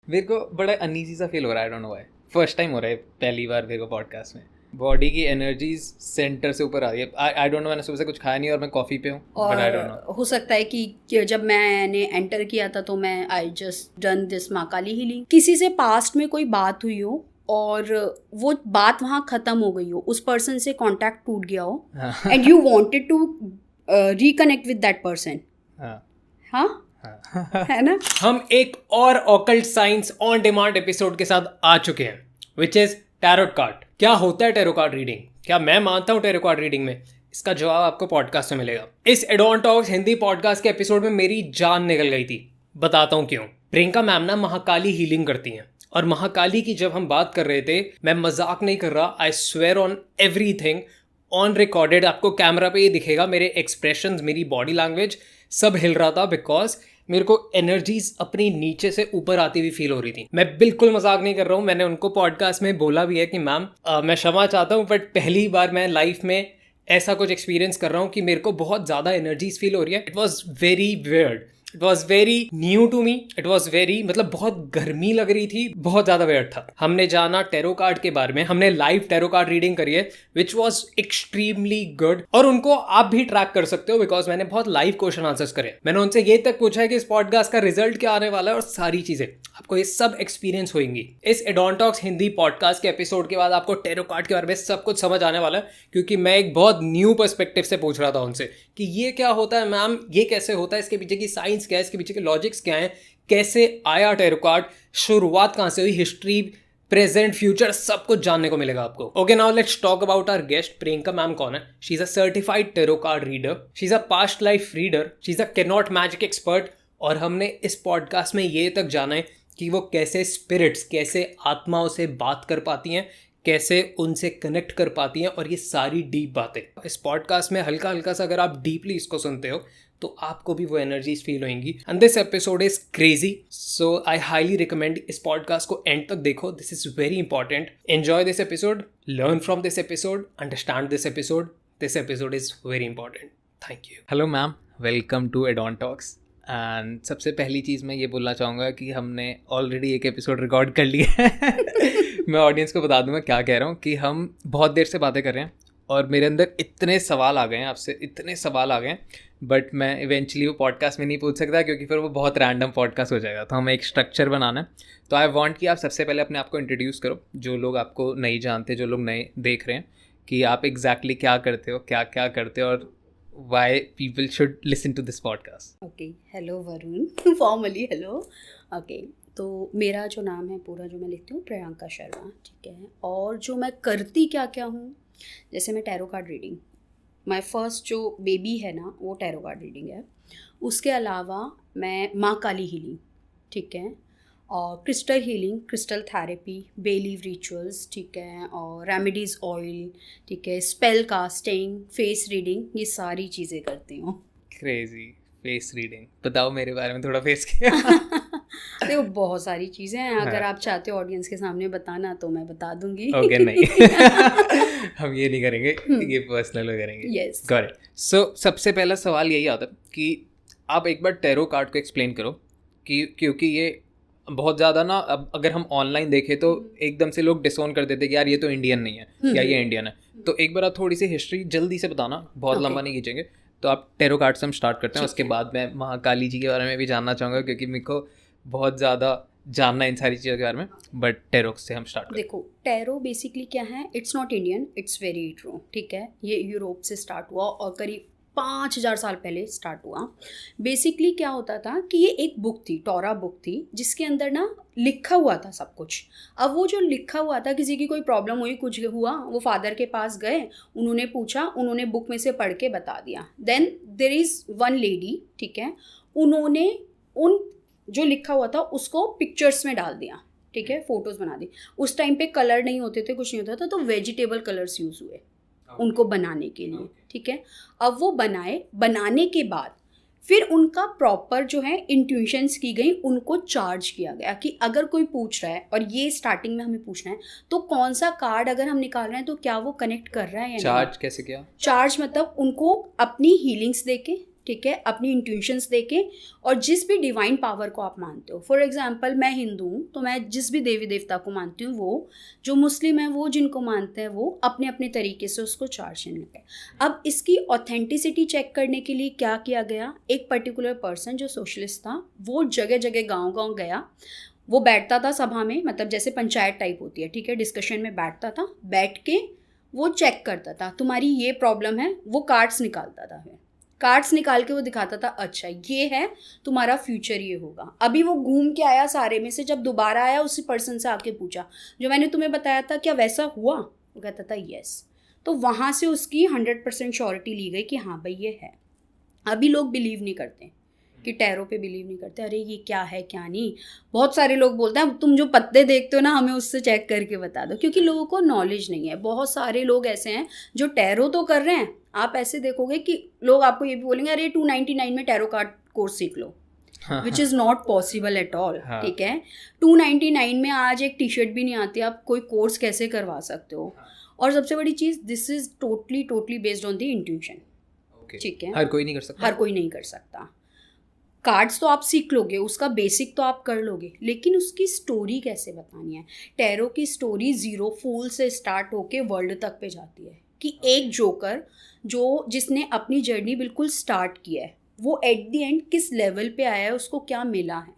मेरे को बड़ा अनईजी सा फील हो रहा है, I don't know why. First time हो रहा है पहली बार मेरे को पॉडकास्ट में। बॉडी की एनर्जीज सेंटर से ऊपर आ रही है। आई डोंट नो, मैंने सुबह से कुछ खाया नहीं और मैं कॉफ़ी पे हूँ, बट आई डोंट नो। और हो सकता है कि जब मैंने एंटर किया था तो मैं आई जस्ट डन दिस माँ काली हीलिंग। किसी से पास्ट में कोई बात हुई हो और वो बात वहाँ खत्म हो गई हो, उस पर्सन से कांटेक्ट टूट गया हो and you wanted to reconnect with that person. हाँ है ना। हम एक और occult science on demand episode के साथ आ चुके हैं, विच इज टैरोट कार्ड। क्या होता है टैरो कार्ड रीडिंग? क्या मैं मानता हूँ टैरो कार्ड रीडिंग में? इसका जवाब आपको पॉडकास्ट में मिलेगा। इस एडोन टॉक्स हिंदी पॉडकास्ट के एपिसोड में मेरी जान निकल गई थी। बताता हूँ क्यों। प्रियंका मैम ना महाकाली हीलिंग करती हैं, और महाकाली की जब हम बात कर रहे थे, मैं मजाक नहीं कर रहा, I swear on everything, on recorded, आपको कैमरा पे ही दिखेगा, मेरे एक्सप्रेशंस, मेरी बॉडी लैंग्वेज सब हिल रहा था, बिकॉज मेरे को एनर्जीज अपनी नीचे से ऊपर आती हुई फील हो रही थी। मैं बिल्कुल मजाक नहीं कर रहा हूँ। मैंने उनको पॉडकास्ट में बोला भी है कि मैम मैं क्षमा चाहता हूँ, बट पहली बार मैं लाइफ में ऐसा कुछ एक्सपीरियंस कर रहा हूँ कि मेरे को बहुत ज़्यादा एनर्जीज फील हो रही है। It was very weird, it was very new to me, it was very, मतलब बहुत गर्मी लग रही थी, बहुत ज़्यादा वियर्ड था। हमने जाना टैरो कार्ड के बारे में, हमने लाइव टैरो कार्ड रीडिंग करी है, विच वॉज एक्सट्रीमली गुड। और उनको आप भी ट्रैक कर सकते हो, बिकॉज मैंने बहुत लाइव क्वेश्चन आंसर्स करे। मैंने उनसे ये तक पूछा है कि इस पॉडकास्ट का रिजल्ट क्या आने वाला है, और सारी चीज़ें आपको ये सब एक्सपीरियंस होंगी। इस एडोन टॉक्स हिंदी पॉडकास्ट के एपिसोड के बाद आपको टैरो कार्ड के बारे में सब कुछ समझ आने वाला है, क्योंकि मैं एक बहुत न्यू पर्सपेक्टिव से पूछ रहा था उनसे कि ये क्या होता है मैम, ये कैसे होता है, इसके पीछे की साइंस क्या है, इसके पीछे के लॉजिक्स क्या है, कैसे आया टैरो कार्ड, शुरुआत कहाँ से हुई, हिस्ट्री, प्रेजेंट, फ्यूचर, सब कुछ जानने को मिलेगा आपको। Okay, now let's talk about our guest. Priyanka ma'am कौन है? She is a certified tarot card reader, she is a past life reader, she is a cannot magic expert, और हमने इस पॉडकास्ट में ये तक जाना है कि वो कैसे स्पिरिट्स, कैसे आत्माओं से बात कर पाती हैं, कैसे उनसे कनेक्ट कर पाती हैं, और ये सारी डीप बातें इस पॉडकास्ट में हल्का हल्का सा अगर आप डीपली इसको सुनते हो तो आपको भी वो एनर्जीज फील होंगी। And this episode is crazy, so I highly recommend इस पॉडकास्ट को एंड तक देखो। This is very important. Enjoy this episode, learn from this episode, understand this episode. This episode is very important. Thank you. Hello ma'am, welcome to Adon talks. And सबसे पहली चीज़ मैं ये बोलना चाहूँगा कि हमने ऑलरेडी एक एपिसोड रिकॉर्ड कर लिया है। मैं ऑडियंस को बता दूंगा क्या कह रहा हूँ, कि हम बहुत देर से बातें कर रहे हैं और मेरे अंदर इतने सवाल आ गए हैं आपसे, इतने सवाल आ गए हैं, बट मैं इवेंचुअली वो पॉडकास्ट में नहीं पूछ सकता, क्योंकि फिर वो बहुत रैंडम पॉडकास्ट हो जाएगा। तो हमें एक स्ट्रक्चर बनाना है। तो आई वांट कि आप सबसे पहले अपने आप को इंट्रोड्यूस करो, जो लोग आपको नहीं जानते, जो लोग नए देख रहे हैं, कि आप एग्जैक्टली क्या करते हो, क्या क्या करते हो, और why people should listen to this podcast. Okay, hello Varun, formally hello. Okay, तो मेरा जो नाम है पूरा जो मैं लिखती हूँ, प्रियंका शर्मा, ठीक है। और जो मैं करती क्या क्या हूँ, जैसे मैं tarot card reading, my first जो बेबी है ना वो टैरो कार्ड रीडिंग है। उसके अलावा मैं माँ काली हीलिंग, ठीक है, और crystal healing, crystal therapy, believe rituals, ठीक है, और रेमेडीज़ ऑयल, ठीक है, स्पेल कास्टिंग, फेस रीडिंग, ये सारी चीज़ें करती हूँ। क्रेजी फेस रीडिंग, बताओ मेरे बारे में थोड़ा फेस किया। देखो बहुत सारी चीज़ें हैं, अगर आप चाहते हो ऑडियंस के सामने बताना तो मैं बता दूंगी। ओके, नहीं। हम ये नहीं करेंगे, ये पर्सनल करेंगे। Yes, got it. सो सबसे पहला सवाल यही आता है कि आप एक बार टैरो कार्ड को एक्सप्लेन करो, कि क्योंकि ये बहुत ज़्यादा ना, अब अगर हम ऑनलाइन देखें तो एकदम से लोग डिसोन कर देते कि यार ये तो इंडियन नहीं है, या ये इंडियन है। तो एक बार आप थोड़ी सी हिस्ट्री जल्दी से बताना, बहुत लंबा नहीं खींचेंगे। तो आप टैरो कार्ड से हम स्टार्ट करते हैं, उसके बाद मैं महाकाली जी के बारे में भी जानना चाहूँगा, क्योंकि मेरे को बहुत ज़्यादा जानना है इन सारी चीज़ों के बारे में। बट टैरो से हम स्टार्ट करते हैं। देखो टैरो बेसिकली क्या है, it's not Indian, it's very true, ठीक है। ये यूरोप से स्टार्ट हुआ और करीब 5000 साल पहले स्टार्ट हुआ। बेसिकली क्या होता था कि ये एक बुक थी, टोरा बुक थी, जिसके अंदर ना लिखा हुआ था सब कुछ। अब वो जो लिखा हुआ था, किसी की कोई प्रॉब्लम हुई, कुछ हुआ, वो फादर के पास गए, उन्होंने पूछा, उन्होंने बुक में से पढ़ के बता दिया। Then there is one lady, ठीक है, उन्होंने उन जो लिखा हुआ था उसको पिक्चर्स में डाल दिया, ठीक है, फोटोज़ बना दी। उस टाइम पे कलर नहीं होते थे, कुछ नहीं होता था, तो वेजिटेबल कलर्स यूज़ हुए उनको बनाने के लिए, ठीक है। अब वो बनाने के बाद फिर उनका प्रॉपर जो है इंट्यूशंस की गई, उनको चार्ज किया गया कि अगर कोई पूछ रहा है, और ये स्टार्टिंग में हमें पूछना है, तो कौन सा कार्ड अगर हम निकाल रहे हैं तो क्या वो कनेक्ट कर रहा है या नहीं। चार्ज कैसे किया? चार्ज मतलब उनको अपनी हीलिंग्स देके, ठीक है, अपनी इंट्यूशंस देके, और जिस भी डिवाइन पावर को आप मानते हो। फॉर एग्जांपल मैं हिंदू हूँ तो मैं जिस भी देवी देवता को मानती हूँ, वो जो मुस्लिम है वो जिनको मानते हैं, वो अपने अपने तरीके से उसको चार्ज करने लगे। अब इसकी ऑथेंटिसिटी चेक करने के लिए क्या किया गया, एक पर्टिकुलर पर्सन जो सोशलिस्ट था वो जगह जगह गाँव गया, वो बैठता था सभा में, मतलब जैसे पंचायत टाइप होती है, ठीक है, डिस्कशन में बैठता था, बैठ के वो चेक करता था तुम्हारी ये प्रॉब्लम है, वो कार्ड्स निकालता था, फिर कार्ड्स निकाल के वो दिखाता था, अच्छा ये है तुम्हारा फ्यूचर, ये होगा। अभी वो घूम के आया सारे में से, जब दोबारा आया उसी पर्सन से आके पूछा जो मैंने तुम्हें बताया था क्या वैसा हुआ, वो कहता था यस। तो वहाँ से उसकी 100% श्योरिटी ली गई कि हाँ भाई ये है। अभी लोग बिलीव नहीं करते कि टैरो पे बिलीव नहीं करते, अरे ये क्या है क्या नहीं। बहुत सारे लोग बोलते हैं तुम जो पत्ते देखते हो ना हमें उससे चेक करके बता दो, क्योंकि लोगों को नॉलेज नहीं है। बहुत सारे लोग ऐसे हैं जो टैरो तो कर रहे हैं, आप ऐसे देखोगे कि लोग आपको ये भी बोलेंगे अरे 299 में टैरो कार्ड कोर्स सीख लो, which is not possible at all. ठीक है, 299 में आज एक टी शर्ट भी नहीं आती, आप कोई कोर्स कैसे करवा सकते हो। और सबसे बड़ी चीज़, this is totally based on the intuition. ठीक है, हर कोई नहीं कर सकता, हर कोई नहीं कर सकता। कार्ड्स तो आप सीख लोगे, उसका बेसिक तो आप कर लोगे, लेकिन उसकी स्टोरी कैसे बतानी है। टैरो की स्टोरी जीरो फूल से स्टार्ट होके वर्ल्ड तक पे जाती है कि एक जोकर जिसने अपनी जर्नी बिल्कुल स्टार्ट किया है, वो एट द एंड किस लेवल पे आया है, उसको क्या मिला है,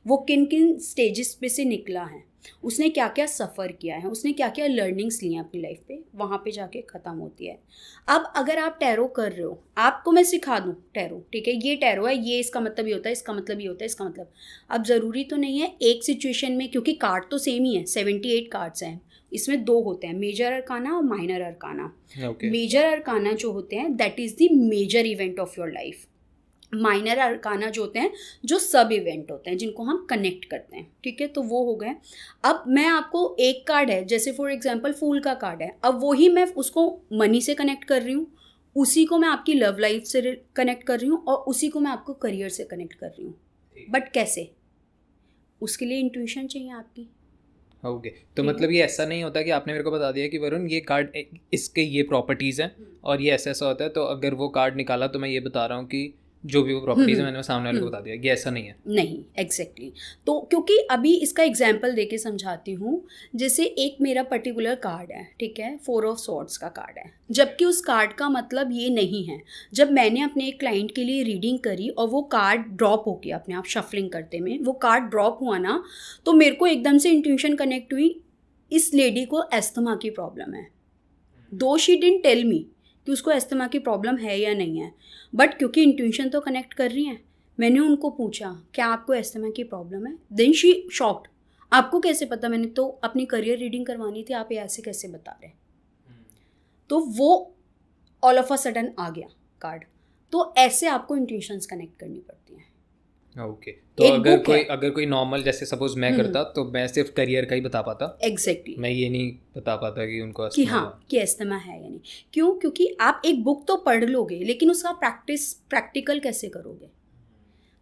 वो किन किन स्टेजेस पे से निकला है, उसने क्या क्या सफ़र किया है, उसने क्या क्या लर्निंग्स ली हैं अपनी लाइफ पे, वहाँ पे जाके ख़त्म होती है। अब अगर आप टैरो कर रहे हो, आपको मैं सिखा दूँ टैरो, ठीक है, ये टैरो है, ये इसका मतलब ये होता है, इसका मतलब ये होता है, इसका मतलब, अब ज़रूरी तो नहीं है एक सिचुएशन में, क्योंकि कार्ड तो सेम ही है, 78 कार्ड्स हैं, इसमें 2 होते हैं, मेजर अरकाना और माइनर अरकाना। मेजर अरकाना जो होते हैं that is the major event of your life. Minor arcana जो होते हैं जो सब इवेंट होते हैं जिनको हम कनेक्ट करते हैं, ठीक है, तो वो हो गए। अब मैं आपको एक कार्ड है, जैसे फॉर एग्जांपल फूल का कार्ड है, अब वही मैं उसको मनी से कनेक्ट कर रही हूँ, उसी को मैं आपकी लव लाइफ से कनेक्ट कर रही हूँ, और उसी को मैं आपको करियर से कनेक्ट कर रही हूँ। बट कैसे, उसके लिए इंट्यूशन चाहिए आपकी। ओके, तो मतलब ये ऐसा नहीं होता कि आपने मेरे को बता दिया कि वरुण ये कार्ड इसके ये प्रॉपर्टीज़ हैं और ये ऐसा होता है, तो अगर वो कार्ड निकाला तो मैं ये बता रहा हूँ कि जो भी वो प्रॉपर्टीज है मैंने सामने वाले को बता दिया, ये ऐसा नहीं है। नहीं, एग्जैक्टली तो क्योंकि अभी इसका एग्जांपल देके समझाती हूँ। जैसे एक मेरा पर्टिकुलर कार्ड है, ठीक है, 4 ऑफ सॉर्ड्स का कार्ड है, जबकि उस कार्ड का मतलब ये नहीं है। जब मैंने अपने एक क्लाइंट के लिए रीडिंग करी और वो कार्ड ड्रॉप हो गया, अपने आप शफलिंग करते में वो कार्ड ड्रॉप हुआ ना, तो मेरे को एकदम से इंट्यूशन कनेक्ट हुई, इस लेडी को एस्थमा की प्रॉब्लम है। दो शी डिडंट टेल मी कि उसको एस्थमा की प्रॉब्लम है या नहीं है, बट क्योंकि इंट्यूशन तो कनेक्ट कर रही हैं, मैंने उनको पूछा क्या आपको एस्थमा की प्रॉब्लम है, देन शी शॉक्ड, आपको कैसे पता, मैंने तो अपनी करियर रीडिंग करवानी थी, आप ये ऐसे कैसे बता रहे। तो वो ऑल ऑफ अ सडन आ गया कार्ड। तो ऐसे आपको इंट्यूशंस कनेक्ट करनी पड़ती हैं। ओके, तो अगर कोई नॉर्मल, जैसे सपोज मैं करता तो मैं सिर्फ करियर का ही बता पाता। एग्जैक्टली, मैं ये नहीं बता पाता कि उनको कि हाँ कि एस्थमा है या नहीं। क्यों? क्योंकि आप एक बुक तो पढ़ लोगे, लेकिन उसका प्रैक्टिकल कैसे करोगे।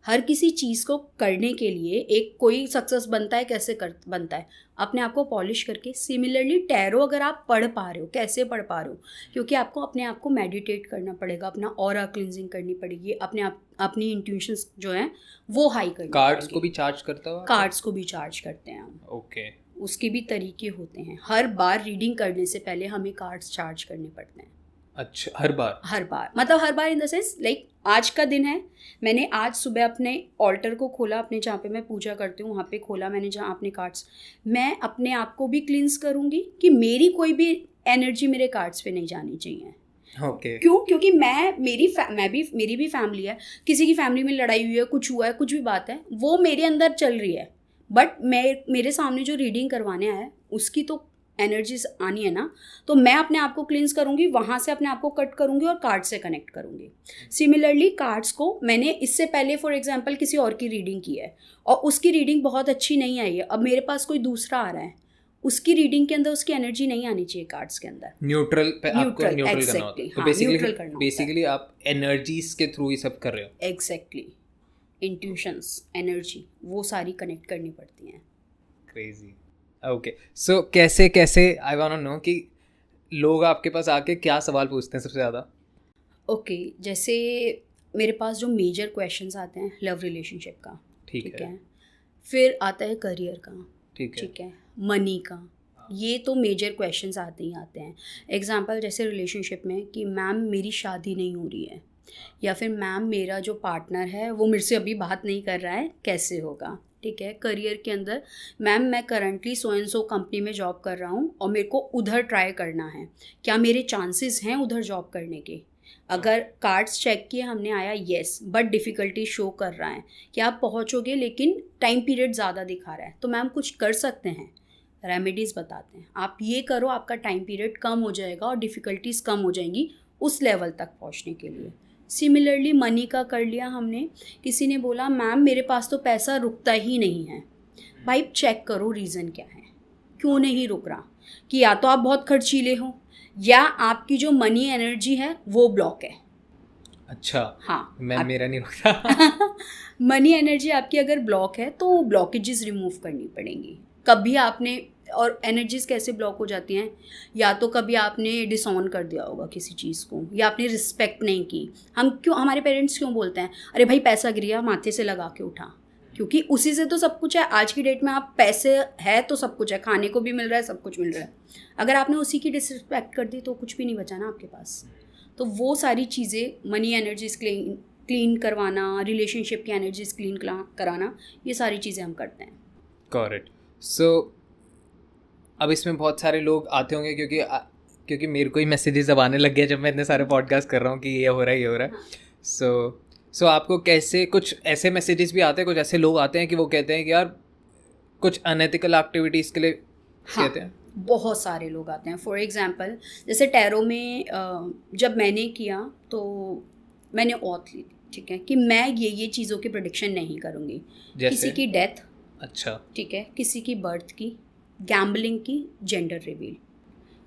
हर किसी चीज़ को करने के लिए एक कोई सक्सेस बनता है, कैसे बनता है, अपने आप को पॉलिश करके। सिमिलरली टैरो अगर आप पढ़ पा रहे हो, कैसे पढ़ पा रहे हो, क्योंकि आपको अपने आप को मेडिटेट करना पड़ेगा, अपना ऑरा क्लिंजिंग करनी पड़ेगी, अपनी इंट्यूशंस जो है वो हाई करनी। कार्ड्स को भी चार्ज करता हो? कार्ड्स को भी चार्ज करते हैं हम। ओके, उसके भी तरीके होते हैं। हर बार रीडिंग करने से पहले हमें कार्ड्स चार्ज करने पड़ते हैं। अच्छा, हर बार मतलब हर बार इन द सेंस, लाइक आज का दिन है, मैंने आज सुबह अपने ऑल्टर को खोला, अपने जहाँ पे मैं पूजा करती हूँ वहाँ पे खोला मैंने, जहाँ अपने कार्ड्स, मैं अपने आप को भी क्लींस करूँगी कि मेरी कोई भी एनर्जी मेरे कार्ड्स पे नहीं जानी चाहिए। Okay. क्यों? क्योंकि मेरी भी फैमिली है, किसी की फैमिली में लड़ाई हुई है, कुछ हुआ है, कुछ भी बात है, वो मेरे अंदर चल रही है, बट मेरे सामने जो रीडिंग करवाने आया है उसकी तो एनर्जीज आनी है ना, तो मैं अपने आप को क्लींस करूँगी, वहाँ से अपने आप को कट करूँगी और कार्ड से कनेक्ट करूँगी। सिमिलरली कार्ड्स को मैंने इससे पहले फॉर एग्जांपल किसी और की रीडिंग की है और उसकी रीडिंग बहुत अच्छी नहीं आई है, अब मेरे पास कोई दूसरा आ रहा है, उसकी रीडिंग के अंदर उसकी एनर्जी नहीं आनी चाहिए कार्ड्स के अंदर। न्यूट्रल पे आपको न्यूट्रल करना होता है। तो बेसिकली आप एनर्जीज के थ्रू ही सब कर रहे हो। एग्जैक्टली, इंट्यूशंस, एनर्जी, वो सारी कनेक्ट करनी पड़ती हैं। क्रेजी। ओके, सो कैसे आई वांट टू नो कि लोग आपके पास आके क्या सवाल पूछते हैं सबसे ज़्यादा? ओके, जैसे मेरे पास जो मेजर क्वेश्चंस आते हैं लव रिलेशनशिप का, ठीक है, फिर आता है करियर का, ठीक है, ठीक है, मनी का, ये तो मेजर क्वेश्चंस आते ही आते हैं। एग्जांपल जैसे रिलेशनशिप में कि मैम मेरी शादी नहीं हो रही है, या फिर मैम मेरा जो पार्टनर है वो मेरे से अभी बात नहीं कर रहा है, कैसे होगा, ठीक है। करियर के अंदर मैम मैं currently so and so company में जॉब कर रहा हूँ और मेरे को उधर ट्राई करना है, क्या मेरे चांसेस हैं उधर जॉब करने के। अगर कार्ड्स चेक किए हमने, आया येस, बट डिफ़िकल्टी शो कर रहा है कि आप पहुँचोगे लेकिन टाइम पीरियड ज़्यादा दिखा रहा है, तो मैम कुछ कर सकते हैं, रेमेडीज़ बताते हैं, आप ये करो, आपका टाइम पीरियड कम हो जाएगा और डिफ़िकल्टीज़ कम हो जाएंगी उस लेवल तक पहुँचने के लिए। सिमिलरली मनी का कर लिया हमने, किसी ने बोला मैम मेरे पास तो पैसा रुकता ही नहीं है। भाई चेक करो रीज़न क्या है, क्यों नहीं रुक रहा, कि या तो आप बहुत खर्चीले हो या आपकी जो मनी एनर्जी है वो ब्लॉक है। अच्छा, हाँ, मैं मेरा नहीं रुकता। मनी एनर्जी आपकी अगर ब्लॉक है तो ब्लॉकेजेस रिमूव करनी पड़ेंगी। कभी आपने, और एनर्जीज कैसे ब्लॉक हो जाती हैं, या तो कभी आपने डिसऑन कर दिया होगा किसी चीज़ को, या आपने रिस्पेक्ट नहीं की। हमारे पेरेंट्स क्यों बोलते हैं अरे भाई पैसा गिर गया माथे से लगा के उठा, क्योंकि उसी से तो सब कुछ है। आज की डेट में आप पैसे है तो सब कुछ है, खाने को भी मिल रहा है, सब कुछ मिल रहा है। अगर आपने उसी की डिसरिस्पेक्ट कर दी तो कुछ भी नहीं बचा ना आपके पास। तो वो सारी चीज़ें, मनी एनर्जीज क्लीन करवाना, रिलेशनशिप की एनर्जीज क्लीन कराना, ये सारी चीज़ें हम करते हैं। करेक्ट। सो अब इसमें बहुत सारे लोग आते होंगे क्योंकि मेरे को ही मैसेजेस अब आने लग गए जब मैं इतने सारे पॉडकास्ट कर रहा हूँ कि ये हो रहा है, ये हो रहा है। सो आपको कैसे, कुछ ऐसे मैसेजेस भी आते हैं, कुछ ऐसे लोग आते हैं कि वो कहते हैं कि यार कुछ अनएथिकल एक्टिविटीज़ के लिए कहते हैं? बहुत सारे लोग आते हैं। फॉर एग्जांपल जैसे टैरो में जब मैंने किया तो मैंने ऑथ ली, ठीक है, कि मैं ये चीज़ों की प्रेडिक्शन नहीं करूँगी। किसी की डेथ, अच्छा, ठीक है, किसी की बर्थ की, गैम्बलिंग की, जेंडर रिवील,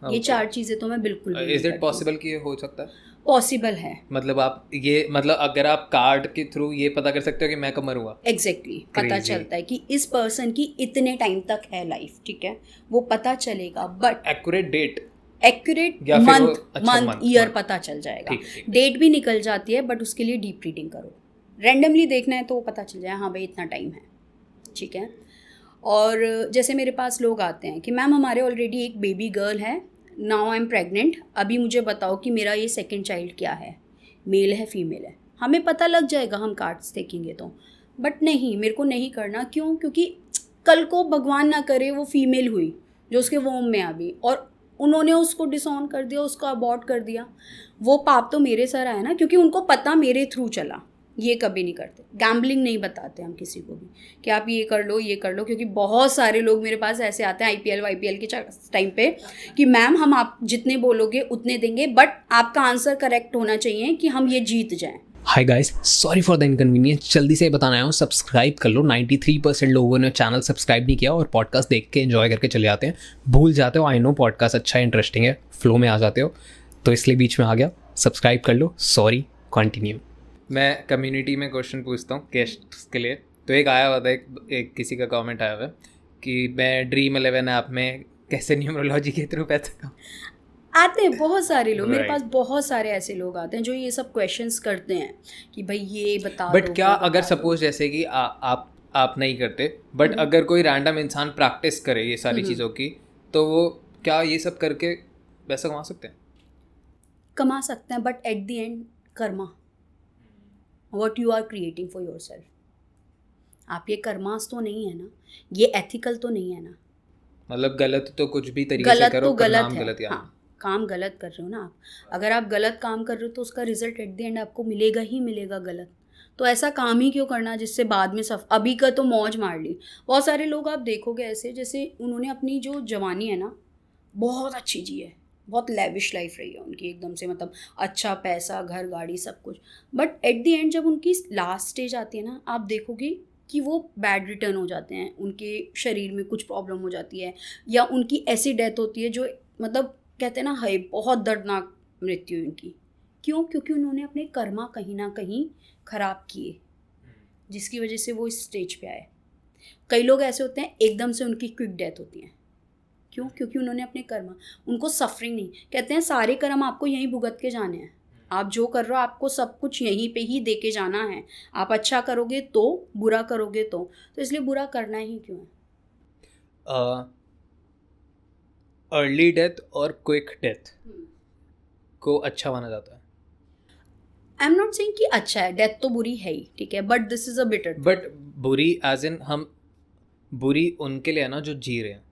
ये 4 चीज़ें तो मैं बिल्कुल भी नहीं इज इट करती। पॉसिबल कि ये हो सकता है? पॉसिबल है। मतलब आप ये, मतलब अगर आप कार्ड के थ्रू ये पता कर सकते हो कि मैं कब मरूंगा? एग्जैक्टली पता चलता है कि इस पर्सन की इतने टाइम तक है लाइफ, ठीक है, वो पता चलेगा। But accurate date, accurate month year पता चल जाएगा। डेट भी निकल जाती है, बट उसके लिए डीप रीडिंग करो। रैंडमली देखना है तो वो पता चल जाए हाँ भाई इतना टाइम है, ठीक है। और जैसे मेरे पास लोग आते हैं कि मैम हमारे ऑलरेडी एक बेबी गर्ल है, नाउ आई एम प्रेग्नेंट, अभी मुझे बताओ कि मेरा ये सेकंड चाइल्ड क्या है, मेल है फीमेल है। हमें पता लग जाएगा हम कार्ड्स देखेंगे तो, बट नहीं, मेरे को नहीं करना। क्यों? क्योंकि कल को भगवान ना करे वो फीमेल हुई जो उसके वोम में आ गई और उन्होंने उसको डिसऑन कर दिया, उसको अबॉर्ट कर दिया, वो पाप तो मेरे सर आया ना, क्योंकि उनको पता मेरे थ्रू चला। ये कभी नहीं करते। गैम्बलिंग नहीं बताते हम किसी को भी कि आप ये कर लो, ये कर लो, क्योंकि बहुत सारे लोग मेरे पास ऐसे आते हैं IPL के टाइम पे कि मैम हम आप जितने बोलोगे उतने देंगे, बट आपका आंसर करेक्ट होना चाहिए कि हम ये जीत जाएं। Hi guys, sorry for the inconvenience, जल्दी से बताना आया हूँ, सब्सक्राइब कर लो। 93% लोगों ने चैनल सब्सक्राइब नहीं किया और पॉडकास्ट देख के एंजॉय करके चले जाते हैं, भूल जाते हो। आई नो पॉडकास्ट अच्छा इंटरेस्टिंग है, फ्लो में आ जाते हो, तो इसलिए बीच में आ गया। सब्सक्राइब कर लो, सॉरी, कंटिन्यू। मैं कम्युनिटी में क्वेश्चन पूछता हूँ गेस्ट्स के लिए। तो एक आया हुआ था, एक किसी का कमेंट आया हुआ है कि मैं Dream11 ऐप में कैसे न्यूमरोलॉजी के थ्रू पैसा आते हैं बहुत सारे लोग। मेरे पास बहुत सारे ऐसे लोग आते हैं जो ये सब क्वेश्चंस करते हैं कि भाई ये बता दो। बट क्या अगर सपोज जैसे कि आप नहीं करते, बट अगर कोई रैंडम इंसान प्रैक्टिस करे ये सारी चीज़ों की, तो वो क्या ये सब करके पैसा कमा सकते हैं? कमा सकते हैं, but at the end karma, what you are creating for yourself. आप ये कर्मास तो नहीं है ना, ये एथिकल तो नहीं है ना। मतलब गलत तो कुछ भी तरीके से करो, तो गलत है। गलत हाँ, काम गलत कर रहे हो ना आप। अगर आप गलत काम कर रहे हो तो उसका रिजल्ट एट द एंड आपको मिलेगा ही मिलेगा गलत। तो ऐसा काम ही क्यों करना जिससे बाद में अभी का तो मौज मार ली। बहुत सारे लोग आप देखोगे ऐसे, जैसे उन्होंने अपनी जो जवानी है ना बहुत अच्छी जी है, बहुत लेविश लाइफ रही है उनकी एकदम से, मतलब अच्छा पैसा, घर, गाड़ी, सब कुछ। बट एट द एंड जब उनकी लास्ट स्टेज आती है ना, आप देखोगे कि वो बैड रिटर्न हो जाते हैं, उनके शरीर में कुछ प्रॉब्लम हो जाती है, या उनकी ऐसी डेथ होती है जो मतलब कहते हैं ना, है बहुत दर्दनाक मृत्यु उनकी। क्यों? क्योंकि उन्होंने अपने कर्मा कहीं ना कहीं ख़राब किए, जिसकी वजह से वो इस स्टेज पे आए। कई लोग ऐसे होते हैं एकदम से उनकी क्विक डेथ होती है। क्यों? क्योंकि उन्होंने अपने कर्मा, उनको सफरिंग नहीं, कहते हैं सारे कर्म आपको यहीं भुगत के जाने हैं, आप जो कर रहे हो आपको सब कुछ यहीं पे ही दे के जाना है। आप अच्छा करोगे तो, बुरा करोगे तो इसलिए बुरा करना ही क्यों है? अर्ली डेथ और क्विक डेथ को अच्छा माना जाता है। आई एम नॉट सेइंग कि अच्छा है, डेथ तो बुरी है ही, ठीक है, but this is a bitter. But बुरी एज इन हम बुरी उनके लिए है ना जो जी रहे हैं।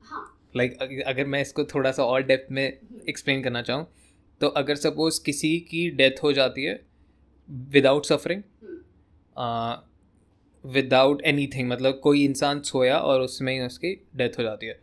हाँ, लाइक अगर मैं इसको थोड़ा सा और डेप्थ में एक्सप्लेन करना चाहूँ तो अगर सपोज किसी की डेथ हो जाती है विदाउट सफरिंग, विदाउट एनीथिंग, मतलब कोई इंसान सोया और उसमें ही उसकी डेथ हो जाती है,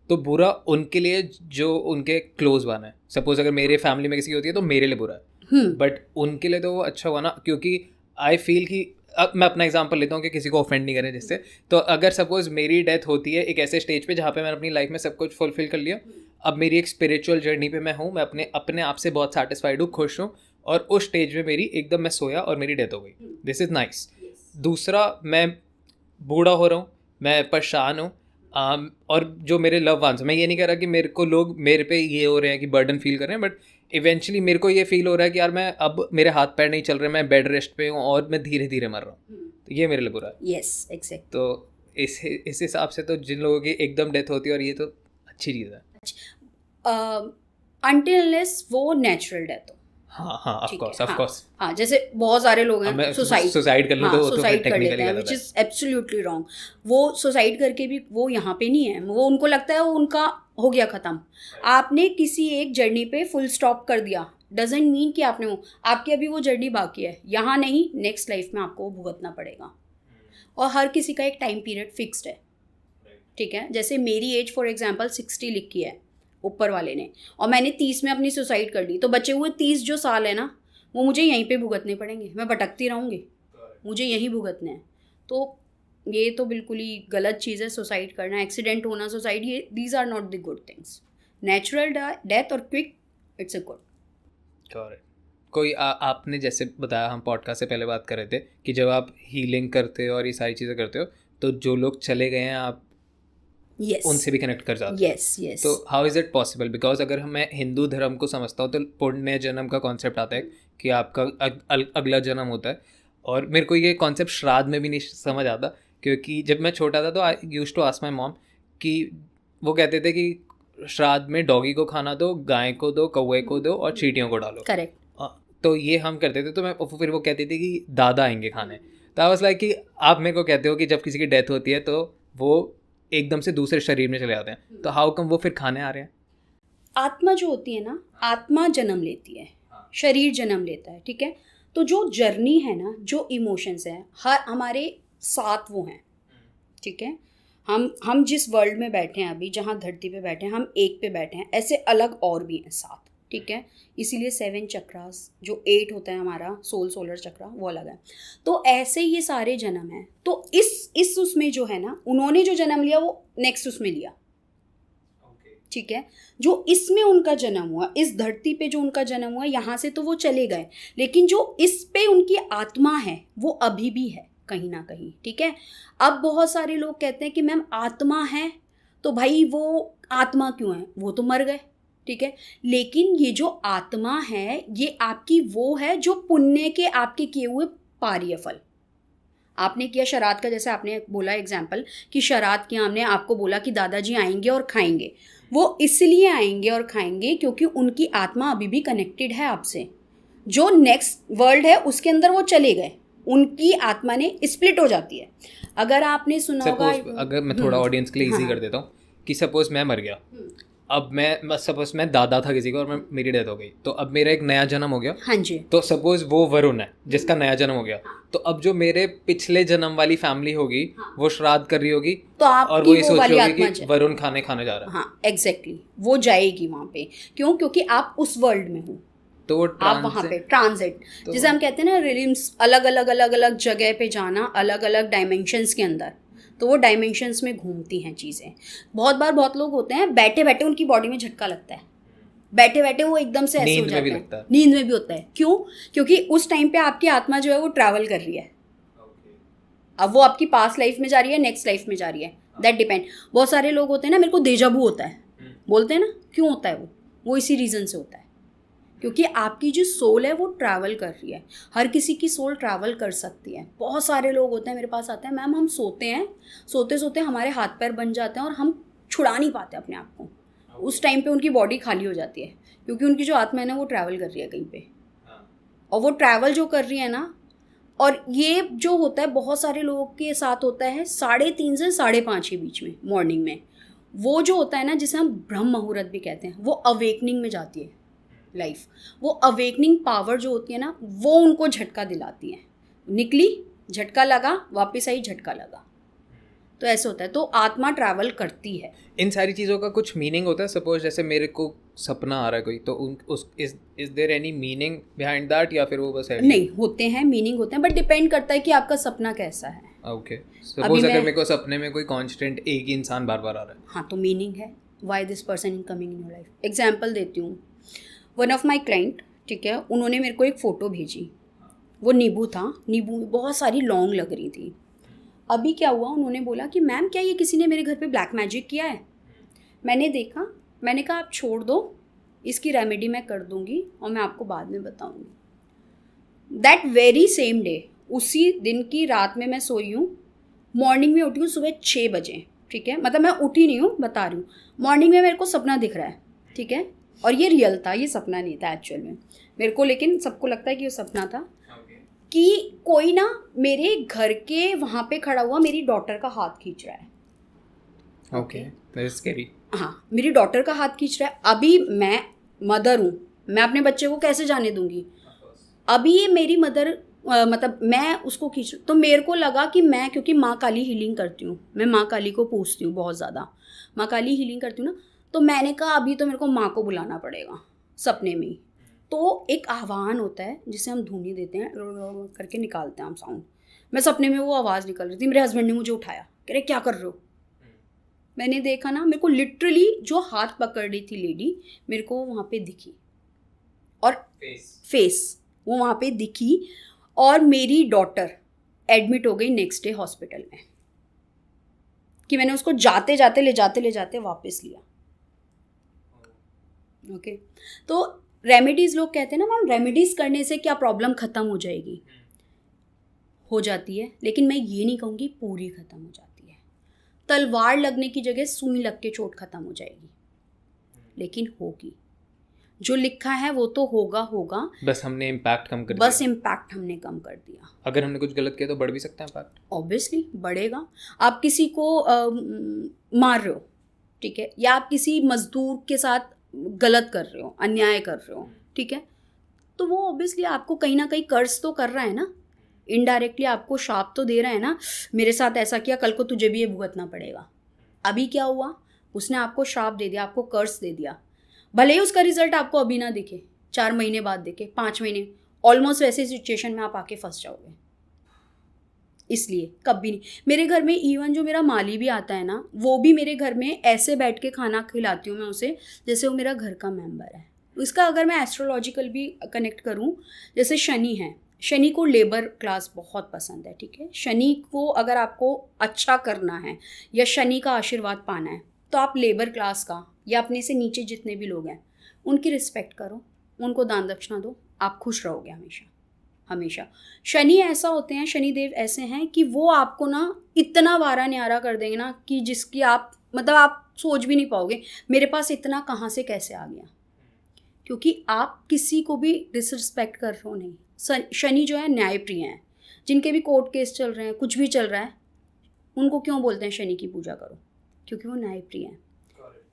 तो बुरा उनके लिए जो उनके क्लोज वन है। सपोज अगर मेरे फैमिली में किसी की होती है तो मेरे लिए बुरा है, बट उनके लिए तो वो अच्छा हुआ ना, क्योंकि आई फील कि अब मैं अपना एग्जांपल लेता हूँ कि किसी को ऑफेंड नहीं करें जिससे। तो अगर सपोज मेरी डेथ होती है एक ऐसे स्टेज पे जहाँ पे मैंने अपनी लाइफ में सब कुछ फुलफिल कर लिया, अब मेरी एक स्पिरिचुअल जर्नी पे मैं हूँ, मैं अपने आप से बहुत सेटिस्फाइड हूँ, खुश हूँ, और उस स्टेज में मेरी एकदम मैं सोया और मेरी डेथ हो गई, दिस इज़ नाइस। दूसरा, मैं बूढ़ा हो रहा हूँ, मैं परेशान हूँ, और जो मेरे लव वंस, मैं ये नहीं कह रहा कि मेरे को लोग मेरे पे ये हो रहे हैं कि बर्डन फील कर रहे हैं, बट इवेंचुअली मेरे को ये फील हो रहा है कि यार मैं अब मेरे हाथ पैर नहीं चल रहे, मैं बेड रेस्ट पे हूँ और मैं धीरे धीरे मर रहा हूँ, तो ये मेरे लिए बुरा है। Yes exact. तो इस हिसाब से तो जिन लोगों की एकदम डेथ होती है, और ये तो अच्छी चीज़ है, अनटिल अनलेस वो नेचुरल डेथ हो। हाँ हाँ, ऑफ कोर्स ऑफ हाँ, कोर्स। हाँ, जैसे बहुत सारे लोग हैं सुसाइड कर लो, हाँ, तो सुसाइड कर लेते हैं, technically which is absolutely wrong. वो सुसाइड करके भी वो यहाँ पे नहीं है, वो उनको लगता है वो उनका हो गया ख़त्म। आपने किसी एक जर्नी पे फुल स्टॉप कर दिया, डजेंट मीन कि आपने वो, आपकी अभी वो जर्नी बाकी है, यहाँ नहीं, नेक्स्ट लाइफ में आपको भुगतना पड़ेगा। और हर किसी का एक टाइम पीरियड फिक्स्ड है, ठीक है। जैसे मेरी एज फॉर एग्जांपल 60 लिखी है ऊपर वाले ने, और मैंने 30 में अपनी सुसाइड कर ली, तो बचे हुए 30 जो साल है ना, वो मुझे यहीं पे भुगतने पड़ेंगे, मैं भटकती रहूँगी, मुझे यहीं भुगतने हैं। तो ये तो बिल्कुल ही गलत चीज़ है सुसाइड करना, एक्सीडेंट होना, सुसाइड, ये these are not the good things. Natural death और quick, it's a good. Correct. कोई आपने जैसे बताया, हम पॉडकास्ट से पहले बात कर रहे थे कि जब आप हीलिंग करते हो और ये सारी चीज़ें करते हो, तो जो लोग चले गए हैं आप yes. उनसे भी कनेक्ट कर जाते हो। yes. तो how is it possible? Because अगर मैं हिंदू धर्म को समझता हूँ तो पुण्य जन्म का कॉन्सेप्ट आता है कि आपका अगला जन्म होता है, और मेरे को ये कॉन्सेप्ट श्राद्ध में भी नहीं समझ आता, क्योंकि जब मैं छोटा था तो I used to ask my mom कि वो कहते थे कि श्राद्ध में डॉगी को खाना दो, गाय को दो, कौवे को दो और चींटियों को डालो। करेक्ट। तो ये हम करते थे, तो मैं फिर वो कहती थी कि दादा आएंगे खाने। तो आई वाज लाइक कि आप मेरे को कहते हो कि जब किसी की डेथ होती है तो वो एकदम से दूसरे शरीर में चले जाते हैं, तो हाउ कम वो फिर खाने आ रहे हैं? आत्मा जो होती है ना, आत्मा जन्म लेती है, शरीर जन्म लेता है, ठीक है। तो जो जर्नी है ना, जो इमोशंस हैं, हर हमारे साथ वो हैं, ठीक है। हम जिस वर्ल्ड में बैठे हैं अभी, जहाँ धरती पे बैठे हैं, हम एक पे बैठे हैं, ऐसे अलग और भी हैं साथ, ठीक है। इसीलिए 7 चक्रास, जो 8 होता है हमारा सोलर चक्रा, वो अलग है। तो ऐसे ये सारे जन्म हैं। तो इस उसमें जो है ना, उन्होंने जो जन्म लिया वो नेक्स्ट उसमें लिया, ठीक है। जो इसमें उनका जन्म हुआ, इस धरती पे जो उनका जन्म हुआ, यहाँ से तो वो चले गए, लेकिन जो इस पे उनकी आत्मा है वो अभी भी है कहीं ना कहीं, ठीक है। अब बहुत सारे लोग कहते हैं कि मैम आत्मा है, तो भाई वो आत्मा क्यों है, वो तो मर गए, ठीक है। लेकिन ये जो आत्मा है, ये आपकी वो है जो पुण्य के आपके किए हुए पार्य फल। आपने किया शराध का, जैसे आपने बोला एग्जाम्पल कि शराध किया हमने, आपको बोला कि दादाजी आएंगे और खाएंगे, वो इसलिए आएंगे और खाएंगे क्योंकि उनकी आत्मा अभी भी कनेक्टेड है आपसे। जो नेक्स्ट वर्ल्ड है उसके अंदर वो चले गए, उनकी आत्मा ने स्प्लिट हो जाती है। अगर आपने सुना होगा, अगर मैं थोड़ा ऑडियंस के लिए इजी कर देता हूँ कि सपोज मैं मर गया, अब मैं सपोज मैं दादा था किसी का और मेरी डेथ हो गई, तो अब मेरा एक नया जन्म हो गया। हाँ जी। तो सपोज वो वरुण है जिसका नया जन्म हो गया, तो अब जो मेरे पिछले जन्म वाली फैमिली होगी वो श्राद्ध कर रही होगी, तो और वो ये सोच रही होगी कि वरुण खाने जा रहा है। हाँ एग्जैक्टली, वो जाएगी वहाँ पे। क्यों? क्योंकि आप उस वर्ल्ड में हो, तो वो आप वहाँ पे ट्रांजिट, जैसे हम कहते हैं ना रिलिम्स, अलग अलग जगह पे जाना, अलग अलग डायमेंशंस के अंदर, तो वो डायमेंशंस में घूमती हैं चीज़ें। बहुत बार बहुत लोग होते हैं बैठे बैठे उनकी बॉडी में झटका लगता है, बैठे बैठे वो एकदम से ऐसे हो जाते हैं, नींद में भी होता है। क्यों? क्योंकि उस टाइम पे आपकी आत्मा जो है वो ट्रैवल कर रही है। अब वो आपकी पास्ट लाइफ में जा रही है, नेक्स्ट लाइफ में जा रही है, दैट डिपेंड। बहुत सारे लोग होते हैं ना, मेरे को डेजा वू होता है, बोलते हैं ना, क्यों होता है वो इसी रीज़न से होता है क्योंकि आपकी जो सोल है वो ट्रैवल कर रही है। हर किसी की सोल ट्रैवल कर सकती है। बहुत सारे लोग होते हैं मेरे पास आते हैं, मैम हम सोते हैं, सोते सोते हमारे हाथ पैर बन जाते हैं और हम छुड़ा नहीं पाते अपने आप को। उस टाइम पे उनकी बॉडी खाली हो जाती है क्योंकि उनकी जो आत्मा है ना वो ट्रैवल कर रही है कहीं पे, और वो ट्रैवल जो कर रही है ना, और ये जो होता है बहुत सारे लोगों के साथ होता है 3:30 से 5:30 के बीच में मॉर्निंग में। वो जो होता है ना जिसे हम ब्रह्म मुहूर्त भी कहते हैं, वो अवेकनिंग में जाती है लाइफ। वो अवेकनिंग पावर जो होती है ना वो उनको झटका दिलाती है। निकली, झटका लगा, वापस आई, झटका लगा। तो ऐसे होता है। तो आत्मा ट्रैवल करती है। इन सारी चीज़ों का कुछ मीनिंग होता है? सपोज जैसे मेरे को सपना आ रहा है कोई, तो is there any meaning behind that, या फिर वो बस है? नहीं, होते हैं, मीनिंग होते हैं, बट डिपेंड करता है कि आपका सपना कैसा है। ओके, सपोज अगर मेरे को सपने में कोई कांस्टेंट एक ही इंसान बार बार आ रहा है, हाँ, तो मीनिंग है why this person in coming in your life. Example देती हूँ, वन ऑफ माई क्लाइंट, ठीक है, उन्होंने मेरे को एक फ़ोटो भेजी। वो नींबू था, नींबू में बहुत सारी लौंग लग रही थी। अभी क्या हुआ, उन्होंने बोला कि मैम क्या ये किसी ने मेरे घर पे ब्लैक मैजिक किया है? मैंने देखा, मैंने कहा आप छोड़ दो, इसकी रेमेडी मैं कर दूंगी और मैं आपको बाद में बताऊंगी। दैट वेरी सेम डे, उसी दिन की रात में मैं सोई हूँ। मॉर्निंग में उठी हूँ सुबह 6 बजे, ठीक है, मतलब मैं उठी नहीं हूँ, बता रही हूँ। मॉर्निंग में मेरे को सपना दिख रहा है, ठीक है, और ये रियल था, ये सपना नहीं था एक्चुअल में मेरे को, लेकिन सबको लगता है कि ये सपना था। कि कोई ना मेरे घर के वहाँ पे खड़ा हुआ मेरी डॉटर का हाथ खींच रहा है। Okay, very scary. हाँ, मेरी डॉटर का हाथ खींच रहा है। अभी मैं मदर हूँ, मैं अपने बच्चे को कैसे जाने दूंगी? अभी ये मेरी मदर, मतलब मैं उसको खींच, तो मेरे को लगा कि मैं, क्योंकि माँ काली हीलिंग करती हूँ, मैं माँ काली को पूछती हूँ बहुत ज़्यादा, माँ काली हीलिंग करती हूँ ना, तो मैंने कहा अभी तो मेरे को माँ को बुलाना पड़ेगा सपने में ही। तो एक आह्वान होता है जिसे हम धुनी देते हैं, करके निकालते हैं हम साउंड। मैं सपने में वो आवाज़ निकल रही थी, मेरे हस्बैंड ने मुझे उठाया, कह रहे क्या कर रहे हो? मैंने देखा ना, मेरे को लिटरली जो हाथ पकड़ रही थी लेडी, मेरे को वहाँ पे दिखी, और फेस वो वहाँ पे दिखी, और मेरी डॉटर एडमिट हो गई नेक्स्ट डे हॉस्पिटल में, कि मैंने उसको जाते जाते ले जाते वापस लिया। ओके, तो रेमेडीज़, लोग कहते हैं ना मैम रेमेडीज़ करने से क्या प्रॉब्लम ख़त्म हो जाएगी? हो जाती है, लेकिन मैं ये नहीं कहूँगी पूरी ख़त्म हो जाती है। तलवार लगने की जगह सुई लग के चोट ख़त्म हो जाएगी, लेकिन होगी। जो लिखा है वो तो होगा, बस हमने इम्पैक्ट कम कर दिया। बस इम्पैक्ट हमने कम कर दिया। अगर हमने कुछ गलत किया तो बढ़ भी सकता है इम्पैक्ट। ऑब्वियसली बढ़ेगा। आप किसी को मार रहे हो, ठीक है, या आप किसी मजदूर के साथ गलत कर रहे हो, अन्याय कर रहे हो, ठीक है, तो वो ऑब्वियसली आपको कहीं ना कहीं कर्ज तो कर रहा है ना, इनडायरेक्टली आपको शाप तो दे रहा है ना, मेरे साथ ऐसा किया, कल को तुझे भी ये भुगतना पड़ेगा। अभी क्या हुआ, उसने आपको शाप दे दिया, आपको कर्ज दे दिया, भले ही उसका रिजल्ट आपको अभी ना दिखे, 4 महीने बाद दिखे, 5 महीने, ऑलमोस्ट वैसे सिचुएशन में आप आके फंस जाओगे। इसलिए कभी नहीं। मेरे घर में इवन जो मेरा माली भी आता है ना, वो भी मेरे घर में ऐसे बैठ के खाना खिलाती हूँ मैं उसे जैसे वो मेरा घर का मेंबर है। इसका अगर मैं एस्ट्रोलॉजिकल भी कनेक्ट करूँ, जैसे शनि है, शनि को लेबर क्लास बहुत पसंद है, ठीक है। शनि को अगर आपको अच्छा करना है या शनि का आशीर्वाद पाना है, तो आप लेबर क्लास का या अपने से नीचे जितने भी लोग हैं उनकी रिस्पेक्ट करो, उनको दान दक्षिणा दो, आप खुश रहोगे हमेशा हमेशा। शनि ऐसा होते हैं, शनिदेव ऐसे हैं कि वो आपको ना इतना वारा न्यारा कर देंगे ना कि जिसकी आप मतलब आप सोच भी नहीं पाओगे मेरे पास इतना कहाँ से कैसे आ गया, क्योंकि आप किसी को भी डिसरिस्पेक्ट कर रहे हो नहीं। शनि जो है न्यायप्रिय हैं, जिनके भी कोर्ट केस चल रहे हैं, कुछ भी चल रहा है, उनको क्यों बोलते हैं शनि की पूजा करो? क्योंकि वो न्यायप्रिय हैं,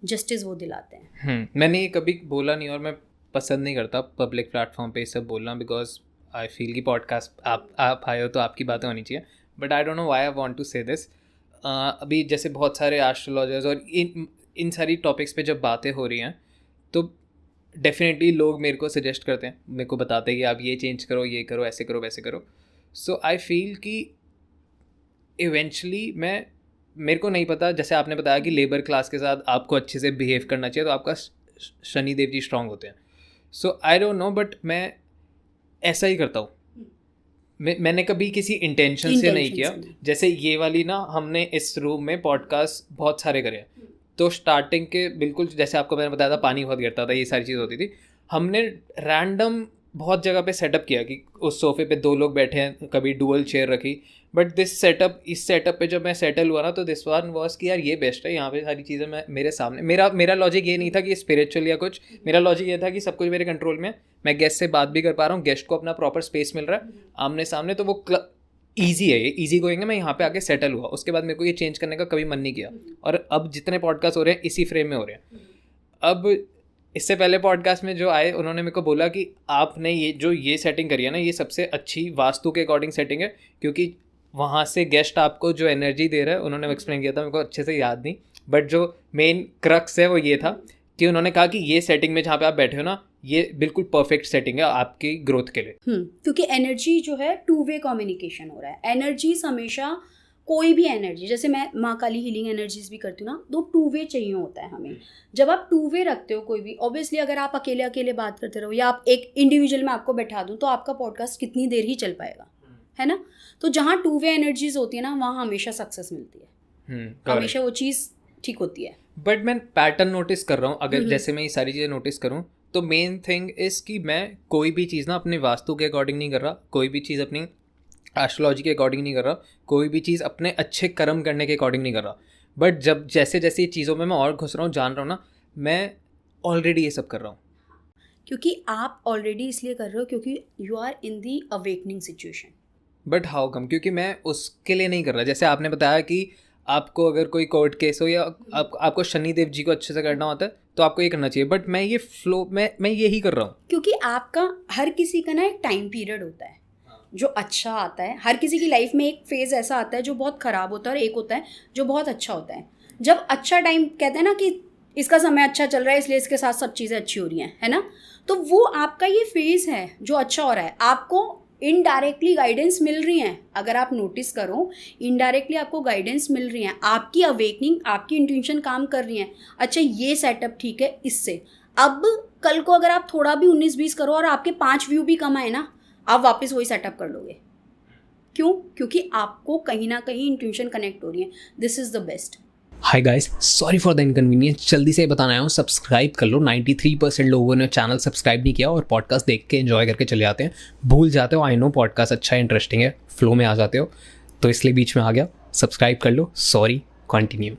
जस्टिस वो दिलाते हैं। मैंने ये कभी बोला नहीं और मैं पसंद नहीं करता पब्लिक प्लेटफॉर्म पे सब बोलना, बिकॉज आई फील की पॉडकास्ट आप आए हो तो आपकी बातें होनी चाहिए, but I don't know why I want to say this. अभी जैसे बहुत सारे एस्ट्रोलॉजर्स और इन सारी टॉपिक्स पे जब बातें हो रही हैं तो डेफिनेटली लोग मेरे को सजेस्ट करते हैं, मेरे को बताते हैं कि आप ये चेंज करो, ये करो, ऐसे करो, वैसे करो। सो आई फील कि इवेंचुअली मेरे को नहीं पता, जैसे आपने बताया कि लेबर क्लास के साथ आपको अच्छे से बिहेव करना चाहिए तो आपका शनिदेव जी स्ट्रांग होते हैं। सो आई डोंट नो, बट मैं ऐसा ही करता हूँ। मैंने कभी किसी इंटेंशन से नहीं किया। जैसे ये वाली ना, हमने इस रूम में पॉडकास्ट बहुत सारे करे, तो स्टार्टिंग के बिल्कुल जैसे आपको मैंने बताया था पानी बहुत गिरता था, ये सारी चीज़ होती थी, हमने रैंडम बहुत जगह पे सेटअप किया कि उस सोफे पे 2 लोग बैठे हैं, कभी डुअल चेयर रखी, बट इस सेटअप पे जब मैं सेटल हुआ ना तो दिस वन वॉज कि यार ये बेस्ट है, यहाँ पे सारी चीज़ें मैं मेरे सामने, मेरा लॉजिक ये नहीं था कि स्पिरिचुअल या कुछ, मेरा लॉजिक ये था कि सब कुछ मेरे कंट्रोल में, मैं गेस्ट से बात भी कर पा रहा हूँ, गेस्ट को अपना प्रॉपर स्पेस मिल रहा है आमने सामने, तो वो ईजी है, ये ईजी गोइंग है, मैं यहाँ पे आके सेटल हुआ, उसके बाद मेरे को ये चेंज करने का कभी मन नहीं किया। और अब जितने पॉडकास्ट हो रहे हैं इसी फ्रेम में हो रहे हैं। अब इससे पहले पॉडकास्ट में जो आए उन्होंने मेरे को बोला कि आपने ये सेटिंग करी है ना, ये सबसे अच्छी वास्तु के अकॉर्डिंग सेटिंग है, क्योंकि वहाँ से गेस्ट आपको जो एनर्जी दे रहा है, उन्होंने एक्सप्लेन किया था, मेरे को अच्छे से याद नहीं, बट जो मेन क्रक्स है वो ये था कि उन्होंने कहा कि ये सेटिंग में जहाँ पे आप बैठे हो ना, ये बिल्कुल परफेक्ट सेटिंग है आपकी ग्रोथ के लिए। क्योंकि एनर्जी जो है 2 वे कम्युनिकेशन हो रहा है। एनर्जीज हमेशा, कोई भी एनर्जी, जैसे मैं माँ काली हीलिंग एनर्जीज भी करती हूँ ना, तो 2 वे चाहिए होता है हमें। जब आप 2 वे रखते हो कोई भी, ऑब्वियसली अगर आप अकेले बात करते रहो या आप एक इंडिविजुअल में आपको बैठा दूँ तो आपका पॉडकास्ट कितनी देर ही चल पाएगा, है ना। तो जहाँ 2 वे एनर्जीज होती है ना, वहाँ हमेशा सक्सेस मिलती है, हमेशा वो चीज़ ठीक होती है। बट मैं पैटर्न नोटिस कर रहा हूँ, अगर जैसे मैं ये सारी चीज़ें नोटिस करूँ तो मेन थिंग इज़ कि मैं कोई भी चीज़ ना अपने वास्तु के अकॉर्डिंग नहीं कर रहा, कोई भी चीज़ अपनी एस्ट्रोलॉजी के अकॉर्डिंग नहीं कर रहा, कोई भी चीज़ अपने अच्छे कर्म करने के अकॉर्डिंग नहीं कर रहा। बट जब जैसे जैसे चीज़ों में मैं और घुस रहा हूँ, जान रहा हूँ ना, मैं ऑलरेडी ये सब कर रहा हूँ। क्योंकि आप ऑलरेडी इसलिए कर रहे हो क्योंकि you are in the awakening situation. But how come? क्योंकि मैं उसके लिए नहीं कर रहा। जैसे आपने बताया कि आपको अगर कोई कोर्ट केस हो या आपको शनिदेव जी को अच्छे से करना होता है तो आपको ये करना चाहिए, बट मैं ये फ्लो मैं यही कर रहा हूँ। क्योंकि आपका, हर किसी का ना एक टाइम पीरियड होता है जो अच्छा आता है। हर किसी की लाइफ में एक फेज़ ऐसा आता है जो बहुत ख़राब होता है और एक होता है जो बहुत अच्छा होता है। जब अच्छा टाइम, कहते हैं ना कि इसका समय अच्छा चल रहा है इसलिए इसके साथ सब चीज़ें अच्छी हो रही हैं, है ना, तो वो आपका ये फेज़ है जो अच्छा हो रहा है। आपको इनडायरेक्टली गाइडेंस मिल रही हैं, अगर आप नोटिस करो, इनडायरेक्टली आपको गाइडेंस मिल रही हैं, आपकी अवेकनिंग, आपकी इंट्यूशन काम कर रही हैं। अच्छा ये सेटअप ठीक है इससे, अब कल को अगर आप थोड़ा भी 19-20 करो और आपके 5 व्यू भी कम आए ना, आप वापस वही सेटअप कर लोगे। क्यों? क्योंकि आपको कहीं ना कहीं इंट्यूशन कनेक्ट हो रही है। This is the best. Hi guys, sorry for the inconvenience, जल्दी से बताना आया हूँ, सब्सक्राइब कर लो। 93% लोगों ने चैनल सब्सक्राइब नहीं किया और पॉडकास्ट देख के एंजॉय करके चले जाते हैं, भूल जाते हो। आई नो पॉडकास्ट अच्छा है, इंटरेस्टिंग है, फ्लो में आ जाते हो, तो इसलिए बीच में आ गया। सब्सक्राइब कर लो, sorry, continue.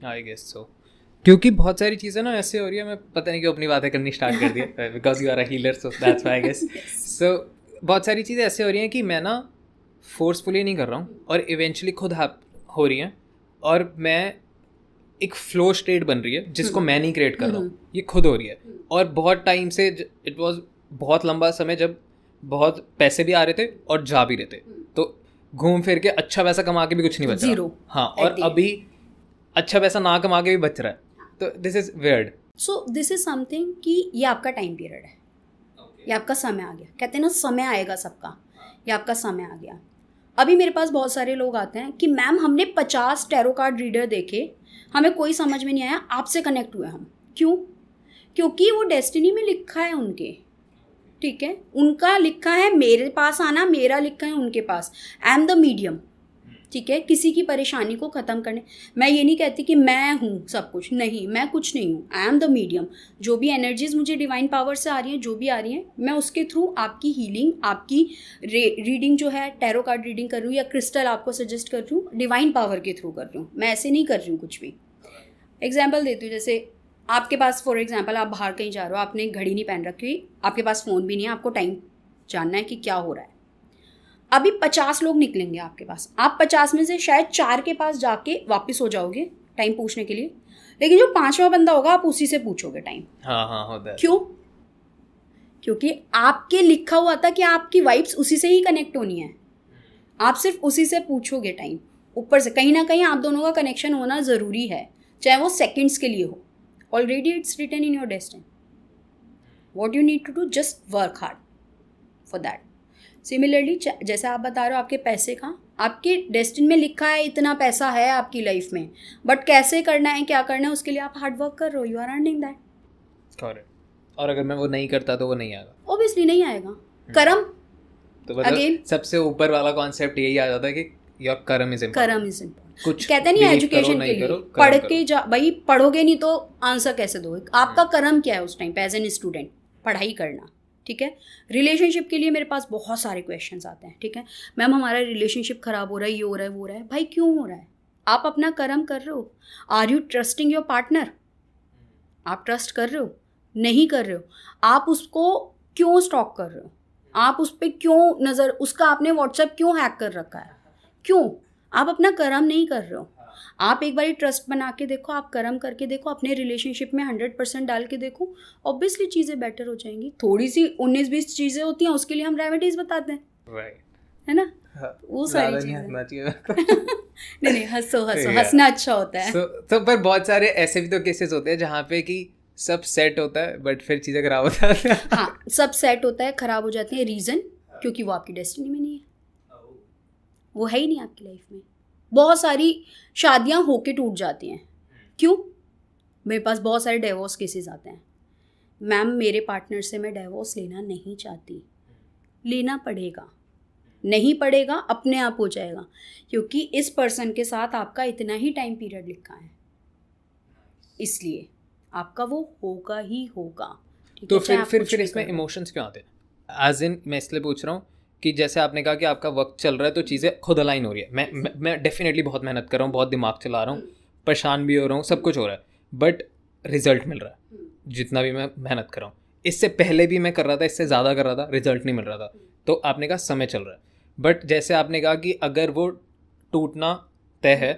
I guess so, क्योंकि बहुत सारी चीज़ें ना ऐसे हो रही है, मैं पता नहीं क्यों अपनी बातें करनी स्टार्ट कर दिया, because you are a healer, so that's why I guess. So बहुत सारी चीज़ें ऐसे हो रही हैं कि मैं ना फोर्सफुली नहीं कर रहा हूँ और इवेंचुअली खुद हो रही हैं, और मैं एक फ्लो स्टेट बन रही है जिसको मैं नहीं क्रिएट कर रहा हूँ, ये खुद हो रही है। और बहुत टाइम से, इट वाज बहुत लंबा समय जब बहुत पैसे भी आ रहे थे और जा भी रहे थे, तो घूम फिर के अच्छा पैसा कमा के भी कुछ नहीं बच रहा। Zero. हाँ, और अभी अच्छा पैसा ना कमा के भी बच रहा है, तो this is weird. So this is something कि ये आपका टाइम पीरियड है, ये आपका समय आ गया। कहते हैं ना समय आएगा सबका, ये आपका समय आ गया। अभी मेरे पास बहुत सारे लोग आते हैं कि मैम हमने 50 टैरो कार्ड रीडर देखे, हमें कोई समझ में नहीं आया, आपसे कनेक्ट हुए हम। क्यों? क्योंकि वो डेस्टिनी में लिखा है उनके, ठीक है, उनका लिखा है मेरे पास आना, मेरा लिखा है उनके पास। आई एम द मीडियम, ठीक है, किसी की परेशानी को ख़त्म करने। मैं ये नहीं कहती कि मैं हूँ सब कुछ, नहीं, मैं कुछ नहीं हूँ, आई एम द मीडियम। जो भी एनर्जीज मुझे डिवाइन पावर से आ रही हैं, जो भी आ रही हैं, मैं उसके थ्रू आपकी हीलिंग, आपकी रीडिंग जो है, टैरो कार्ड रीडिंग कर रही हूँ या क्रिस्टल आपको सजेस्ट कर रही हूँ, डिवाइन पावर के थ्रू कर रही हूँ। मैं ऐसे नहीं कर रही हूँ कुछ भी। एग्जाम्पल देती हूँ, जैसे आपके पास फॉर एग्जाम्पल आप बाहर कहीं जा रहे हो, आपने घड़ी नहीं पहन रखी, आपके पास फ़ोन भी नहीं है, आपको टाइम जानना है कि क्या हो रहा है। अभी 50 लोग निकलेंगे आपके पास, आप 50 में से शायद 4 के पास जाके वापस हो जाओगे टाइम पूछने के लिए, लेकिन जो 5वां बंदा होगा आप उसी से पूछोगे टाइम। हाँ होता है। क्यों? क्योंकि आपके लिखा हुआ था कि आपकी वाइब्स उसी से ही कनेक्ट होनी है, आप सिर्फ उसी से पूछोगे टाइम। ऊपर से कहीं ना कहीं आप दोनों का कनेक्शन होना ज़रूरी है, चाहे वो सेकेंड्स के लिए हो। Already it's written in your destiny, what you need to do, just work hard for that. Similarly जैसे आप बता रहे हो आपके पैसे का, आपके डेस्टिनी में लिखा है इतना पैसा है आपकी लाइफ में, बट कैसे करना है, क्या करना है, उसके लिए आप हार्ड वर्क कर रहे हो, you are earning that. Correct. और अगर मैं वो नहीं करता तो वो नहीं आएगा, ऑब्वियसली नहीं आएगा। कर्म, तो मतलब सबसे ऊपर वाला कॉन्सेप्ट यही आ जाता है कि योर कर्म इज इम्पोर्टेंट। कर्म इज इम्पोर्टेंट। कुछ कहते नहीं एजुकेशन के लिए पढ़ के जा भाई, पढ़ोगे नहीं तो आंसर कैसे दोगे? आपका कर्म क्या है उस टाइम पे एज एन स्टूडेंट? पढ़ाई करना, ठीक है। रिलेशनशिप के लिए मेरे पास बहुत सारे क्वेश्चंस आते हैं, ठीक है। मैम हमारा रिलेशनशिप ख़राब हो रहा है, ये हो रहा है, वो हो रहा है। भाई क्यों हो रहा है? आप अपना कर्म कर रहे हो? Are you trusting your partner? आप ट्रस्ट कर रहे हो? नहीं कर रहे हो? आप उसको क्यों स्टॉक कर रहे हो? आप उस पर क्यों नज़र, उसका आपने व्हाट्सएप क्यों हैक कर रखा है? क्यों? आप अपना कर्म नहीं कर रहे हो। आप एक बारी ट्रस्ट बना के देखो, आप कर्म करके देखो, अपने रिलेशनशिप में 100% डाल के देखो, ऑब्वियसली चीज़ें बेटर हो जाएंगी। थोड़ी सी 19-20 चीज़ें होती हैं, उसके लिए हम रेमेडीज बताते हैं, राइट, है ना। वो सारी चीज़ें नहीं, हंसो, हंसना अच्छा होता है। तो पर बहुत सारे ऐसे भी तो केसेस होते हैं जहाँ पे कि सब सेट होता है बट फिर चीज़ें खराब हो जाती हैं। हाँ, सब सेट होता है, खराब हो जाती है। रीज़न क्योंकि वो आपकी डेस्टिनी में नहीं है, वो है ही नहीं आपकी लाइफ में। बहुत सारी शादियां होके टूट जाती हैं, क्यों? मेरे पास बहुत सारे डिवोर्स केसेस आते हैं। मैम मेरे पार्टनर से मैं डिवोर्स लेना नहीं चाहती, लेना पड़ेगा, नहीं पड़ेगा, अपने आप हो जाएगा, क्योंकि इस पर्सन के साथ आपका इतना ही टाइम पीरियड लिखा है, इसलिए आपका वो होगा ही होगा। ठीक तो है, चाहे आप फिर कुछ भी इसमें करो। इमोशंस क्यों आते हैं? एज इन मैं इसलिए पूछ रहा हूँ कि जैसे आपने कहा कि आपका वक्त चल रहा है तो चीज़ें खुद अलाइन हो रही है। मैं डेफिनेटली बहुत मेहनत कर रहा हूँ, बहुत दिमाग चला रहा हूँ, परेशान भी हो रहा हूँ, सब कुछ हो रहा है, बट रिजल्ट मिल रहा है जितना भी मैं मेहनत कर रहा हूँ। इससे पहले भी मैं कर रहा था, इससे ज़्यादा कर रहा था, रिजल्ट नहीं मिल रहा था। तो आपने कहा समय चल रहा है, बट जैसे आपने कहा कि अगर वो टूटना तय है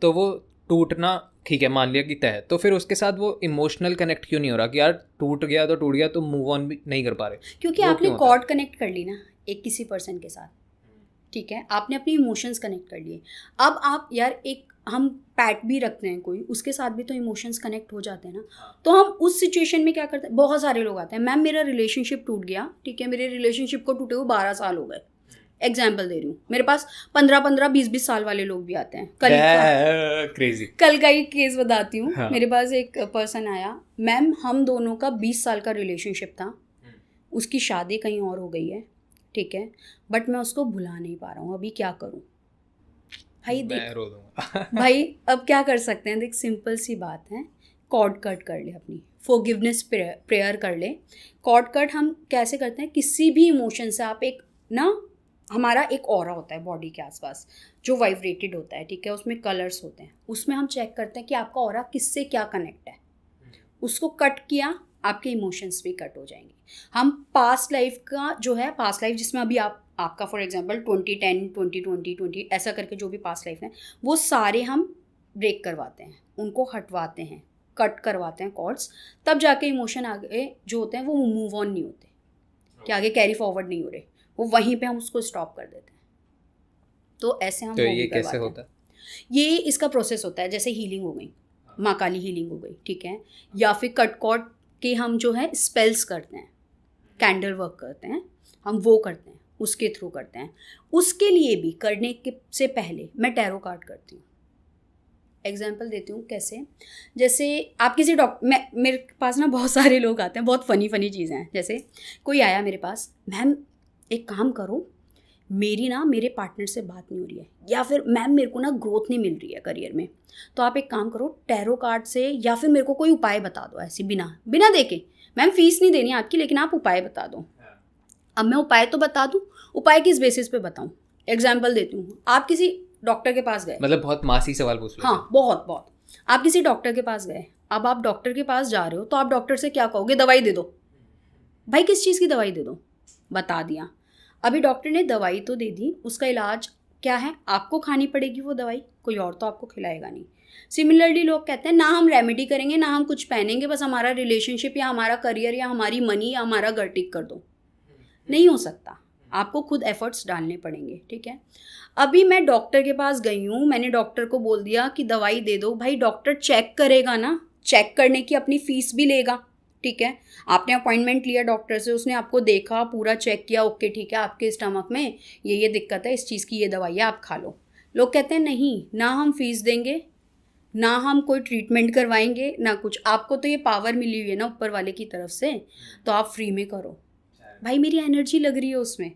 तो वो टूटना, ठीक है, मान लिया कि तय है, तो फिर उसके साथ वो इमोशनल कनेक्ट क्यों नहीं हो रहा कि यार टूट गया तो टूट गया, तो मूव ऑन भी नहीं कर पा रहे? क्योंकि वो आपने क्यों होता है? कॉर्ड कनेक्ट कर ली ना एक किसी पर्सन के साथ, ठीक है, आपने अपनी इमोशंस कनेक्ट कर लिए। अब आप यार एक हम पैट भी रखते हैं कोई, उसके साथ भी तो इमोशंस कनेक्ट हो जाते हैं ना। तो हम उस सिचुएशन में क्या करते हैं, बहुत सारे लोग आते हैं, मैम मेरा रिलेशनशिप टूट गया, ठीक है, मेरे रिलेशनशिप को टूटे हुए 12 साल हो गए, एग्जाम्पल दे रही हूँ। मेरे पास 15-15, 20-20 साल वाले लोग भी आते हैं। क्रेजी। कल का एक केस बताती हूँ। हाँ। मेरे पास एक पर्सन आया, मैम हम दोनों का 20 साल का रिलेशनशिप था, उसकी शादी कहीं और हो गई है, ठीक है, बट मैं उसको भुला नहीं पा रहा हूँ, अभी क्या करूँ? भाई मैं देख, रो दूंगा। भाई अब क्या कर सकते हैं, देख सिंपल सी बात है, कॉर्ड कट कर ले, अपनी फॉरगिवनेस प्रेयर कर ले। कॉर्ड कट हम कैसे करते हैं, किसी भी इमोशन से आप एक ना, हमारा एक ऑरा होता है बॉडी के आसपास जो वाइब्रेटेड होता है, ठीक है, उसमें कलर्स होते हैं, उसमें हम चेक करते हैं कि आपका ऑरा किससे क्या कनेक्ट है। उसको कट किया, आपके इमोशंस भी कट हो जाएंगे। हम पास्ट लाइफ का जो है, पास्ट लाइफ जिसमें अभी आपका फॉर एग्जांपल 2010, 2020, 20 ऐसा करके जो भी पास्ट लाइफ है, वो सारे हम ब्रेक करवाते हैं, उनको हटवाते हैं, कट करवाते हैं कॉर्ड्स, तब जाके इमोशन आगे जो होते हैं वो मूव ऑन नहीं होते, कि आगे कैरी फॉरवर्ड नहीं हो रहे, वो वहीं पे हम उसको स्टॉप कर देते हैं। तो ऐसे हम तो वो ये भी कैसे करवाते हैं। होता है? ये इसका प्रोसेस होता है, जैसे हीलिंग हो गई, माँ काली हीलिंग हो गई, ठीक है, या फिर कट कॉर्ड के हम जो है स्पेल्स करते हैं, कैंडल वर्क करते हैं, हम वो करते हैं, उसके थ्रू करते हैं। उसके लिए भी करने के से पहले मैं टैरो कार्ड करती हूँ। एग्जाम्पल देती हूँ कैसे, जैसे आप किसी मेरे पास ना बहुत सारे लोग आते हैं, बहुत फ़नी चीज़ें हैं। जैसे कोई आया मेरे पास, मैम एक काम करो, मेरी ना मेरे पार्टनर से बात नहीं हो रही है, या फिर मैम मेरे को ना ग्रोथ नहीं मिल रही है करियर में, तो आप एक काम करो, टैरो कार्ड से या फिर मेरे को कोई उपाय बता दो, ऐसे बिना देके, मैम फीस नहीं देनी आपकी, लेकिन आप उपाय बता दो। अब मैं उपाय तो बता दूँ, उपाय किस बेसिस पे बताऊँ? एग्जाम्पल देती हूँ, आप किसी डॉक्टर के पास गए, मतलब बहुत मासी सवाल पूछ लो। हाँ बहुत, आप किसी डॉक्टर के पास गए, अब आप डॉक्टर के पास जा रहे हो, तो आप डॉक्टर से क्या कहोगे, दवाई दे दो। भाई किस चीज़ की दवाई दे दो, बता दिया, अभी डॉक्टर ने दवाई तो दे दी, उसका इलाज क्या है, आपको खानी पड़ेगी वो दवाई, कोई और तो आपको खिलाएगा नहीं। सिमिलरली लोग कहते हैं ना हम रेमेडी करेंगे, ना हम कुछ पहनेंगे, बस हमारा रिलेशनशिप या हमारा करियर या हमारी मनी या हमारा घर ठीक कर दो। नहीं हो सकता, आपको खुद एफर्ट्स डालने पड़ेंगे, ठीक है। अभी मैं डॉक्टर के पास गई हूँ, मैंने डॉक्टर को बोल दिया कि दवाई दे दो, भाई डॉक्टर चेक करेगा ना, चेक करने की अपनी फीस भी लेगा, ठीक है। आपने अपॉइंटमेंट लिया डॉक्टर से, उसने आपको देखा, पूरा चेक किया, ओके ठीक है, आपके स्टमक में ये दिक्कत है, इस चीज़ की ये दवाई है, आप खा लो। लोग कहते हैं नहीं, ना हम फीस देंगे, ना हम कोई ट्रीटमेंट करवाएंगे, ना कुछ, आपको तो ये पावर मिली हुई है ना ऊपर वाले की तरफ से, तो आप फ्री में करो। भाई मेरी एनर्जी लग रही है उसमें,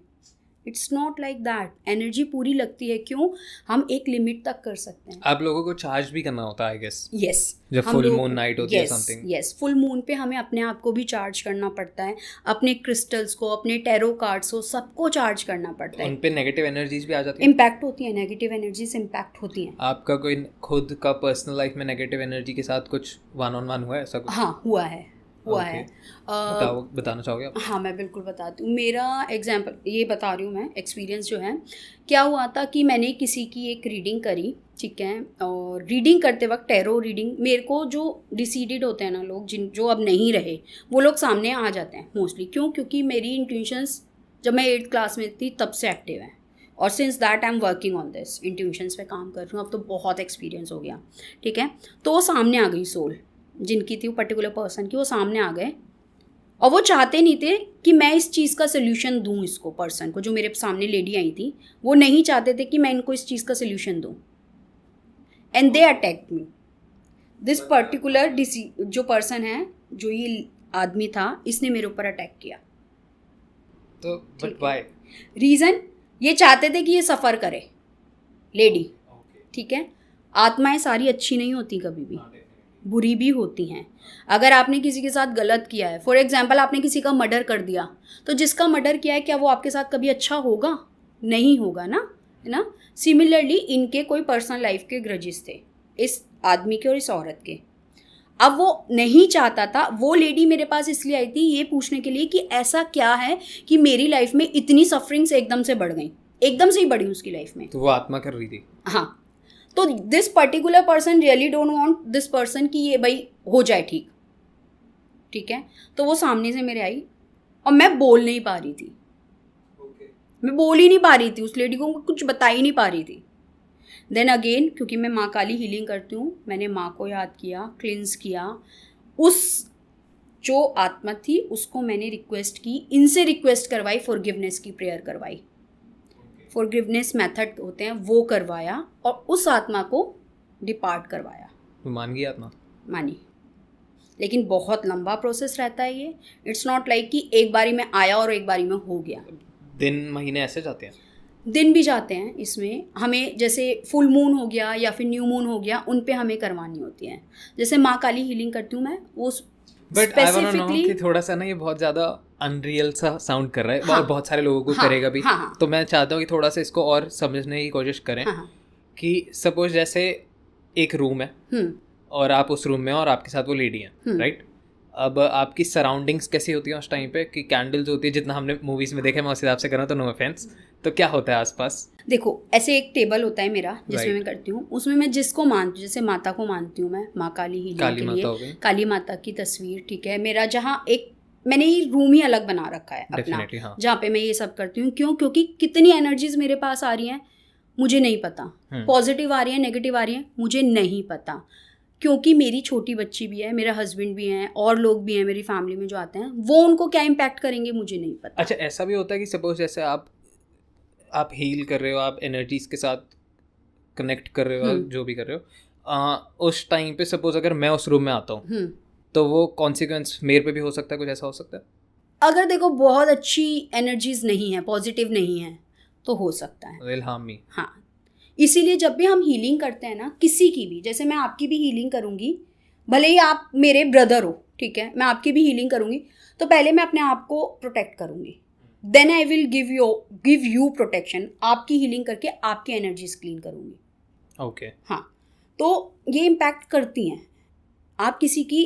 it's not like that. Energy पूरी लगती है. क्यों? हम एक लिमिट तक कर सकते हैं. आप लोगों को चार्ज भी करना होता है आई गेस, यस. जब फुल मून नाइट होती है समथिंग. यस, फुल मून पे हमें अपने आप को भी चार्ज करना पड़ता है. अपने क्रिस्टल्स को, अपने टैरो कार्ड्स को, सबको चार्ज करना पड़ता है. उन पे नेगेटिव एनर्जीज भी आ जाती है. इम्पैक्ट होती है, नेगेटिव एनर्जीज इम्पैक्ट होती हैं. आपका कोई खुद का पर्सनल लाइफ में नेगेटिव एनर्जी के साथ कुछ वन ऑन वन हुआ है ऐसा कुछ? हाँ, हुआ है. बताना चाहोगे आप? हाँ, मैं बिल्कुल बताती हूँ. मेरा एग्जाम्पल ये बता रही हूँ मैं. एक्सपीरियंस जो है, क्या हुआ था कि मैंने किसी की एक रीडिंग करी, ठीक है. और रीडिंग करते वक्त, टैरो रीडिंग, मेरे को जो डिसीडेड होते हैं ना लोग, जो अब नहीं रहे, वो लोग सामने आ जाते हैं मोस्टली. क्यों? क्योंकि मेरी इंट्यूशंस जब मैं 8th क्लास में थी तब से एक्टिव है. और since that I am working on this, intuitions पे काम कर रही हूँ. अब तो बहुत एक्सपीरियंस हो गया, ठीक है. तो वो सामने आ गई सोल जिनकी थी, वो पर्टिकुलर पर्सन की, वो सामने आ गए. और वो चाहते नहीं थे कि मैं इस चीज़ का सोल्यूशन दूँ इसको, पर्सन को, जो मेरे सामने लेडी आई थी, वो नहीं चाहते थे कि मैं इनको इस चीज़ का सोल्यूशन दूँ. And they attack me. This particular जो पर्सन है, जो ये आदमी था, इसने मेरे ऊपर अटैक किया. तो बट व्हाई? रीज़न ये चाहते थे कि ये सफ़र करे, लेडी, ठीक है. आत्माएं सारी अच्छी नहीं होती, कभी भी बुरी भी होती हैं. अगर आपने किसी के साथ गलत किया है, फॉर एग्जांपल आपने किसी का मर्डर कर दिया, तो जिसका मर्डर किया है, क्या वो आपके साथ कभी अच्छा होगा? नहीं होगा ना, है ना. सिमिलरली इनके कोई पर्सनल लाइफ के ग्रजेस थे, इस आदमी के और इस औरत के. अब वो नहीं चाहता था. वो लेडी मेरे पास इसलिए आई थी ये पूछने के लिए कि ऐसा क्या है कि मेरी लाइफ में इतनी सफरिंग्स एकदम से बढ़ गई, एकदम से ही बढ़ी उसकी लाइफ में. तो वो आत्मा कर रही थी. हाँ. तो this particular person really don't want this person कि ये भाई हो जाए ठीक, ठीक है. तो वो सामने से मेरे आई और मैं बोल नहीं पा रही थी. मैं बोल ही नहीं पा रही थी, उस लेडी को कुछ बता ही नहीं पा रही थी. देन अगेन, क्योंकि मैं माँ काली हीलिंग करती हूँ, मैंने माँ को याद किया, क्लिंस किया. उस जो आत्मा थी उसको मैंने रिक्वेस्ट की, इनसे रिक्वेस्ट करवाई, फॉरगिवनेस की प्रेयर करवाई. फॉरगिवनेस मेथड होते हैं वो करवाया और उस आत्मा को डिपार्ट करवाया. मान गई आत्मा? मानी. लेकिन बहुत लंबा प्रोसेस रहता है ये. इट्स नॉट लाइक कि एक बारी में आया और एक बारी में हो गया. दिन महीने ऐसे जाते हैं? दिन भी जाते हैं इसमें. हमें जैसे फुल मून हो गया या फिर न्यू मून हो गया, उन पे हमें करवानी होती है. जैसे माँ काली हीलिंग करती हूँ मैं, वो but I want to know कि थोड़ा सा ना ये बहुत ज़्यादा अनरियल सा साउंड कर रहा है. हाँ, और बहुत सारे लोगों को करेगा भी. हाँ, तो मैं चाहता हूँ कि थोड़ा सा इसको और समझने की कोशिश करें. हाँ, कि सपोज जैसे एक रूम है और आप उस रूम में और आपके साथ वो लेडी है, राइट. अब आपकी सराउंडिंग्स कैसी होती है उस टाइम पे? कि कैंडल्स होती है, जितना हमने मूवीज में देखा, मैं उस हिसाब से कर रहा हूँ, तो नो ऑफेंस. तो क्या होता है आसपास? देखो, ऐसे एक टेबल होता है मेरा जिसमें मैं करती हूँ. उसमें मैं जिसको मानती हूँ, जैसे माता को मानती हूँ मैं, माँ काली हीलिंग के लिए काली माता की तस्वीर, ठीक है. मेरा जहाँ एक मैंने ये रूम ही अलग बना रखा है अपना, हाँ. जहाँ पे मैं ये सब करती हूँ. क्यों? क्योंकि कितनी एनर्जीज मेरे पास आ रही हैं मुझे नहीं पता. पॉजिटिव आ रही है, नेगेटिव आ रही है, मुझे नहीं पता. क्योंकि मेरी छोटी बच्ची भी है, मेरा हस्बैंड भी हैं, और लोग भी हैं मेरी फैमिली में जो आते हैं, वो उनको क्या इम्पैक्ट करेंगे मुझे नहीं पता. अच्छा, ऐसा भी होता है कि सपोज जैसे आप हील कर रहे हो, आप एनर्जीज के साथ कनेक्ट कर रहे हो, जो भी कर रहे हो, उस टाइम पे सपोज अगर मैं उस रूम में आता हूँ, तो वो कॉन्सिक्वेंस मेरे पे भी हो सकता है, कुछ ऐसा हो सकता है? अगर देखो बहुत अच्छी एनर्जीज नहीं है, पॉजिटिव नहीं है, तो हो सकता है. विल हार्म मी. हाँ. इसीलिए जब भी हम हीलिंग करते हैं ना, किसी की भी, जैसे मैं आपकी भी हीलिंग करूँगी, भले ही आप मेरे ब्रदर हो, ठीक है, मैं आपकी भी हीलिंग करूँगी, तो पहले मैं अपने आप को प्रोटेक्ट करूँगी. Then I will give you protection. आपकी हीलिंग करके आपकी एनर्जीज क्लीन करूँगी. ओके. हाँ. तो ये इम्पैक्ट करती हैं. आप किसी की,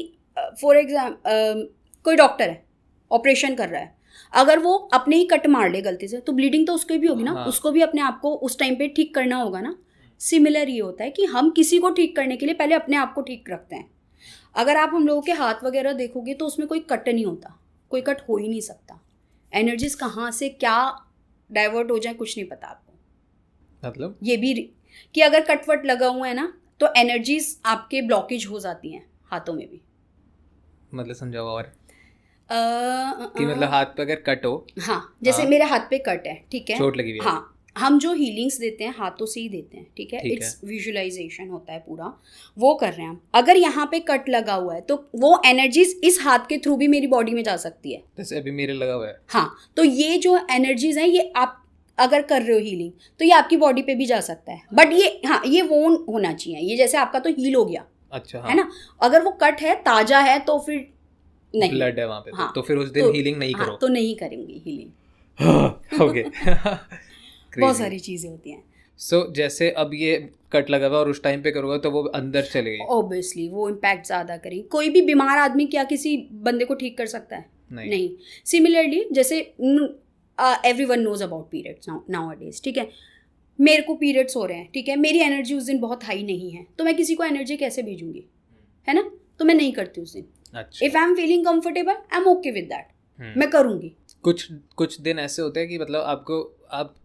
फॉर एग्जाम्पल कोई डॉक्टर है, ऑपरेशन कर रहा है, अगर वो अपने ही कट मार ले गलती से, तो ब्लीडिंग तो उसको भी होगी ना. हाँ. उसको भी अपने आप को उस टाइम पे ठीक करना होगा ना. सिमिलर ये होता है कि हम किसी को ठीक करने के लिए पहले अपने आप को ठीक रखते हैं. अगर आप हम लोगों के हाथ वगैरह देखोगे तो उसमें कोई कट नहीं होता, कोई कट हो ही नहीं सकता. एनर्जीज कहाँ से क्या डाइवर्ट हो जाए कुछ नहीं पता आपको. मतलब ये भी कि अगर कटवट लगा हुआ है ना, तो एनर्जीज आपके ब्लॉकेज हो जाती हैं हाथों में भी. मतलब समझाओ और कि मतलब हाथ पे अगर कट हो. हाँ, जैसे मेरे हाथ पे कट है, ठीक है, चोट लगी हुई है. हाँ, हम जो हीलिंग्स देते हैं हाथों से ही देते हैं, ठीक है. इट्स विजुअलाइजेशन होता है पूरा, वो कर रहे हैं हम. अगर यहाँ पे कट लगा हुआ है तो वो एनर्जीज इस हाथ के थ्रू भी मेरी बॉडी में जा सकती है, जैसे अभी मेरे लगा हुआ है. हाँ. तो ये जो एनर्जीज हैं, ये आप अगर कर रहे हो हीलिंग तो ये आपकी बॉडी पे भी जा सकता है, बट ये हाँ ये वोंट होना चाहिए, ये जैसे आपका तो हील हो गया, अच्छा हाँ, है ना, अगर वो कट है ताजा है तो फिर नहीं, ब्लड है वहाँ पे, हाँ, तो फिर उस दिन हीलिंग नहीं हाँ, करो। तो नहीं करेंगे हीलिंग। ओके बहुत सारी चीज़ें होती हैं। सो जैसे अब ये कट लगा हुआ और उस टाइम पे करोगे तो वो अंदर चले गई, ऑब्वियसली वो इम्पैक्ट ज़्यादा करेंगे। कोई भी बीमार आदमी क्या किसी बंदे को ठीक कर सकता है? नहीं। सिमिलरली जैसे everyone knows about periods nowadays, ठीक है, मेरे को पीरियड्स हो रहे हैं, ठीक है, मेरी एनर्जी उस दिन बहुत हाई नहीं है, तो मैं किसी को एनर्जी कैसे भेजूंगी, है ना, तो मैं नहीं करती उस दिन। अच्छा, if I am feeling comfortable I am okay with that, मैं करूंगी। कुछ दिन ऐसे होते हैं कि मतलब आपको आप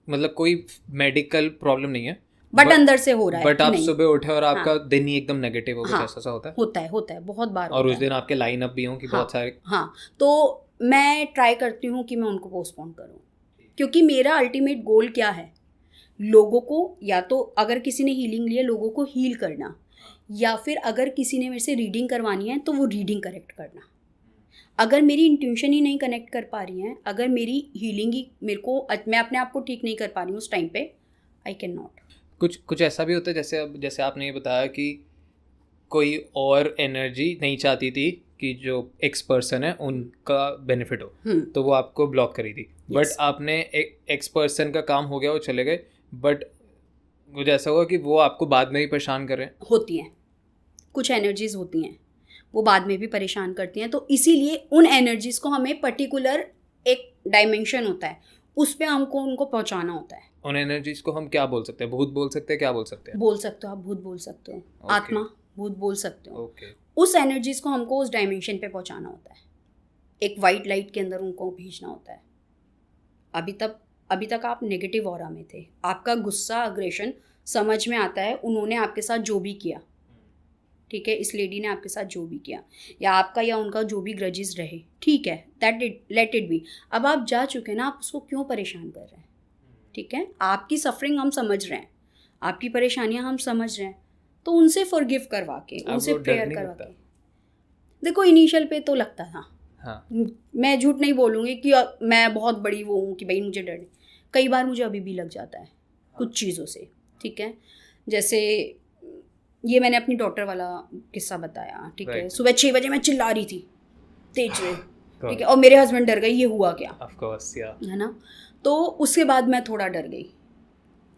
मतलब कोई मेडिकल प्रॉब्लम नहीं है, बट अंदर से हो रहा है, बट आप नहीं। सुबह उठे और आपका दिन ही एकदम नेगेटिव हो, कुछ हाँ, ऐसा होता है? होता है बहुत बार और होता उस है। दिन आपके लाइन अप भी हों कि हाँ, बहुत सारे, हाँ, तो मैं ट्राई करती हूँ कि मैं उनको पोस्टपोन करूँ, क्योंकि मेरा अल्टीमेट गोल क्या है, लोगों को, या तो अगर किसी ने हीलिंग लिया लोगों को हील करना, या फिर अगर किसी ने मेरे से रीडिंग करवानी है तो वो रीडिंग करेक्ट करना। अगर मेरी इंट्यूशन ही नहीं कनेक्ट कर पा रही है, अगर मेरी हीलिंग ही मेरे को, मैं अपने आप को ठीक नहीं कर पा रही हूँ उस टाइम पे, आई कैन नॉट। कुछ ऐसा भी होता है जैसे अब जैसे आपने ये बताया कि कोई और एनर्जी नहीं चाहती थी कि जो एक्स पर्सन है उनका बेनिफिट हो, तो वो आपको ब्लॉक करी थी, बट आपने एक्स पर्सन का काम हो गया, वो चले गए, बट कुछ ऐसा हुआ कि वो आपको बाद में भी परेशान कर रहे हैं? होती हैं, कुछ एनर्जीज होती हैं वो बाद में भी परेशान करती हैं, तो इसीलिए उन एनर्जीज को हमें पर्टिकुलर एक डायमेंशन होता है उस पे हमको उनको पहुंचाना होता है। उन एनर्जीज को हम क्या बोल सकते हैं? भूत बोल सकते हैं? क्या बोल सकते हैं? बोल सकते हो आप, भूत बोल सकते हो, आत्मा भूत बोल सकते हो। ओके, उस एनर्जीज को हमको उस डायमेंशन पे पहुंचाना होता है, एक वाइट लाइट के अंदर उनको भेजना होता है। अभी तक आप नेगेटिव ऑरा में थे, आपका गुस्सा अग्रेशन समझ में आता है, उन्होंने आपके साथ जो भी किया, ठीक है, इस लेडी ने आपके साथ जो भी किया, या आपका या उनका जो भी ग्रजेस रहे, ठीक है, लेट इट बी। अब आप जा चुके हैं ना, आप उसको क्यों परेशान कर रहे हैं? ठीक है, आपकी सफरिंग हम समझ रहे हैं, आपकी परेशानियां हम समझ रहे हैं, तो उनसे फॉरगिव करवा के, उनसे प्रेयर करवा के। देखो इनिशियल पे तो लगता था, हाँ, मैं झूठ नहीं बोलूँगी कि मैं बहुत बड़ी वो हूँ कि भाई मुझे डर नहीं, कई बार मुझे अभी भी लग जाता है कुछ चीज़ों से, ठीक है, जैसे ये मैंने अपनी डॉटर वाला किस्सा बताया, ठीक है, सुबह 6 बजे मैं चिल्ला रही थी तेज में, ठीक है, और मेरे हस्बैंड डर गए, ये हुआ क्या, ऑफ कोर्स, या है ना, तो उसके बाद मैं थोड़ा डर गई।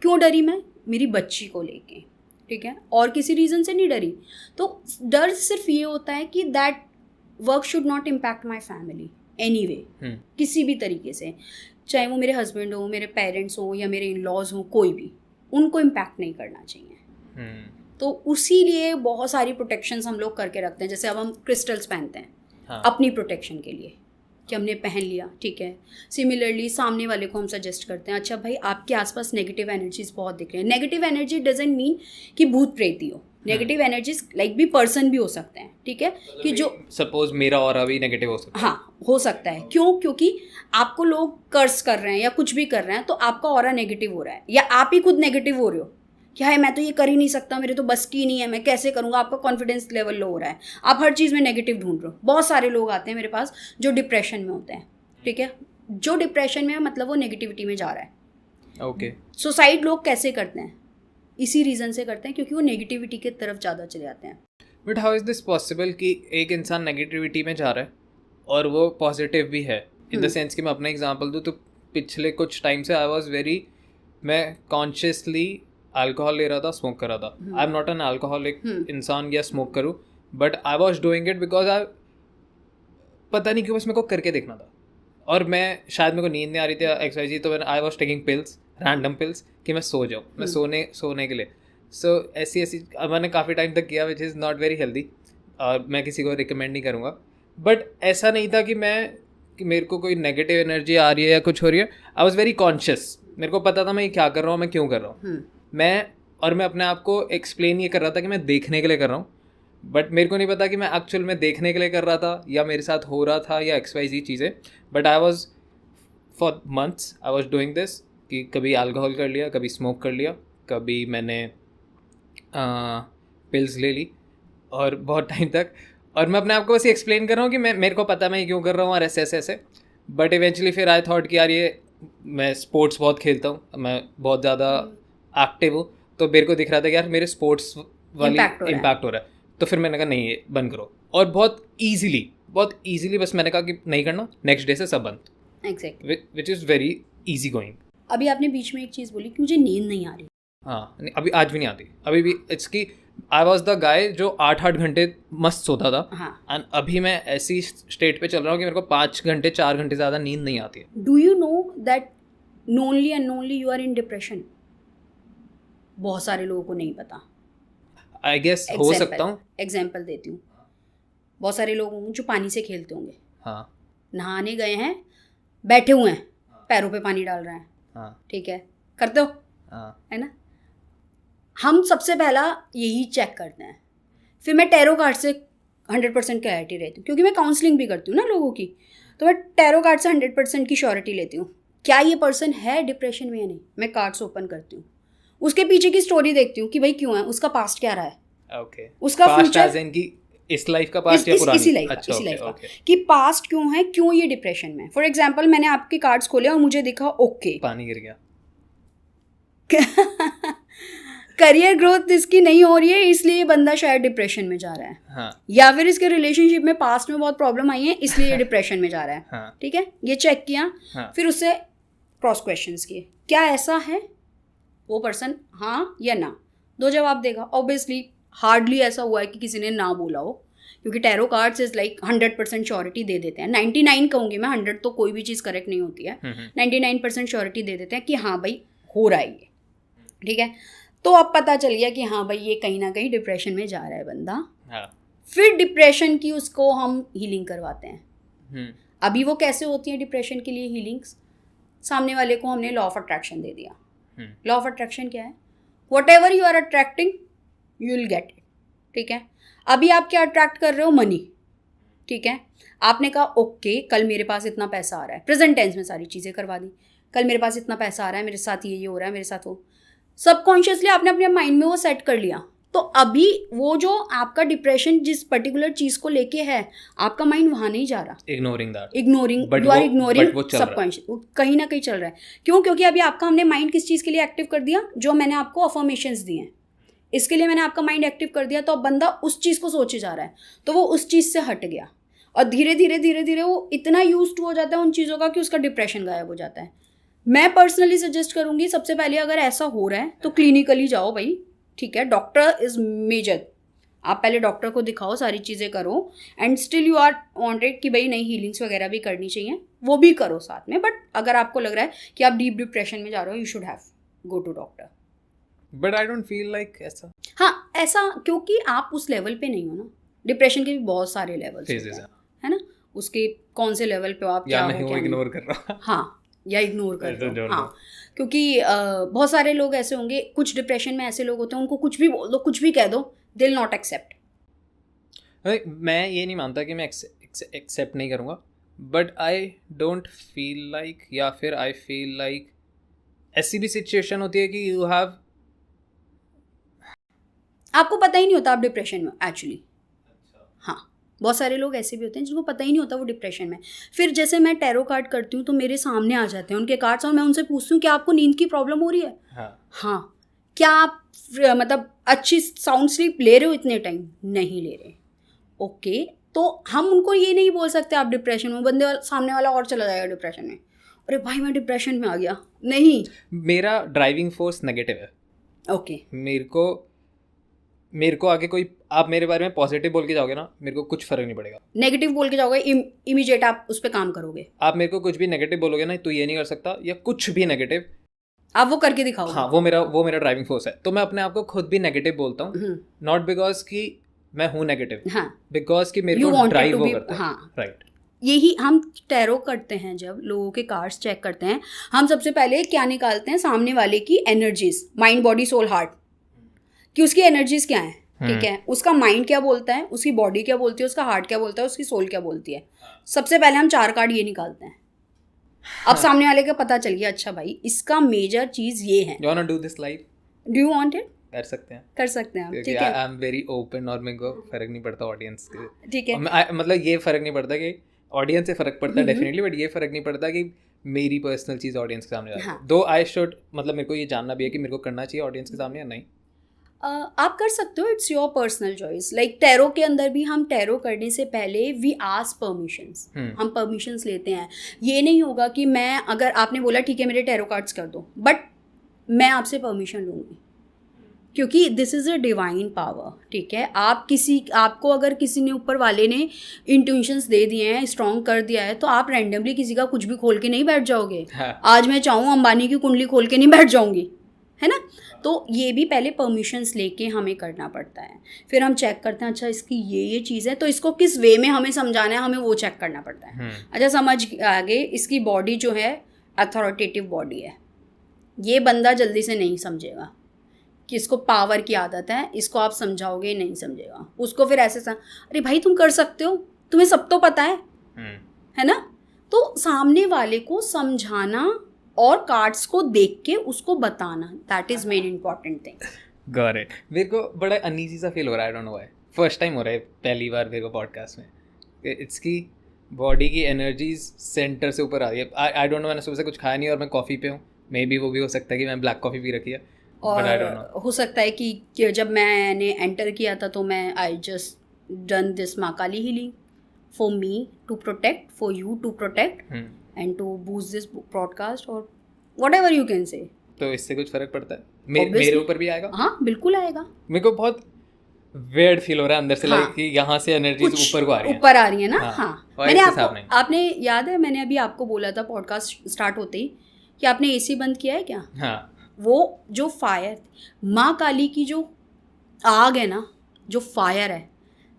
क्यों डरी मैं? मेरी बच्ची को लेके, ठीक है, और किसी रीज़न से नहीं डरी। तो डर सिर्फ ये होता है कि that work should not impact my family anyway, किसी भी तरीके से, चाहे वो मेरे हस्बैंड हो, मेरे पेरेंट्स हो, या मेरे इन लॉज हो, कोई भी, उनको इम्पैक्ट नहीं करना चाहिए। तो उसी लिए बहुत सारी प्रोटेक्शंस हम लोग करके रखते हैं, जैसे अब हम क्रिस्टल्स पहनते हैं, हाँ, अपनी प्रोटेक्शन के लिए, कि हमने पहन लिया, ठीक है। सिमिलरली सामने वाले को हम सजेस्ट करते हैं, अच्छा भाई आपके आसपास नेगेटिव एनर्जीज बहुत दिख रहे हैं। नेगेटिव एनर्जी डजंट मीन कि भूत प्रेती हो, नेगेटिव एनर्जीज लाइक भी पर्सन भी हो सकते हैं, ठीक है, कि जो सपोज मेरा ऑरा भी नेगेटिव हो सकता है, हाँ हो सकता है। क्यों? क्योंकि आपको लोग कर्स कर रहे हैं या कुछ भी कर रहे हैं, तो आपका ऑरा नेगेटिव हो रहा है, या आप ही खुद नेगेटिव हो रहे हो कि हाय मैं तो ये कर ही नहीं सकता, मेरे तो बस की नहीं है, मैं कैसे करूँगा, आपका कॉन्फिडेंस लेवल लो हो रहा है, आप हर चीज़ में नेगेटिव ढूंढ रहे हो। बहुत सारे लोग आते हैं मेरे पास जो डिप्रेशन में होते हैं, ठीक है, जो डिप्रेशन में है मतलब वो नेगेटिविटी में जा रहा है। ओके, सुसाइड लोग कैसे करते हैं? इसी रीज़न से करते हैं, क्योंकि वो नेगेटिविटी की तरफ ज़्यादा चले जाते हैं। But how is this possible कि एक इंसान नेगेटिविटी में जा रहा है और वो पॉजिटिव भी है, इन द सेंस कि मैं अपना एग्जांपल दूँ तो पिछले कुछ टाइम से मैं कॉन्शियसली अल्कोहल ले रहा था, स्मोक कर रहा था। I am not an alcoholic इंसान या स्मोक करूँ, but I was doing it because पता नहीं क्यों, बस मेरे को करके देखना था, और मैं शायद मेरे को नींद नहीं आ रही थी XYZ, तो I was taking pills, random pills, कि मैं सो जाऊँ, मैं सोने के लिए। सो ऐसी मैंने काफ़ी टाइम तक किया, विच इज़ नॉट वेरी हेल्दी, और मैं किसी को रिकमेंड नहीं करूँगा। बट ऐसा नहीं था कि मेरे को कोई नेगेटिव एनर्जी आ रही है या कुछ हो रही है। आई वॉज वेरी कॉन्शियस, मेरे को पता था मैं क्या कर रहा हूँ, मैं क्यों कर रहा हूँ। मैं अपने आप को एक्सप्लेन ये कर रहा था कि मैं देखने के लिए कर रहा हूँ, बट मेरे को नहीं पता कि मैं एक्चुअल में देखने के लिए कर रहा था या मेरे साथ हो रहा था या XYZ चीज़ें। But I was for months I was doing this, कि कभी अल्कोहल कर लिया, कभी स्मोक कर लिया, कभी मैंने पिल्स ले ली, और बहुत टाइम तक, और मैं अपने आप को बस एक्सप्लेन कर रहा हूँ कि मेरे को पता मैं ये क्यों कर रहा हूँ और ऐसे। बट इवेंचुअली फिर आई थॉट कि यार ये मैं स्पोर्ट्स बहुत खेलता हूँ, मैं बहुत ज़्यादा एक्टिव हूँ, तो मेरे को दिख रहा था कि यार मेरे स्पोर्ट्स वाली इम्पैक्ट हो रहा है, तो फिर मैंने कहा नहीं ये बंद करो, और बहुत ईजीली बस मैंने कहा कि नहीं करना, नेक्स्ट डे से सब बंद. Exactly. Which is very easy going. अभी आपने बीच में एक चीज़ बोली कि मुझे नींद नहीं आ रही. हाँ, अभी आज भी नहीं आती, अभी भी. इसकी आई वॉज द गाय जो 8 घंटे मस्त सोता था, एंड अभी मैं ऐसी स्टेट पे चल रहा हूँ कि मेरे को 5 घंटे 4 घंटे ज़्यादा नींद नहीं आती है. Do you know that only and only you are in depression? बहुत सारे लोगों को नहीं पता. आई गेस हो सकता हूँ. एग्जाम्पल देती हूँ. बहुत सारे लोग होंगे जो पानी से खेलते होंगे. हाँ. नहाने गए हैं, बैठे हुए हैं, पैरों पे पानी डाल रहे हैं. हाँ. ठीक है, करते हो. हाँ. है ना. हम सबसे पहला यही चेक करते हैं. फिर मैं टैरो कार्ड से 100% क्लैरिटी रहती हूँ, क्योंकि मैं काउंसलिंग भी करती हूँ ना लोगों की. तो मैं टैरो कार्ड से 100% की श्योरिटी लेती हूँ. क्या ये पर्सन है डिप्रेशन में या नहीं. मैं कार्ड्स ओपन करती हूँ, उसके पीछे की स्टोरी देखती हूँ कि भाई क्यों है, उसका पास्ट क्या रहा है. ओके. उसका फ्यूचर, इस लाइफ का पास्ट या पुरानी. इसी लाइफ का कि पास्ट क्यों है, क्यों ये डिप्रेशन में. फॉर एग्जांपल मैंने आपके कार्ड्स खोले और मुझे दिखा ओके पानी गिर गया, करियर ग्रोथ इसकी नहीं हो रही है, इसलिए ये बंदा शायद डिप्रेशन में जा रहा है. हाँ. या फिर इसके रिलेशनशिप में पास्ट में बहुत प्रॉब्लम आई है, इसलिए ये डिप्रेशन में जा रहा है. हाँ. ठीक है, ये चेक किया. हाँ. फिर उससे क्रॉस क्वेश्चंस किए, क्या ऐसा है वो पर्सन, हाँ या ना. 2 जवाब देगा. ऑब्वियसली हार्डली ऐसा हुआ है कि किसी ने ना बोला हो, क्योंकि tarot cards is like 100% surety दे देते हैं. 99 कहूँगी मैं, 100 तो कोई भी चीज़ करेक्ट नहीं होती है. 99% श्योरिटी दे देते हैं कि हाँ भाई हो रहा है ये. ठीक है, तो अब पता चल गया कि हाँ भाई ये कहीं ना कहीं डिप्रेशन में जा रहा है बंदा. हाँ. फिर डिप्रेशन की उसको हम हीलिंग करवाते हैं. अभी वो कैसे होती है डिप्रेशन के लिए हीलिंग्स. सामने वाले को हमने लॉ ऑफ अट्रैक्शन दे दिया. लॉ ऑफ अट्रैक्शन क्या है? Whatever you are attracting you will get it. ठीक है, अभी आप क्या अट्रैक्ट कर रहे हो? मनी. ठीक है, आपने कहा ओके कल मेरे पास इतना पैसा आ रहा है, प्रेजेंट टेंस में सारी चीज़ें करवा दी. कल मेरे पास इतना पैसा आ रहा है, मेरे साथ ये हो रहा है, मेरे साथ वो. सबकॉन्शियसली आपने अपने माइंड में वो सेट कर लिया. तो अभी वो जो आपका डिप्रेशन जिस पर्टिकुलर चीज़ को लेके है, आपका माइंड वहाँ नहीं जा रहा. Ignoring you are ignoring subconscious, कहीं ना कहीं चल रहा है. क्यों? क्योंकि अभी आपका हमने माइंड किस चीज़ के लिए एक्टिव कर दिया? जो मैंने आपको अफर्मेशंस दिए हैं, इसके लिए मैंने आपका माइंड एक्टिव कर दिया. तो अब बंदा उस चीज़ को सोचे जा रहा है, तो वो उस चीज़ से हट गया, और धीरे धीरे वो इतना यूज्ड हो जाता है उन चीज़ों का कि उसका डिप्रेशन गायब हो जाता है. मैं पर्सनली सजेस्ट करूँगी, सबसे पहले अगर ऐसा हो रहा है तो क्लिनिकली जाओ भाई. ठीक है, डॉक्टर इज़ मेजर. आप पहले डॉक्टर को दिखाओ, सारी चीज़ें करो, and still you are wanted कि भाई नहीं हीलिंग्स वगैरह भी करनी चाहिए, वो भी करो साथ में. बट अगर आपको लग रहा है कि आप डीप डिप्रेशन में जा रहे हो, you should have go to doctor. But I don't feel like ऐसा. हाँ, ऐसा क्योंकि आप उस लेवल पे नहीं हो ना. डिप्रेशन के भी बहुत सारे लेवल्स है ना. उसके कौन से लेवल पे आप क्या हो, क्या इग्नोर कर रहा. हाँ, या इग्नोर कर दो. हाँ, क्योंकि बहुत सारे लोग ऐसे होंगे, कुछ डिप्रेशन में ऐसे लोग होते हैं, उनको कुछ भी बोल दो, कुछ भी कह दो, दे विल नॉट एक्सेप्ट. मैं ये नहीं मानता कि मैं एक्सेप्ट नहीं करूँगा, but I don't feel like, या फिर आई फील लाइक ऐसी भी सिचुएशन होती है कि यू हैव, आपको पता ही नहीं होता आप डिप्रेशन में एक्चुअली. हाँ, बहुत सारे लोग ऐसे भी होते हैं जिनको पता ही नहीं होता वो डिप्रेशन में. फिर जैसे मैं टैरो कार्ड करती हूँ तो मेरे सामने आ जाते हैं उनके कार्ड्स, और मैं उनसे पूछती हूँ कि आपको नींद की प्रॉब्लम हो रही है. हाँ. क्या आप मतलब अच्छी साउंड स्लीप ले रहे हो इतने टाइम? नहीं ले रहे. ओके, तो हम उनको ये नहीं बोल सकते आप डिप्रेशन में. बंदे सामने वाला और चला जाएगा डिप्रेशन में, अरे भाई मैं डिप्रेशन में आ गया. नहीं, मेरा ड्राइविंग फोर्स नेगेटिव है. ओके, मेरे को आगे कोई आप मेरे बारे में पॉजिटिव बोल के जाओगे ना, मेरे को कुछ फर्क नहीं पड़ेगा. नेगेटिव बोल के जाओगे, इमीडिएट आप उस पर काम करोगे. आप मेरे को कुछ भी नेगेटिव बोलोगे ना, तो ये नहीं कर सकता, या कुछ भी नेगेटिव आप वो करके दिखाओ. हाँ, वो मेरा ड्राइविंग फोर्स है. तो मैं अपने आप को खुद भी नेगेटिव बोलता हूँ, नॉट बिकॉज कि मैं हूँ नेगेटिव, बिकॉज कि मेरे को ड्राइव वो करता है. हाँ, राइट. यही हम टैरो करते हैं, जब लोगों के कार्ड्स चेक करते हैं, हम सबसे पहले क्या निकालते हैं? सामने वाले की energies, mind body soul heart, कि उसकी एनर्जीज क्या है. ठीक है, उसका माइंड क्या बोलता है, उसकी बॉडी क्या बोलती है, उसका हार्ट क्या बोलता है, उसकी सोल क्या बोलती है. सबसे पहले हम 4 कार्ड ये निकालते हैं. अब सामने वाले का पता चल गया, अच्छा भाई इसका मेजर चीज ये है. You wanna do this live? Do you want it? कर सकते हैं. ठीक है. आई एम वेरी ओपन, और मेरे को फर्क नहीं पड़ता ऑडियंस के. ठीक है, मतलब ये फर्क नहीं पड़ता कि ऑडियंस से फर्क पड़ता है डेफिनेटली, बट ये फर्क नहीं पड़ता कि मेरी पर्सनल चीज़ ऑडियंस के सामने ला हाँ। दो आई शुड, मतलब मेरे को ये जानना भी है कि मेरे को करना चाहिए ऑडियंस के सामने या नहीं? आप कर सकते हो, it's your personal choice. Like tarot के अंदर भी हम टैरो करने से पहले वी आस्क परमिशंस, हम परमिशंस लेते हैं। ये नहीं होगा कि मैं, अगर आपने बोला ठीक है मेरे टैरो कार्ड्स कर दो, बट मैं आपसे परमिशन लूँगी, क्योंकि this is a divine power, ठीक है। आपको अगर किसी ने, ऊपर वाले ने इंट्यूशंस दे दिए हैं, स्ट्रॉन्ग कर दिया है, तो आप रैंडमली किसी का कुछ भी खोल के नहीं बैठ जाओगे। हाँ। आज मैं चाहूँ अंबानी की कुंडली खोल के नहीं बैठ जाऊँगी, है ना। तो ये भी पहले परमिशंस लेके हमें करना पड़ता है। फिर हम चेक करते हैं, अच्छा इसकी ये चीज़ है, तो इसको किस वे में हमें समझाना है, हमें वो चेक करना पड़ता है। अच्छा समझ आगे, इसकी बॉडी जो है अथॉरिटेटिव बॉडी है, ये बंदा जल्दी से नहीं समझेगा कि इसको पावर की आदत है, इसको आप समझाओगे नहीं समझेगा। उसको फिर ऐसे अरे भाई तुम कर सकते हो, तुम्हें सब तो पता है ना। तो सामने वाले को समझाना और कार्ड्स को देख के उसको बताना, that is main important thing. Got it. मेरे को बड़ा अनईजी सा फील हो रहा है, I don't know why. First time हो रहा है, पहली बार मेरे को पॉडकास्ट में। इट्स की बॉडी की एनर्जीज सेंटर से ऊपर आ रही है। आई डोंट नो, मैंने सुबह से कुछ खाया नहीं और मैं कॉफ़ी पे हूँ। मे बी वो भी हो सकता है कि मैं ब्लैक कॉफ़ी पी रखी है, बट आई डोंट नो। हो सकता है कि जब मैंने एंटर किया था तो मैं आई जस्ट डन दिस माँ Kali healing for me to protect, for you to protect and to boost this podcast, और व्हाटएवर यू कैन से। तो इससे कुछ फर्क पड़ता है? मेरे ऊपर भी आएगा? हाँ बिल्कुल आएगा। मेरे को बहुत वेयर्ड फील हो रहा है अंदर से, लाइक कि यहाँ से एनर्जीज ऊपर को आ रही है, ऊपर आ रही है ना। हाँ मैंने आपने याद है, मैंने अभी आपको बोला था पॉडकास्ट स्टार्ट होते ही कि आपने एसी बंद किया है क्या? हाँ। वो जो फायर, माँ काली की जो आग है ना, जो फायर है,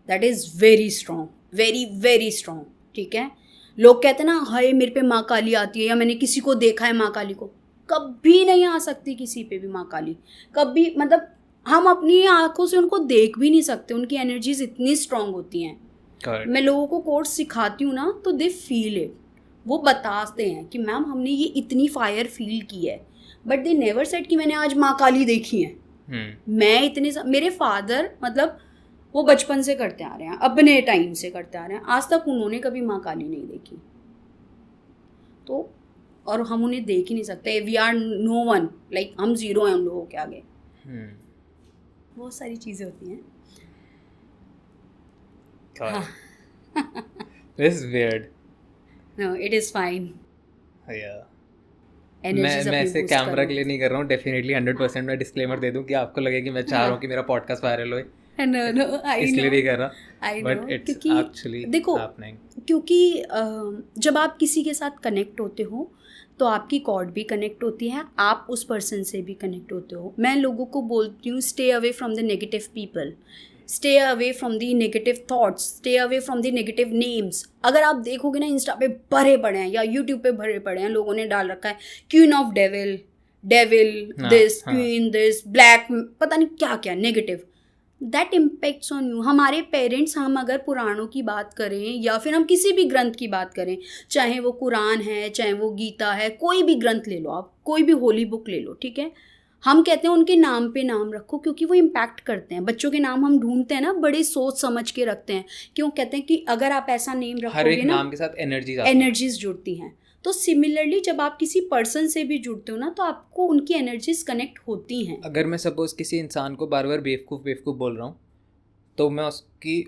that is very strong, very very strong, ठीक है। लोग कहते हैं ना, हाय मेरे पे माँ काली आती है, या मैंने किसी को देखा है माँ काली को। कभी नहीं आ सकती किसी पे भी माँ काली, कभी। मतलब हम अपनी आंखों से उनको देख भी नहीं सकते, उनकी एनर्जीज इतनी स्ट्रांग होती हैं। मैं लोगों को कोर्स सिखाती हूँ ना, तो दे फील इट। वो बताते हैं कि मैम हमने ये इतनी फायर फील की है, बट दे नेवर सेड कि मैंने आज माँ काली देखी है। मैं इतने, मेरे फादर मतलब वो बचपन से करते आ रहे हैं, अपने टाइम से करते आ रहे हैं, आज तक उन्होंने कभी माँ काली नहीं देखी। तो और हम उन्हें देख ही नहीं सकते। We are no one, like हम जीरो हैं उन लोगों के आगे। बहुत सारी चीज़ें होती हैं। This is weird. No, it is fine. Yeah. मैं ऐसे कैमरा के लिए नहीं कर रहा हूँ, डेफिनेटली 100% मैं डिस्क्लेमर दे दूँ कि आपको लगे कि मैं चाह रहा हूँ कि मेरा पॉडकास्ट वायरल होए, इसलिए नहीं कर रहा, बट इट्स एक्चुअली हैपनिंग। क्योंकि जब आप किसी के साथ कनेक्ट होते हो तो आपकी कॉर्ड भी कनेक्ट होती है, आप उस पर्सन से भी कनेक्ट होते हो। मैं लोगों को बोलती हूँ, stay away from the negative people, stay away from the negative thoughts, stay away from the negative names. अगर आप देखोगे ना, इंस्टा पे भरे पड़े हैं या यूट्यूब पे भरे पड़े हैं, लोगों ने डाल रखा है queen of devil, this queen, this black, पता नहीं क्या क्या negative. That impacts on you. हमारे पेरेंट्स, हम अगर पुराणों की बात करें या फिर हम किसी भी ग्रंथ की बात करें, चाहे वो कुरान है, चाहे वो गीता है, कोई भी ग्रंथ ले लो आप, कोई भी होली बुक ले लो, ठीक है। हम कहते हैं उनके नाम पे नाम रखो, क्योंकि वो इम्पैक्ट करते हैं। बच्चों के नाम हम ढूंढते हैं ना, बड़े सोच समझ के रखते हैं। क्यों कहते हैं कि अगर आप ऐसा नेम रखोगे ना, नाम के साथ एनर्जीज जुड़ती हैं। तो सिमिलरली जब आप किसी पर्सन से भी जुड़ते हो ना, तो आपको उनकी एनर्जीज कनेक्ट होती हैं। अगर मैं सपोज किसी इंसान को बार बार बेवकूफ़ बोल रहा हूँ, तो मैं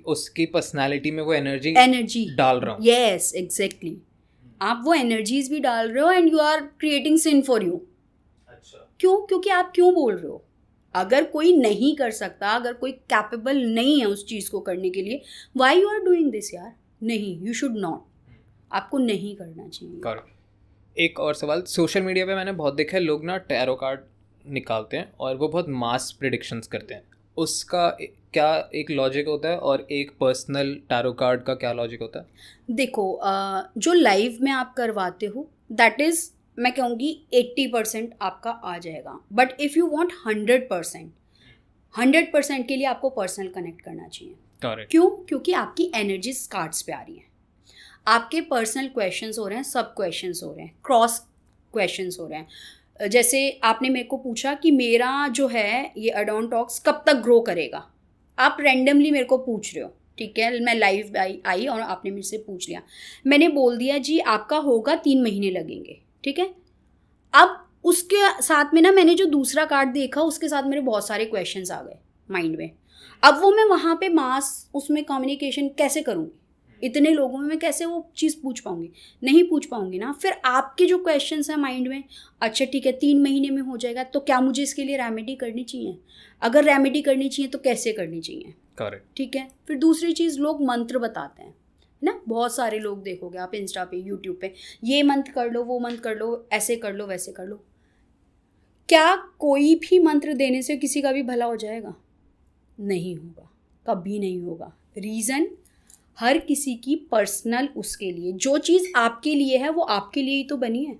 उसकी पर्सनालिटी में वो एनर्जी डाल रहा हूँ। यस एग्जैक्टली, आप वो एनर्जीज भी डाल रहे हो and you are creating sin for you. अच्छा, क्यों? क्योंकि आप क्यों बोल रहे हो? अगर कोई नहीं कर सकता, अगर कोई कैपेबल नहीं है उस चीज़ को करने के लिए, why you are doing this यार? नहीं, यू शुड नॉट, आपको नहीं करना चाहिए। एक और सवाल, सोशल मीडिया पे मैंने बहुत देखा है, लोग ना टैरो कार्ड निकालते हैं और वो बहुत मास प्रेडिक्शंस करते हैं। उसका क्या एक लॉजिक होता है और एक पर्सनल टैरो कार्ड का क्या लॉजिक होता है? देखो, जो लाइव में आप करवाते हो, दैट इज़, मैं कहूँगी 80% आपका आ जाएगा। बट इफ़ यू वांट 100% के लिए आपको पर्सनल कनेक्ट करना चाहिए। Correct. क्यों? क्योंकि आपकी एनर्जीज कार्ड्स पे आ रही हैं, आपके पर्सनल क्वेश्चंस हो रहे हैं, सब क्वेश्चंस हो रहे हैं, क्रॉस क्वेश्चंस हो रहे हैं। जैसे आपने मेरे को पूछा कि मेरा जो है ये एडॉन टॉक्स कब तक ग्रो करेगा, आप रैंडमली मेरे को पूछ रहे हो, ठीक है। मैं लाइव आई और आपने मेरे से पूछ लिया, मैंने बोल दिया जी आपका होगा 3 महीने लगेंगे, ठीक है। अब उसके साथ में ना मैंने जो दूसरा कार्ड देखा उसके साथ मेरे बहुत सारे क्वेश्चंस आ गए माइंड में। अब वो मैं वहाँ पे मास उसमें कम्युनिकेशन कैसे करूँगी, इतने लोगों में मैं कैसे वो चीज़ पूछ पाऊँगी, नहीं पूछ पाऊँगी ना। फिर आपके जो क्वेश्चंस हैं माइंड में, अच्छा ठीक है 3 महीने में हो जाएगा, तो क्या मुझे इसके लिए रेमेडी करनी चाहिए? अगर रेमेडी करनी चाहिए तो कैसे करनी चाहिए? करेक्ट। ठीक है। फिर दूसरी चीज़, लोग मंत्र बताते हैं ना, बहुत सारे लोग देखोगे आप इंस्टा पे, यूट्यूब पे, ये मंत्र कर लो, वो मंत्र कर लो, ऐसे कर लो, वैसे कर लो। क्या कोई भी मंत्र देने से किसी का भी भला हो जाएगा? नहीं होगा, कभी नहीं होगा। रीज़न, हर किसी की पर्सनल, उसके लिए जो चीज़ आपके लिए है वो आपके लिए ही तो बनी है,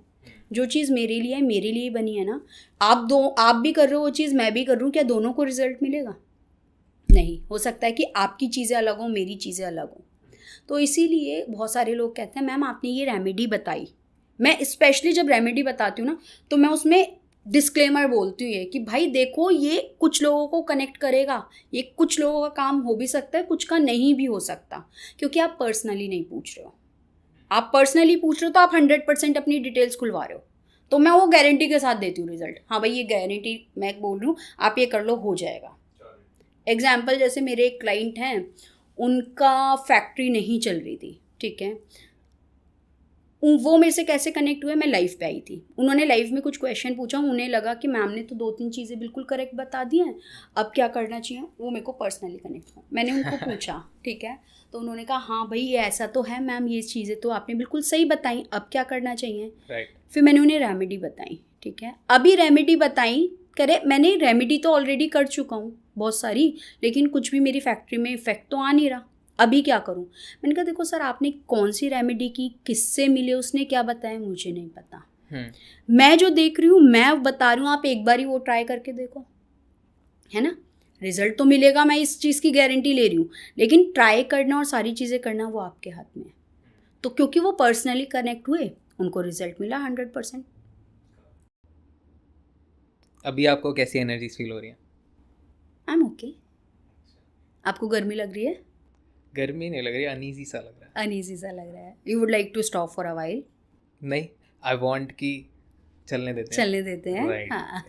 जो चीज़ मेरे लिए है मेरे लिए ही बनी है ना। आप भी कर रहे हो वो चीज़, मैं भी कर रहा हूँ, क्या दोनों को रिजल्ट मिलेगा? नहीं। हो सकता है कि आपकी चीज़ें अलग हों, मेरी चीज़ें अलग हों। तो इसीलिए बहुत सारे लोग कहते हैं मैम आपने ये रेमेडी बताई। मैं स्पेशली जब रेमेडी बताती हूँ ना तो मैं उसमें डिस्क्लेमर बोलती हूँ ये कि भाई देखो ये कुछ लोगों को कनेक्ट करेगा, ये कुछ लोगों का काम हो भी सकता है, कुछ का नहीं भी हो सकता, क्योंकि आप पर्सनली नहीं पूछ रहे हो। आप पर्सनली पूछ रहे हो तो आप 100% अपनी डिटेल्स खुलवा रहे हो, तो मैं वो गारंटी के साथ देती हूँ रिजल्ट। हाँ भाई ये गारंटी मैं बोल रही हूँ, आप ये कर लो हो जाएगा। एग्जाम्पल, जैसे मेरे एक क्लाइंट हैं, उनका फैक्ट्री नहीं चल रही थी, ठीक है। वो मेरे से कैसे कनेक्ट हुए, मैं लाइव पे आई थी, उन्होंने लाइव में कुछ क्वेश्चन पूछा, उन्हें लगा कि मैम ने तो 2-3 चीज़ें बिल्कुल करेक्ट बता दी हैं, अब क्या करना चाहिए। वो मेरे को पर्सनली कनेक्ट हुआ, मैंने उनको पूछा, ठीक है, तो उन्होंने कहा हाँ भाई ये ऐसा तो है मैम, ये चीज़ें तो आपने बिल्कुल सही बताई, अब क्या करना चाहिए। राइट। फिर मैंने उन्हें रेमेडी बताई, ठीक है। अभी रेमेडी बताई करे, मैंने रेमेडी तो ऑलरेडी कर चुका हूँ बहुत सारी, लेकिन कुछ भी मेरी फैक्ट्री में इफेक्ट तो आ नहीं रहा, अभी क्या करूं। मैंने कहा देखो सर आपने कौन सी रेमेडी की, किससे मिले, उसने क्या बताया, मुझे नहीं पता। मैं जो देख रही हूँ मैं बता रही हूँ, आप एक बार ही वो ट्राई करके देखो, है ना। रिजल्ट तो मिलेगा, मैं इस चीज़ की गारंटी ले रही हूँ, लेकिन ट्राई करना और सारी चीज़ें करना वो आपके हाथ में है। तो क्योंकि वो पर्सनली कनेक्ट हुए, उनको रिजल्ट मिला 100%। अभी आपको कैसी एनर्जी फील हो रही है? I am okay. आपको गर्मी लग रही है? गर्मी नहीं लग रही, अनईजी सा लग रहा है। अनईजी सा लग रहा है। You would like to stop for a while? नहीं, आई वांट कि चलने देते हैं। राइट। हाँ,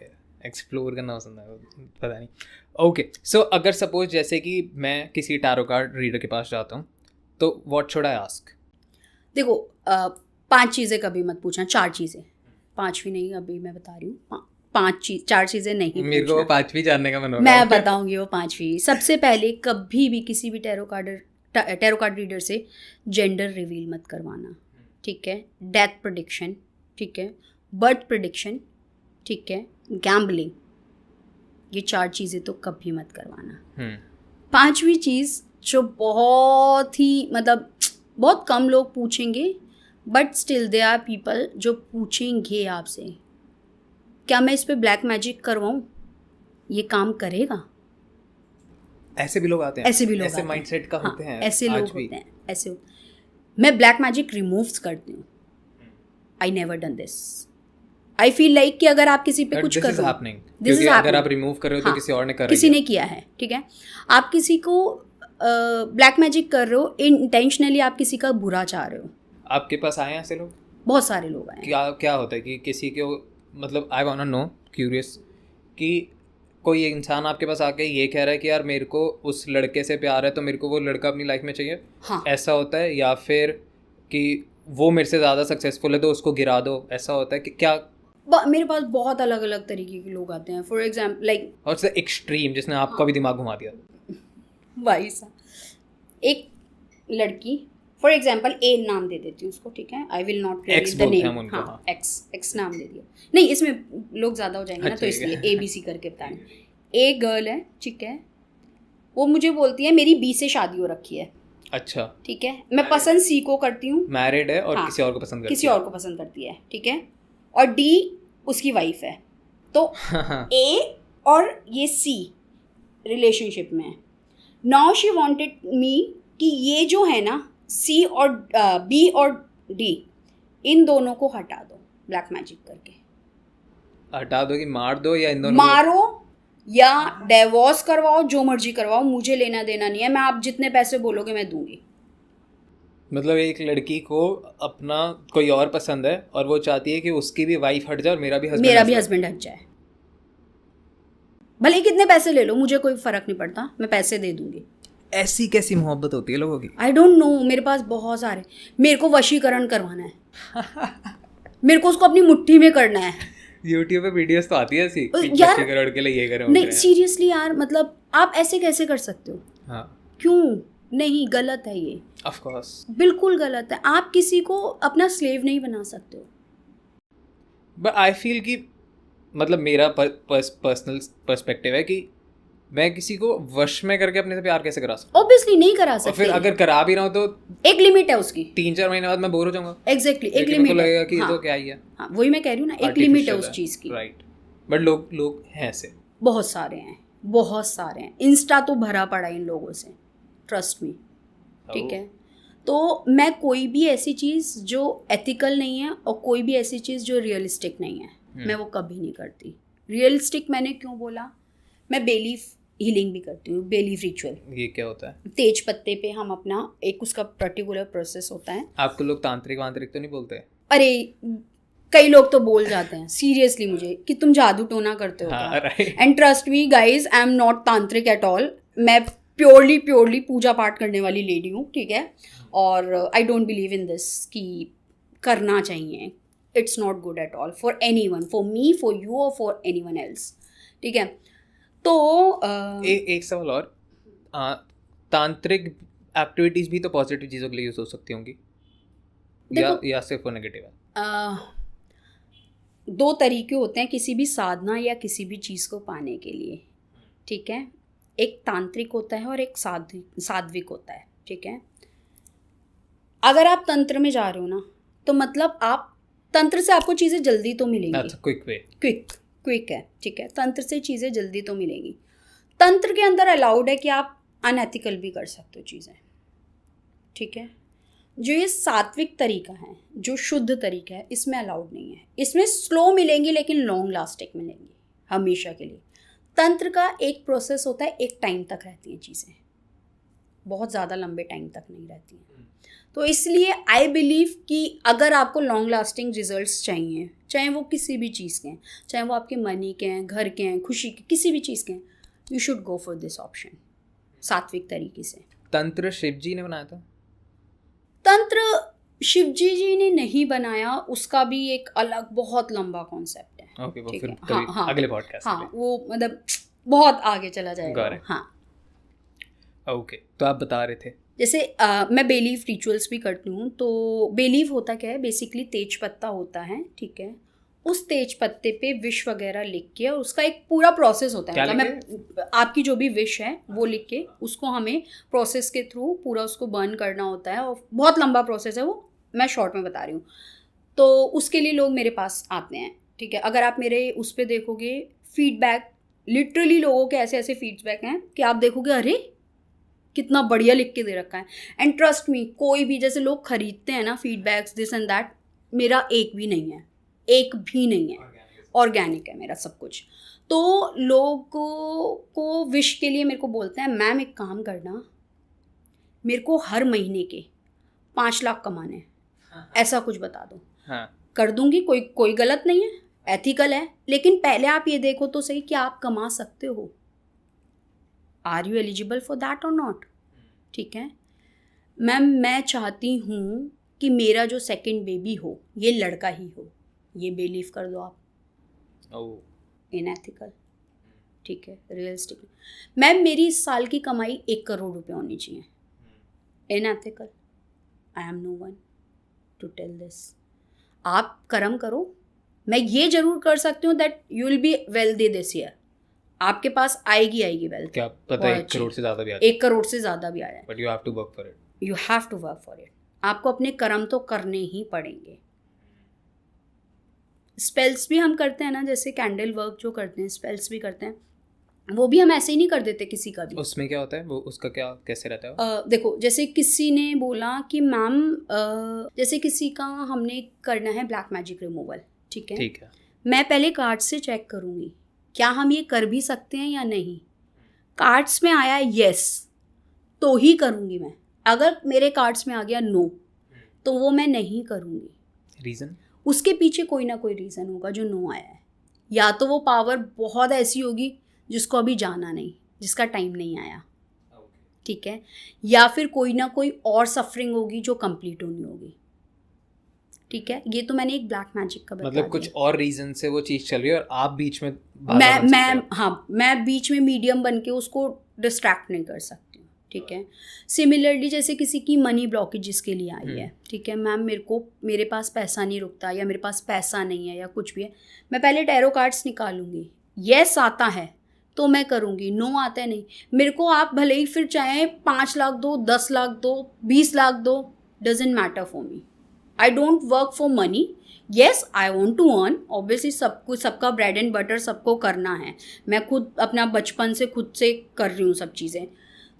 एक्सप्लोर करना पसंद है, पता नहीं। ओके, सो अगर सपोज जैसे कि मैं किसी टैरो कार्ड रीडर के पास जाता हूँ तो व्हाट शुड आई आस्क? देखो 5 चीज़ें कभी मत पूछना, 4 चीज़ें, 5वीं नहीं, अभी मैं बता रही हूँ 4 चीज़ें नहीं मेरे को वो 5वीं जानने का मन हो रहा मैं है। बताऊंगी वो 5वीं। सबसे पहले कभी भी किसी भी टैरो कार्ड रीडर से जेंडर रिवील मत करवाना, ठीक है। डेथ प्रेडिक्शन, ठीक है। बर्थ प्रेडिक्शन, ठीक है। गैम्बलिंग, ये 4 चीज़ें तो कभी मत करवाना। 5वीं चीज़ जो बहुत ही मतलब बहुत कम लोग पूछेंगे, but still they are people जो पूछेंगे आपसे, क्या मैं इस पे ब्लैक मैजिक करवाऊँ, ये काम करेगा? ऐसे भी लोग आते हैं, ऐसे भी लोग ऐसे आते हैं। माइंडसेट का हाँ, होते हैं, ऐसे लोग आज भी। होते हैं, ऐसे। मैं ब्लैक मैजिक रिमूव्स करती हूँ, I never done this. I feel like कि अगर आप किसी पे कुछ कर रहे हो, क्योंकि अगर आप रिमूव कर रहे हो तो किसी और ने करा, किसी ने किया है, ठीक है। आप किसी को ब्लैक मैजिक कर रहे हो, इंटेंशनली आप किसी का बुरा चाह रहे हो। आपके पास आए हैं ऐसे लोग? बहुत सारे लोग आए हैं। क्या होता है कि किसी को मतलब I want to know, curious, कि कोई इंसान आपके पास आके ये कह रहा है कि यार मेरे को उस लड़के से प्यार है तो मेरे को वो लड़का अपनी लाइफ में चाहिए, हाँ। ऐसा होता है? या फिर कि वो मेरे से ज़्यादा सक्सेसफुल है तो उसको गिरा दो, ऐसा होता है कि क्या? मेरे पास बहुत अलग अलग तरीके के लोग आते हैं। फॉर एग्जाम्पल लाइक, और उससे एक्सट्रीम जिसने आपका भी दिमाग घुमा दिया। भाई साहब, एक लड़की, फॉर एग्जाम्पल ए नाम दे देती हूँ उसको, ठीक है। I will not reveal the name. हाँ, एक्स नाम दे दिया, नहीं इसमें लोग ज़्यादा हो जाएंगे ना, तो इसलिए ABC करके बताएं। ए गर्ल है, ठीक है, वो मुझे बोलती है मेरी B से शादी हो रखी है। अच्छा, ठीक है। मैं पसंद C को करती हूँ, मैरिड है और हाँ, किसी और को पसंद करती है, किसी और को पसंद करती है, ठीक है। और D उसकी वाइफ है, तो A और ये C रिलेशनशिप में है। नाउ शी वांटेड मी कि ये जो है ना C और B और D, इन दोनों को हटा दो ब्लैक मैजिक करके। हटा दो कि मार दो, या इन दोनों मारो या डिवोर्स करवाओ, जो मर्जी करवाओ, मुझे लेना देना नहीं है। मैं आप जितने पैसे बोलोगे मैं दूंगी। मतलब एक लड़की को अपना कोई और पसंद है और वो चाहती है कि उसकी भी वाइफ हट जाए और मेरा भी हस्बैंड हट जाए, भले कितने पैसे ले लो, मुझे कोई फर्क नहीं पड़ता, मैं पैसे दे दूंगी। ऐसी कैसी मोहब्बत होती है लोगों की? आई डोंट नो, मेरे पास बहुत सारे, मेरे को वशीकरण करवाना है मेरे को उसको अपनी मुट्ठी में करना है। YouTube पे वीडियोस तो आती है ऐसी यार, वशीकरण के लिए ये करो नहीं सीरियसली यार, मतलब आप ऐसे कैसे कर सकते हो? हाँ, क्यों? नहीं, गलत है ये, ऑफ कोर्स बिल्कुल गलत है। आप किसी को अपना स्लेव नहीं बना सकते हो। बट आई फील कि मतलब मेरा पर्सनल पर्सपेक्टिव है कि मैं किसी को वश में करके अपने से प्यार कैसे करा सकता ऑब्वियसली नहीं करा हूँ? और सकते। फिर अगर करा भी रहा हूँ तो एक लिमिट है उसकी। 3-4 महीने बाद मैं बोर हो जाऊंगा। एग्जैक्टली, एक लेकिन लिमिट मेरे को लगेगा कि ये हाँ, तो क्या ही है, हाँ, वही मैं कह रही हूँ ना, एक लिमिट है उस चीज़ की। राइट। बट लोग हैं ऐसे, बहुत सारे हैं, बहुत सारे हैं। इंस्टा तो भरा पड़ा है इन लोगों से, ट्रस्ट मी, ठीक है। तो मैं कोई भी ऐसी चीज़ जो एथिकल नहीं है और कोई भी ऐसी चीज़ जो रियलिस्टिक नहीं है, मैं वो कभी नहीं करती। रियलिस्टिक मैंने क्यों बोला? मैं बेलीफ हीलिंग भी करती हूँ, बेलीफ रिचुअल। ये क्या होता है? तेज पत्ते पे हम अपना एक उसका पर्टिकुलर प्रोसेस होता है। आपको लोग तांत्रिक वांत्रिक तो नहीं बोलते? अरे कई लोग तो बोल जाते हैं सीरियसली मुझे कि तुम जादू टोना करते हो। हाँ, right. And trust me guys, I am not तांत्रिक एट ऑल। मैं प्योरली पूजा पाठ करने वाली लेडी हूँ, ठीक है। और I don't believe in this कि करना चाहिए। It's not good at all for any one, for me, for you और फॉर एनी वन एल्स, ठीक है। तो एक सवाल और, तांत्रिक एक्टिविटीज भी तो पॉजिटिव चीज़ों के लिए यूज हो सकती होंगी या सिर्फ वो नेगेटिव है? दो तरीके होते हैं किसी भी साधना या किसी भी चीज़ को पाने के लिए, ठीक है। एक तांत्रिक होता है और एक सात्विक होता है, ठीक है। अगर आप तंत्र में जा रहे हो ना, तो मतलब आप तंत्र से आपको चीज़ें जल्दी तो मिलेंगी, क्विक है, ठीक है। तंत्र से चीज़ें जल्दी तो मिलेंगी। तंत्र के अंदर अलाउड है कि आप अनएथिकल भी कर सकते हो चीज़ें, ठीक है। जो ये सात्विक तरीका है, जो शुद्ध तरीका है, इसमें अलाउड नहीं है। इसमें स्लो मिलेंगी लेकिन लॉन्ग लास्टिंग मिलेंगी हमेशा के लिए। तंत्र का एक प्रोसेस होता है, एक टाइम तक रहती हैं चीज़ें, बहुत ज़्यादा लंबे टाइम तक नहीं रहती हैं। तो इसलिए आई बिलीव कि अगर आपको लॉन्ग लास्टिंग रिजल्ट्स चाहिए, चाहे वो किसी भी चीज़ के हैं, चाहे वो आपके मनी के हैं, घर के हैं, खुशी के, किसी भी चीज़ के हैं, you should go for this option, सात्विक तरीके से। तंत्र शिव जी ने बनाया था? तंत्र शिवजी जी ने नहीं बनाया, उसका भी एक अलग बहुत लंबा कॉन्सेप्ट है। ओके, वो फिर हाँ, अगले पॉडकास्ट में। हाँ, वो मतलब बहुत आगे चला जाएगा। हाँ, ओके, तो आप बता रहे थे जैसे मैं बेलीफ रिचुअल्स भी करती हूँ। तो बेलीफ होता क्या है, बेसिकली तेज पत्ता होता है, ठीक है। उस तेज पत्ते पे विश वगैरह लिख के, और उसका एक पूरा प्रोसेस होता है, मतलब मैं आपकी जो भी विश है वो लिख के उसको हमें प्रोसेस के थ्रू पूरा उसको बर्न करना होता है, और बहुत लंबा प्रोसेस है वो, मैं शॉर्ट में बता रही हूँ। तो उसके लिए लोग मेरे पास आते हैं, ठीक है। अगर आप मेरे उस पर देखोगे फीडबैक, लिटरली लोगों के ऐसे ऐसे फीडबैक हैं कि आप देखोगे अरे कितना बढ़िया लिख के दे रखा है। एंड ट्रस्ट मी, कोई भी, जैसे लोग खरीदते हैं ना फीडबैक्स दिस एंड दैट, मेरा एक भी नहीं है, एक भी नहीं है, ऑर्गेनिक है मेरा सब कुछ। तो लोगों को विश के लिए मेरे को बोलते हैं, मैम एक काम करना, मेरे को हर महीने के 5 लाख कमाने हैं, ऐसा कुछ बता दो। हाँ, कर दूंगी, कोई गलत नहीं है, एथिकल है। लेकिन पहले आप ये देखो तो सही कि आप कमा सकते हो, are you eligible for that और नॉट, ठीक है। मैम मैं चाहती हूँ कि मेरा जो सेकंड बेबी हो ये लड़का ही हो, ये बिलीव कर दो आप। इनएथिकल, ठीक है, रियलिस्टिक। मैम मेरी इस साल की कमाई 1 करोड़ रुपए होनी चाहिए, unethical. I am no one to tell this. आप कर्म करो, मैं ये जरूर कर सकती हूँ that you will be wealthy this year, आपके पास आएगी वेल्थ। क्या पता है 1 करोड़ से ज़्यादा भी आ जाए, 1 करोड़ से ज़्यादा भी आ जाए, but you have to work for it. You have to work for it. आपको अपने कर्म तो करने ही पड़ेंगे। स्पेल्स भी हम करते हैं ना, जैसे कैंडल वर्क जो करते हैं, स्पेल्स भी करते हैं, वो भी हम ऐसे ही नहीं कर देते किसी का भी। उसमें क्या होता है, वो उसका क्या कैसे रहता है? देखो, जैसे किसी ने बोला कि मैम जैसे किसी का हमने करना है ब्लैक मैजिक रिमूवल, ठीक है, ठीक है। मैं पहले कार्ड से चेक करूँगी क्या हम ये कर भी सकते हैं या नहीं। कार्ड्स में आया यस तो ही करूँगी मैं, अगर मेरे कार्ड्स में आ गया नो, तो वो मैं नहीं करूँगी। रीज़न? उसके पीछे कोई ना कोई रीज़न होगा जो नो आया है। या तो वो पावर बहुत ऐसी होगी जिसको अभी जाना नहीं, जिसका टाइम नहीं आया, ठीक है, या फिर कोई ना कोई और सफरिंग होगी जो कंप्लीट होनी होगी, ठीक है। ये तो मैंने एक ब्लैक मैजिक का बता मतलब दिया। कुछ और रीज़न से वो चीज़ चल रही है और आप बीच में बाधा बन सकते हो। हाँ, मैं बीच में मीडियम बन के उसको डिस्ट्रैक्ट नहीं कर सकती हूँ, ठीक है। सिमिलरली जैसे किसी की मनी ब्लॉकेज जिसके लिए आई है, ठीक है, मैम मेरे पास पैसा नहीं रुकता, या मेरे पास पैसा नहीं है, या कुछ भी है, मैं पहले टैरो कार्ड्स निकालूंगी। येस आता है तो मैं करूँगी, नो आता है नहीं। मेरे को आप भले ही फिर चाहे 5 लाख दो, 10 लाख दो, 20 लाख दो, doesn't matter for me. I don't work for money. Yes, I want to earn, obviously सब कुछ, सबका ब्रेड एंड बटर सबको करना है। मैं खुद अपना बचपन से खुद से कर रही हूँ सब चीज़ें,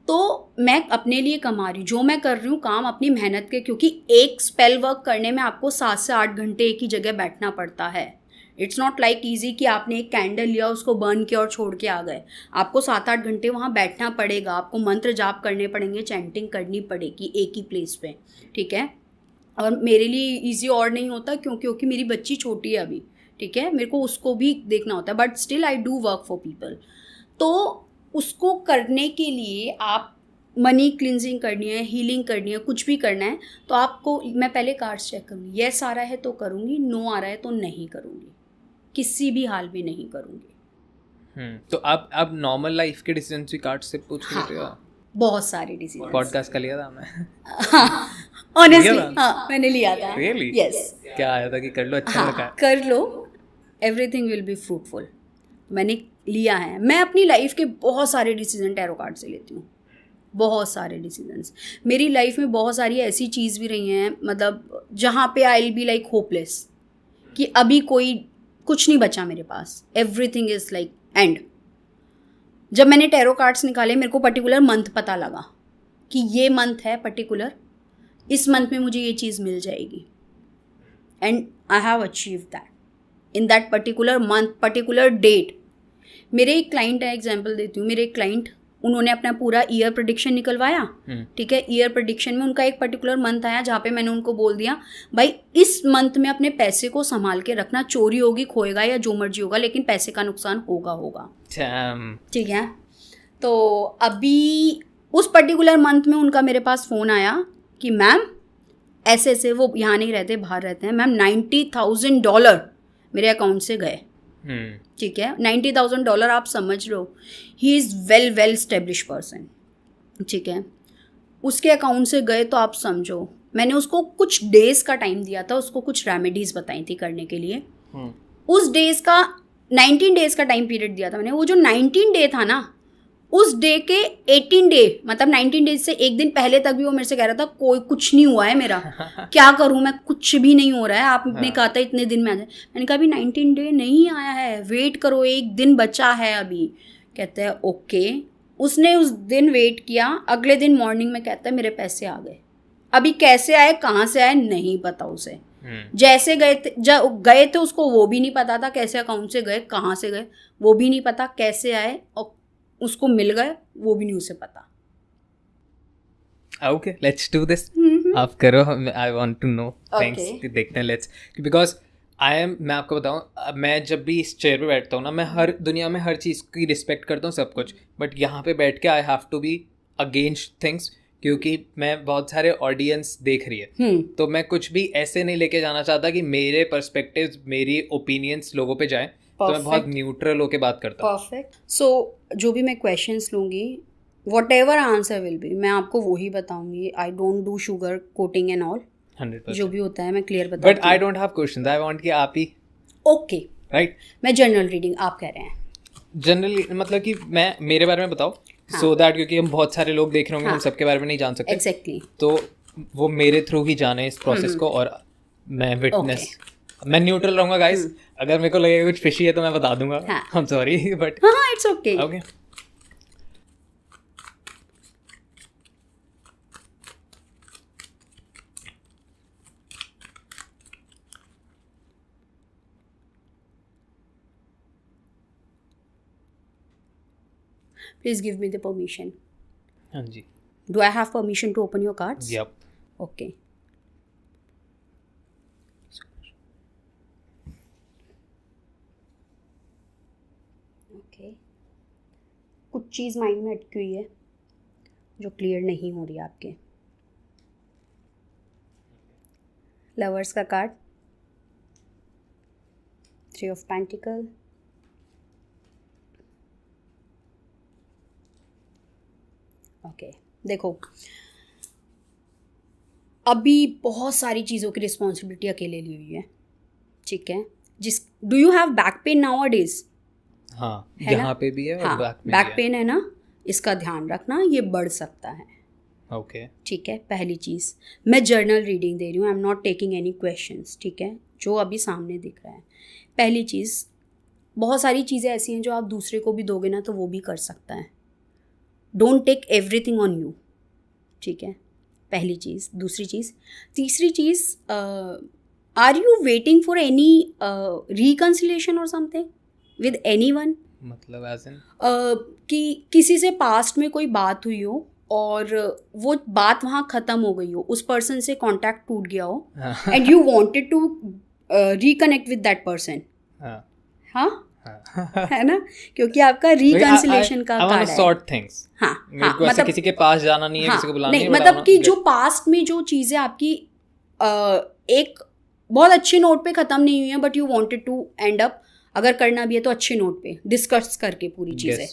तो मैं अपने लिए कमा रही हूँ। जो मैं कर रही हूँ काम अपनी मेहनत के, क्योंकि एक स्पेल वर्क करने में आपको 7 से 8 घंटे एक ही जगह बैठना पड़ता है। इट्स नॉट लाइक ईजी कि आपने एक कैंडल लिया, उसको बर्न किया और छोड़ के आ गए। आपको 7-8 घंटे वहाँ बैठना पड़ेगा, आपको मंत्र जाप करने पड़ेंगे, चैंटिंग करनी पड़ेगी एक ही प्लेस पे, ठीक है। और मेरे लिए इजी और नहीं होता क्योंकि मेरी बच्ची छोटी है अभी, ठीक है, मेरे को उसको भी देखना होता है, but still I do work for people. तो उसको करने के लिए आप मनी क्लिनजिंग करनी है, हीलिंग करनी है, कुछ भी करना है, तो आपको मैं पहले कार्ड्स चेक करूँगी। येस आ रहा है तो करूँगी, नो आ रहा है तो नहीं करूँगी, किसी भी हाल में नहीं करूँगी। तो आप नॉर्मल लाइफ के डिसीजन भी कार्ड से पूछ लेते हो? बहुत सारे डिसीजन पॉडकास्ट का लिया था मैं। ऑनेस्टली लिया था? हाँ, मैंने लिया था। Really? यस, क्या आया था कि कर लो, अच्छा लगा? हाँ, कर लो, एवरीथिंग विल बी फ्रूटफुल। मैंने लिया है। मैं अपनी लाइफ के बहुत सारे डिसीजन टैरो कार्ड से लेती हूँ, बहुत सारे डिसीजंस। मेरी लाइफ में बहुत सारी ऐसी चीज़ भी रही हैं, मतलब जहाँ पे I will be like hopeless, कि अभी कोई कुछ नहीं बचा मेरे पास, एवरीथिंग इज़ लाइक एंड। जब मैंने टैरो कार्ड्स निकाले, मेरे को पर्टिकुलर मंथ पता लगा कि ये मंथ है पर्टिकुलर, इस मंथ में मुझे ये चीज़ मिल जाएगी, and I have achieve that in that particular month, particular date. मेरे एक क्लाइंट है, एग्जांपल देती हूँ, मेरे एक क्लाइंट, उन्होंने अपना पूरा ईयर प्रेडिक्शन निकलवाया, ठीक है। ईयर प्रेडिक्शन में उनका एक पर्टिकुलर मंथ आया जहाँ पे मैंने उनको बोल दिया, भाई इस मंथ में अपने पैसे को संभाल के रखना, चोरी होगी, खोएगा या जो मर्जी होगा, लेकिन पैसे का नुकसान होगा, ठीक है। तो अभी उस पर्टिकुलर मंथ में उनका मेरे पास फ़ोन आया कि मैम ऐसे ऐसे, वो यहाँ नहीं रहते, बाहर रहते हैं, मैम $90,000 मेरे अकाउंट से गए, ठीक है। $90,000 आप समझ लो, he is well establish person, ठीक है। उसके अकाउंट से गए तो आप समझो, मैंने उसको कुछ डेज़ का टाइम दिया था, उसको कुछ रेमेडीज़ बताई थी करने के लिए। उस डेज़ का 19 डेज़ का टाइम पीरियड दिया था मैंने। वो जो 19 डे था ना, उस डे के 18 डे, मतलब 19 डेज से एक दिन पहले तक भी वो मेरे से कह रहा था कोई कुछ नहीं हुआ है मेरा, क्या करूं मैं, कुछ भी नहीं हो रहा है, आपने कहा था इतने दिन में आ जाए। मैंने कहा अभी 19 डे नहीं आया है, वेट करो, एक दिन बचा है अभी। कहते हैं ओके। उसने उस दिन वेट किया, अगले दिन मॉर्निंग में कहता है मेरे पैसे आ गए। अभी कैसे आए, कहाँ से आए, नहीं पता उसे। जैसे गए थे उसको वो भी नहीं पता था, कैसे अकाउंट से गए, कहाँ से गए वो भी नहीं पता, कैसे आए और उसको मिल गए वो भी नहीं उसे पता। Okay, let's do this. आप करो, I want to know. Thanks, देखते हैं, लेट्स, बिकॉज मैं आपको बताऊं, मैं जब भी इस चेयर पे बैठता हूँ ना, मैं हर दुनिया में हर चीज़ की रिस्पेक्ट करता हूँ, सब कुछ, बट यहाँ पे बैठ के I have to be against things, क्योंकि मैं बहुत सारे ऑडियंस देख रही है, तो मैं कुछ भी ऐसे नहीं लेके जाना चाहता कि मेरे पर्सपेक्टिव्स, मेरी ओपिनियंस लोगों पे जाएं। तो मैं बहुत न्यूट्रल होके बात करता हूँ। परफेक्ट। सो जो भी मैं क्वेश्चंस लूँगी, whatever answer will be, मैं आपको वही बताऊंगी। I don't do sugar coating and all, 100%। जो भी होता है मैं क्लियर बताती हूँ। But I don't have questions, I want कि आप ही। Okay, right. मैं जनरल रीडिंग, आप कह रहे हैं जनरली, मतलब कि मैं मेरे बारे में बताओ, सो दैट, क्योंकि हम बहुत सारे लोग देख रहे होंगे, हम सबके बारे में नहीं जान सकते। एग्जैक्टली। तो वो मेरे थ्रू ही जाने इस प्रोसेस को, और मैं विटनेस, मैं न्यूट्रल रहूंगा गाइस। अगर मेरे को लगेगा कुछ फिशी है तो मैं बता दूंगा, आई एम सॉरी, बट हाँ, it's okay. Okay. Please give me the permission. हाँ जी। Do I have permission to open your cards? Yup. Okay. Okay. कुछ चीज़ माइंड में अटकी हुई है जो क्लियर नहीं हो रही है आपके. लवर्स का कार्ड, 3 ऑफ पेंटिकल, ओके. देखो, अभी बहुत सारी चीज़ों की रिस्पॉन्सिबिलिटी अकेले ली हुई है, ठीक है. Do you have back pain now days? हाँ, है ना? यहाँ पे भी है और हाँ, बैक में बैक भी है. पेन है ना, इसका ध्यान रखना, ये बढ़ सकता है. ओके. ठीक है. पहली चीज़, मैं जर्नल रीडिंग दे रही हूँ, I am not taking any questions, ठीक है, जो अभी सामने दिख रहा है. पहली चीज़, बहुत सारी चीज़ें ऐसी हैं जो आप दूसरे को भी दोगे ना तो वो भी कर सकता है. Don't take everything on you, ठीक है. पहली चीज़. दूसरी चीज़, तीसरी चीज़, are you waiting for any reconciliation और समथिंग विद एनीवन? मतलब एज इन कि किसी से पास्ट में कोई बात हुई हो और वो बात वहाँ ख़त्म हो गई हो, उस पर्सन से कांटेक्ट टूट गया हो and you wanted to reconnect with that person. हाँ, है ना, क्योंकि आपका रिकन्सिलेशन का कार्ड है. Sort things. हाँ, मेरे को ऐसे किसी के पास जाना नहीं है, हाँ, किसी को बुलाना नहीं, नहीं है, मतलब कि जो पास्ट में जो चीज़ें आपकी एक बहुत अच्छे नोट पे ख़त्म नहीं हुई है but you wanted to end up, अगर करना भी है तो अच्छे नोट पे डिस्कस करके पूरी चीज़ें.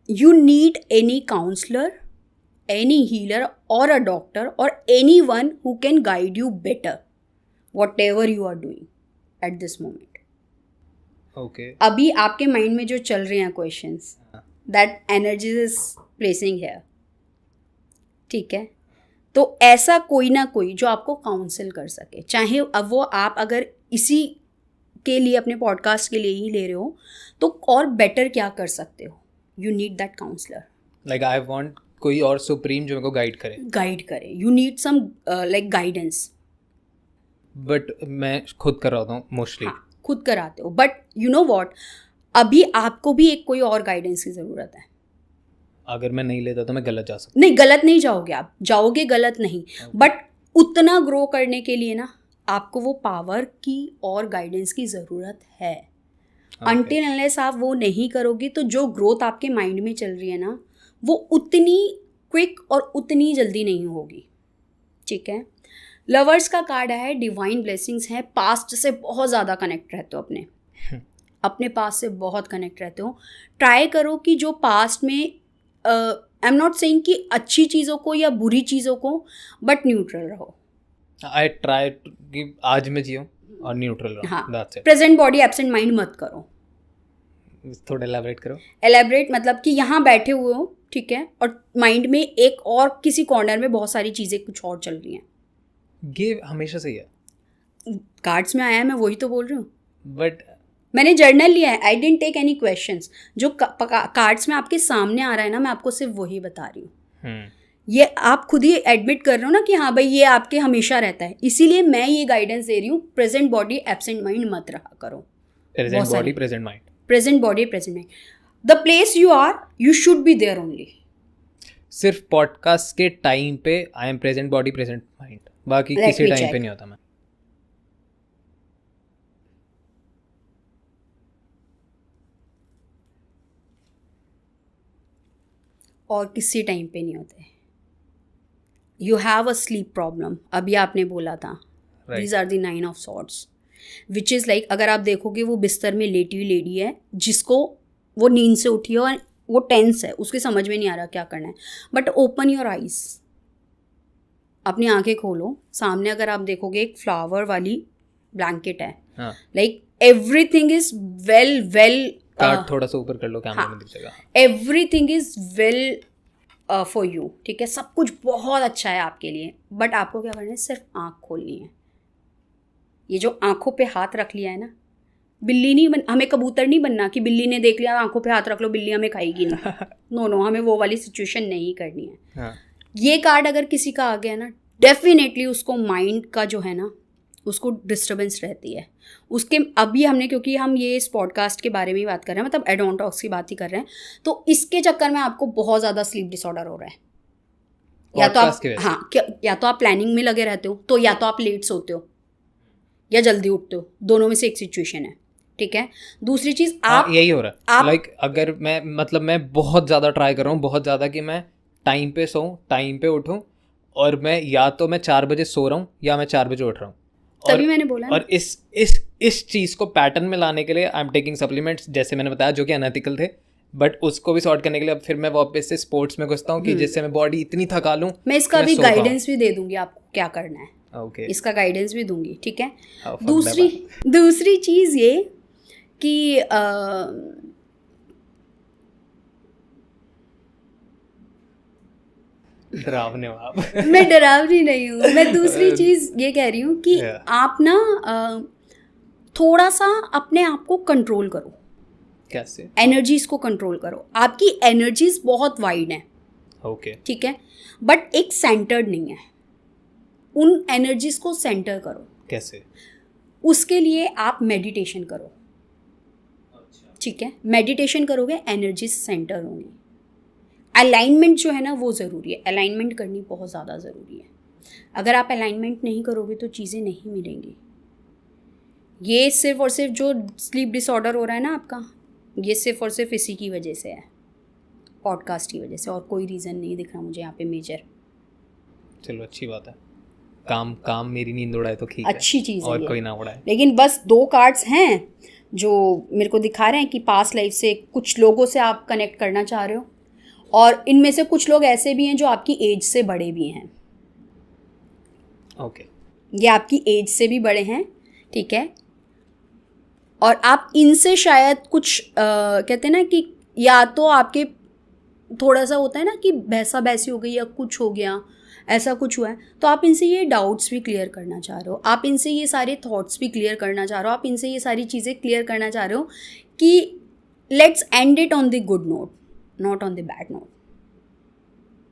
You need any counselor, any healer or a doctor or anyone who can guide you better, whatever you are doing at this moment. Okay. अभी आपके माइंड में जो चल रहे हैं questions, that energy is placing here, ठीक है. तो ऐसा कोई ना कोई जो आपको काउंसिल कर सके, चाहे अब वो आप अगर इसी के लिए अपने पॉडकास्ट के लिए ही ले रहे हो तो और बेटर क्या कर सकते हो. You need that counselor. Like I want कोई और सुप्रीम जो मेरे को गाइड करे. You need some like guidance. But मैं खुद कर रहा हूँ मोस्टली. हाँ, खुद कराते हो. But you know what? अभी आपको भी एक कोई और गाइडेंस की ज़रूरत है. अगर मैं नहीं लेता तो मैं गलत जा सकता. नहीं, गलत नहीं जाओगे आप, जाओगे गलत नहीं. बट उतना ग्रो करने के लिए ना आपको वो पावर की और गाइडेंस की ज़रूरत है. अनटिल अनलेस आप वो नहीं करोगे तो जो ग्रोथ आपके माइंड में चल रही है ना वो उतनी क्विक और उतनी जल्दी नहीं होगी, ठीक है. लवर्स का कार्ड है, डिवाइन ब्लेसिंग्स है. पास्ट से बहुत ज़्यादा कनेक्ट रहते हो, अपने पास्ट से बहुत कनेक्ट रहते हो. ट्राई करो कि जो पास्ट में आई एम नॉट सेइंग कि अच्छी चीज़ों को या बुरी चीज़ों को, बट न्यूट्रल रहो. आई ट्राई कि आज मैं जियूँ और न्यूट्रल रहो. हाँ, That's it. Present body absent mind मत करो. थोड़ा एलैबोरेट करो. एलैबोरेट मतलब कि यहाँ बैठे हुए हो, ठीक है, और माइंड में एक और किसी कॉर्नर में बहुत सारी चीज़ें कुछ और चल रही हैं. ये हमेशा सही है. कार्ड्स में आया है, मैं वही तो बोल रही हूँ. बट मैंने जर्नल लिया है, आई डेंट टेक एनी क्वेश्चंस. जो कार्ड्स में आपके सामने आ रहा है ना, मैं आपको सिर्फ वही बता रही हूँ. ये आप खुद ही एडमिट कर रहे हो ना कि हाँ भाई ये आपके हमेशा रहता है, इसीलिए मैं ये गाइडेंस दे रही हूँ. प्रेजेंट बॉडी एब्सेंट माइंड मत रहा करो. Present body present mind. Present body present mind. The place you are, you should be there only. सिर्फ पॉडकास्ट के टाइम पे I am present body present mind, बाकी किसी टाइम पे नहीं होता मैं. और किसी टाइम पे नहीं होते. You have a sleep problem, अभी आपने बोला था. These are the 9 of swords, which is like अगर आप देखोगे वो बिस्तर में लेटी हुई लेडी है जिसको वो नींद से उठी है और वो टेंस है, उसके समझ में नहीं आ रहा क्या करना है. बट ओपन योर आइज, अपनी आंखें खोलो. सामने अगर आप देखोगे एक फ्लावर वाली ब्लैंकेट है. लाइक एवरीथिंग इज वेल थोड़ा सा ऊपर कर लो, कैमरे में दिख जाएगा. Everything is well for you, ठीक है. सब कुछ बहुत अच्छा है आपके लिए. बट आपको क्या करना है, सिर्फ आँख खोलनी है. ये जो आंखों पे हाथ रख लिया है ना, बिल्ली नहीं हमें कबूतर नहीं बनना कि बिल्ली ने देख लिया आंखों पे हाथ रख लो बिल्ली हमें खाएगी नहीं. नो, हमें वो वाली सिचुएशन नहीं करनी है. ये कार्ड अगर किसी का आ गया ना, डेफिनेटली उसको माइंड का जो है ना उसको डिस्टर्बेंस रहती है उसके। अभी हमने, क्योंकि हम ये इस पॉडकास्ट के बारे में ही बात कर रहे हैं, मतलब एडोंटॉक्स की बात ही कर रहे हैं, तो इसके चक्कर में आपको बहुत ज़्यादा स्लीप डिसऑर्डर हो रहा है। या तो आप, हाँ, या तो आप प्लानिंग में लगे रहते हो, तो या तो आप लेट सोते हो या जल्दी उठते हो, दोनों में से एक सिचुएशन है, ठीक है। दूसरी चीज़, आप यही हो रहा है, लाइक अगर मैं, मतलब मैं बहुत ज़्यादा ट्राई कर रहा हूँ, बहुत ज़्यादा, कि मैं टाइम पे सोऊं, टाइम पे उठूं, और मैं या तो मैं 4 बजे सो रहा हूँ या मैं 4 बजे उठ रहा हूँ। तभी मैंने बोला और इस चीज़ को पैटर्न में लाने के लिए आई एम टेकिंग सप्लीमेंट्स, जैसे मैंने बताया, जो कि अनएथिकल थे, बट उसको भी सॉर्ट करने के लिए अब फिर मैं वापस से स्पोर्ट्स में घुसता हूँ कि जिससे मैं बॉडी इतनी थका लूँ। मैं इसका भी गाइडेंस भी दे दूंगी आपको क्या करना है, ओके, इसका गाइडेंस भी दूंगी, ठीक है। दूसरी चीज़ ये कि डरावने हो आप। मैं डरावनी नहीं हूँ, मैं दूसरी चीज़ ये कह रही हूँ कि आप ना थोड़ा सा अपने आप को कंट्रोल करो। कैसे? एनर्जीज को कंट्रोल करो। आपकी एनर्जीज बहुत वाइड हैं, ओके, ठीक है, बट एक सेंटर्ड नहीं है। उन एनर्जीज को सेंटर करो। कैसे? उसके लिए आप मेडिटेशन करो, ठीक है। मेडिटेशन करोगे, एनर्जीज सेंटर होंगी। अलाइनमेंट जो है ना वो ज़रूरी है, अलाइनमेंट करनी बहुत ज़्यादा ज़रूरी है। अगर आप अलाइनमेंट नहीं करोगे तो चीज़ें नहीं मिलेंगी। ये सिर्फ और सिर्फ जो स्लीप डिसऑर्डर हो रहा है ना आपका, ये सिर्फ और सिर्फ इसी की वजह से है, पॉडकास्ट की वजह से, और कोई रीज़न नहीं दिख रहा मुझे यहाँ पे मेजर। चलो अच्छी बात है, काम मेरी नींद उड़ाए तो ठीक है, अच्छी चीज़ है और ये। कोई ना उड़ाए। लेकिन बस 2 कार्ड्स हैं जो मेरे को दिखा रहे हैं कि पास्ट लाइफ से कुछ लोगों से आप कनेक्ट करना चाह रहे हो, और इनमें से कुछ लोग ऐसे भी हैं जो आपकी एज से बड़े भी हैं। ओके, ये आपकी एज से भी बड़े हैं, ठीक है, और आप इनसे शायद कुछ कहते हैं ना कि या तो आपके थोड़ा सा होता है ना कि भैंसा भैंसी हो गई या कुछ हो गया, ऐसा कुछ हुआ है, तो आप इनसे ये डाउट्स भी क्लियर करना चाह रहे हो, आप इनसे ये सारे थॉट्स भी क्लियर करना चाह रहे हो, आप इनसे ये सारी चीज़ें क्लियर करना चाह रहे हो कि let's end it on the good note, not on the bad note.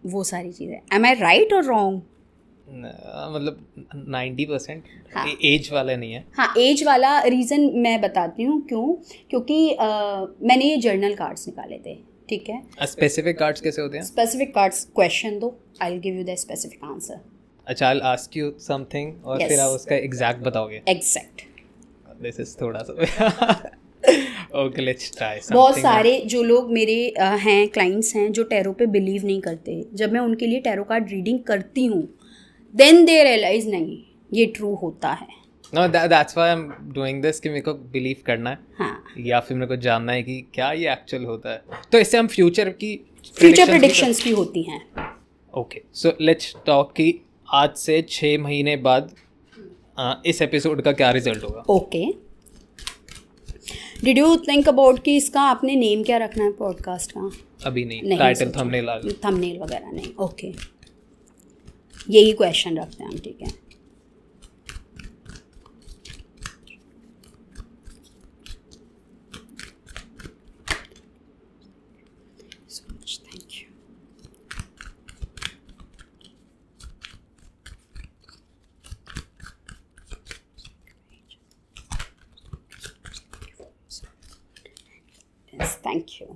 वो सारी चीज़ें, एम आई राइट और रॉन्ग? मतलब 90%। हाँ, एज वाला नहीं है। हाँ, एज वाला रीज़न मैं बताती हूँ क्यों, क्योंकि मैंने ये जर्नल कार्ड्स निकाले थे, ठीक है। स्पेसिफिक कार्ड्स कैसे होते हैं? स्पेसिफिक कार्ड्स, क्वेश्चन दो, I will give you the specific answer. अच्छा, I will ask you something और Yes. फिर आप उसका एग्जैक्ट बताओगे। एग्जैक्ट। दिस इज थोड़ा सा ओके, लेट्स ट्राई समथिंग। बहुत सारे जो लोग मेरे हैं, क्लाइंट्स हैं, जो टैरो पे बिलीव नहीं करते, जब मैं उनके लिए टैरो कार्ड रीडिंग करती हूँ, देन दे रियलाइज नहीं ये ट्रू होता है। No, that's why I am doing this, कि मेरे को बिलीव करना है, हाँ, या फिर मेरे को जानना है कि क्या ये एक्चुअल होता है, तो इससे हम फ्यूचर प्रेडिक्शंस भी होती हैं। ओके, सो लेट्स टॉक कि आज से 6 महीने बाद इस एपिसोड का क्या रिजल्ट होगा। Okay, did you think about कि इसका आपने नेम क्या रखना है पॉडकास्ट का? अभी नहीं, टाइटल थंबनेल वगैरह नहीं। ओके, यही क्वेश्चन रखते हैं हम, ठीक है। Thank you. Yes, thank you.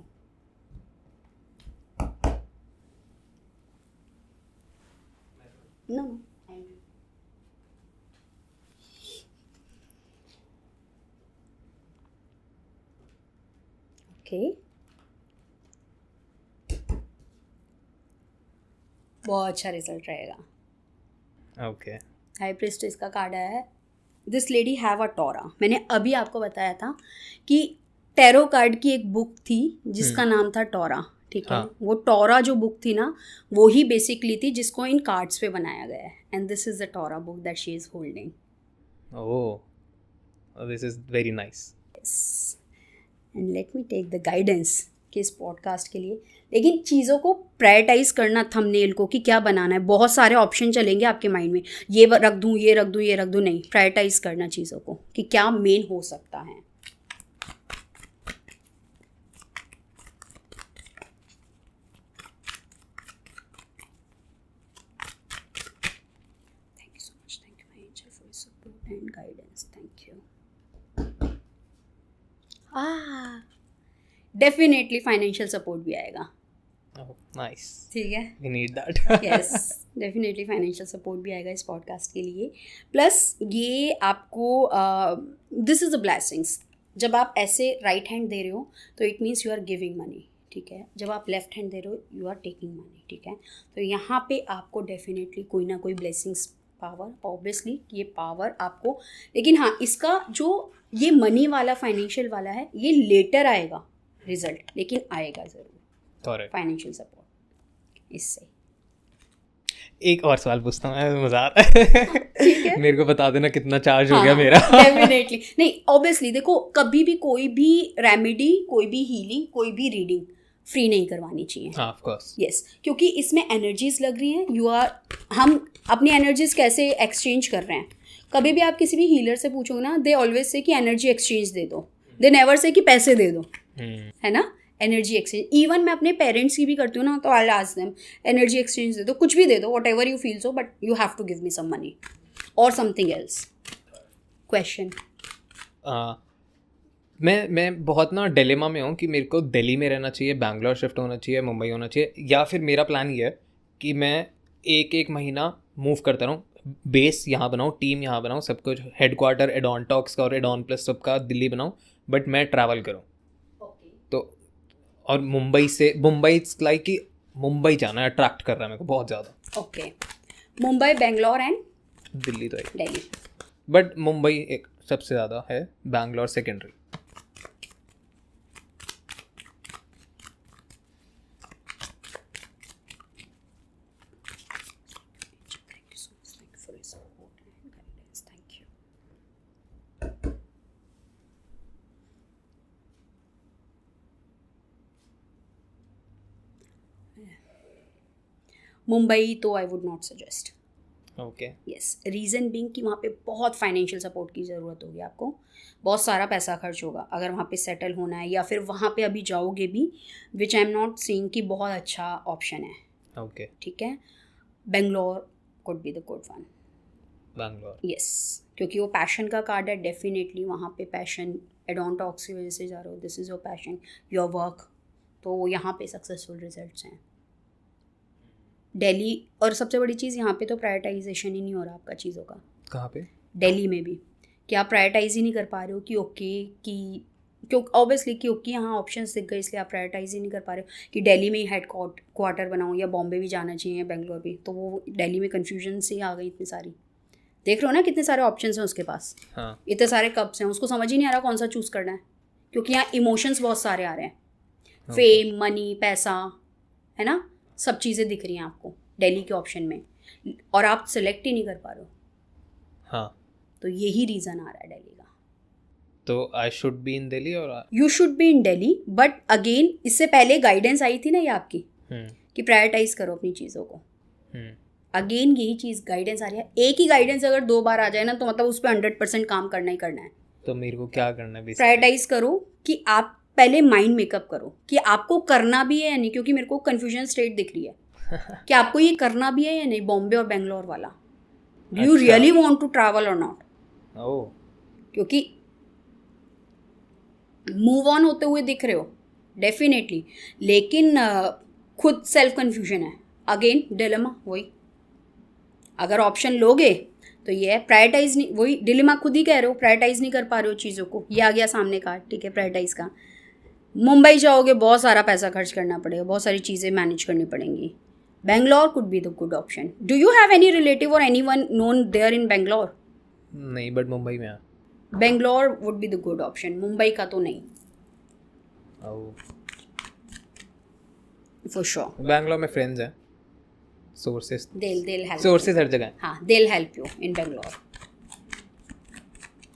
No, thank you. Okay. बहुत अच्छा रिजल्ट रहेगा। ओके, हाई प्रीस्टेस का कार्ड आया है। This lady have a Torah. मैंने अभी आपको बताया था कि टैरो कार्ड की एक बुक थी जिसका नाम था टोरा, ठीक है। हाँ. वो टोरा जो बुक थी ना, वो ही बेसिकली थी जिसको इन कार्ड्स पे बनाया गया है, and this is the Torah book that she is holding. Oh, this is very nice. Yes, and let me take the guidance कि इस पॉडकास्ट के लिए, लेकिन चीज़ों को प्रायोरिटाइज करना, थंबनेल को कि क्या बनाना है। बहुत सारे ऑप्शन चलेंगे आपके माइंड में, ये रख दूँ, ये रख दूँ, ये रख दूँ, नहीं, प्रायोरिटाइज करना चीज़ों को कि क्या मेन हो सकता है। Thank you so much. Thank you, my angel, for your support and guidance, thank you. Definitely financial support भी आएगा, नाइस, ठीक है, we need that. Yes, definitely financial support भी आएगा इस पॉडकास्ट के लिए। प्लस ये आपको दिस इज़ अ ब्लेसिंग्स, जब आप ऐसे राइट हैंड दे रहे हो तो it means you are giving money, ठीक है। जब आप लेफ्ट हैंड दे रहे हो यू आर टेकिंग मनी, ठीक है। तो यहाँ पे आपको डेफिनेटली कोई ना कोई ब्लेसिंग्स, पावर, ऑब्वियसली ये पावर आपको, लेकिन हाँ इसका जो ये मनी वाला फाइनेंशियल वाला है ये लेटर आएगा रिजल्ट, लेकिन आएगा ज़रूर फाइनेंशियल सपोर्ट इससे। एक और सवाल पूछता हूँ, मैं मजा आ रहा है मेरे को बता देना कितना चार्ज हो गया मेरा। डेफिनेटली नहीं, ऑब्वियसली देखो कभी भी कोई भी रेमेडी, कोई भी हीलिंग, कोई भी रीडिंग फ्री नहीं करवानी चाहिए। हाँ ऑफ कोर्स, यस, क्योंकि इसमें एनर्जीज लग रही हैं, यू आर, हम अपनी एनर्जीज कैसे एक्सचेंज कर रहे हैं। कभी भी आप किसी भी हीलर से पूछोगे ना, दे ऑलवेज से कि एनर्जी एक्सचेंज दे दो, दे नेवर से कि पैसे दे दो, है ना, एनर्जी एक्सचेंज। इवन मैं अपने पेरेंट्स की भी करती हूँ ना, तो I ask them energy exchange दे दो, कुछ भी दे दो, whatever you feel so, but you have to give me some money और समथिंग एल्स। क्वेश्चन, मैं बहुत ना डिलेमा में हूँ कि मेरे को दिल्ली में रहना चाहिए, बैंगलोर शिफ्ट होना चाहिए, मुंबई होना चाहिए, या फिर मेरा प्लान ये है कि मैं एक महीना मूव करता रहूँ, बेस यहाँ बनाऊँ, टीम यहाँ बनाऊँ, सब कुछ हेडक्वार्टर एडोनटॉक्स का और एडोन प्लस सबका दिल्ली बनाऊँ, बट मैं ट्रैवल करूँ। तो और मुंबई लाइक कि मुंबई जाना है, अट्रैक्ट कर रहा है मेरे को बहुत ज़्यादा। ओके, मुंबई, बेंगलोर एंड दिल्ली तो है, दिल्ली, बट मुंबई एक सबसे ज़्यादा है, बैंगलोर सेकेंडरी। मुंबई तो I would not suggest. Okay, yes, reason being कि वहाँ पे बहुत फाइनेंशियल सपोर्ट की ज़रूरत होगी आपको, बहुत सारा पैसा खर्च होगा अगर वहाँ पे सेटल होना है, या फिर वहाँ पे अभी जाओगे भी, विच आई एम नॉट सीइंग कि बहुत अच्छा ऑप्शन है। ओके, ठीक है, Bangalore could be the good one. Bangalore, yes, क्योंकि वो पैशन का कार्ड है, डेफिनेटली वहाँ पे पैशन, एडोनटॉक्स की वजह से जा रहे हो, this is your passion, your work, तो यहाँ पे सक्सेसफुल रिजल्ट्स हैं। दिल्ली, और सबसे बड़ी चीज़ यहाँ पे तो प्रायोरिटाइजेशन ही नहीं हो रहा आपका चीज़ों का। कहाँ पे? दिल्ली में भी कि आप प्रायोरिटाइज ही नहीं कर पा रहे हो कि ओके कि क्योंकि ऑब्वियसली क्योंकि यहाँ ऑप्शंस दिख गए, इसलिए आप प्रायोरिटाइज ही नहीं कर पा रहे हो कि दिल्ली में ही हेड क्वार्टर बनाऊँ या बॉम्बे भी जाना चाहिए या बेंगलोर भी, तो वो दिल्ली में कन्फ्यूजन से आ गई इतनी सारी। देख रहे हो ना कितने सारे ऑप्शंस हैं उसके पास, हाँ, इतने सारे कप्स हैं, उसको समझ ही नहीं आ रहा कौन सा चूज़ करना है, क्योंकि यहाँ इमोशंस बहुत सारे आ रहे हैं, फेम, मनी, पैसा, है ना, सब चीज़ें दिख रही हैं आपको दिल्ली के ऑप्शन में, और आप सेलेक्ट ही नहीं कर पा रहे हो। हाँ, तो यही रीज़न आ रहा है दिल्ली का। तो I should be in Delhi और you should be in Delhi, but again इससे पहले गाइडेंस आई थी ना ये आपकी कि प्रायोरिटाइज करो अपनी चीज़ों को। अगेन यही चीज़ गाइडेंस आ रही है, एक ही गाइडेंस अगर 2 बार आ जाए ना, तो मतलब उस पर 100% काम करना ही करना है। तो मेरे को क्या करना है? प्रायोरिटाइज करो कि आप पहले माइंड मेकअप करो कि आपको करना भी है या नहीं, क्योंकि मेरे को कन्फ्यूजन स्टेट दिख रही है कि आपको ये करना भी है या नहीं, बॉम्बे और बेंगलोर वाला। Do you really want to travel और नॉट? ओह, क्योंकि मूव ऑन होते हुए दिख रहे हो डेफिनेटली, लेकिन खुद सेल्फ कन्फ्यूजन है। अगेन डिलेमा वही, अगर ऑप्शन लोगे तो ये है प्रायोरिटाइज नहीं, वही डिलेमा खुद ही कह रहे हो, प्रायोरिटाइज नहीं कर पा रहे हो चीज़ों को। ये आ गया सामने का, ठीक है, प्रायोरिटाइज का। मुंबई जाओगे बहुत सारा पैसा खर्च करना पड़ेगा, बहुत सारी चीज़ें मैनेज करनी पड़ेंगी। Bangalore could be the good option. Do you have any relative और anyone known there in Bangalore? नहीं, बट मुंबई में है। Bangalore would be the good option, Mumbai का तो नहीं फॉर श्योर। बैंगलोर में फ्रेंड्स हैं, सोर्सेस they'll help सोर्सेस हर जगह हैं। हाँ, they'll help you in Bangalore,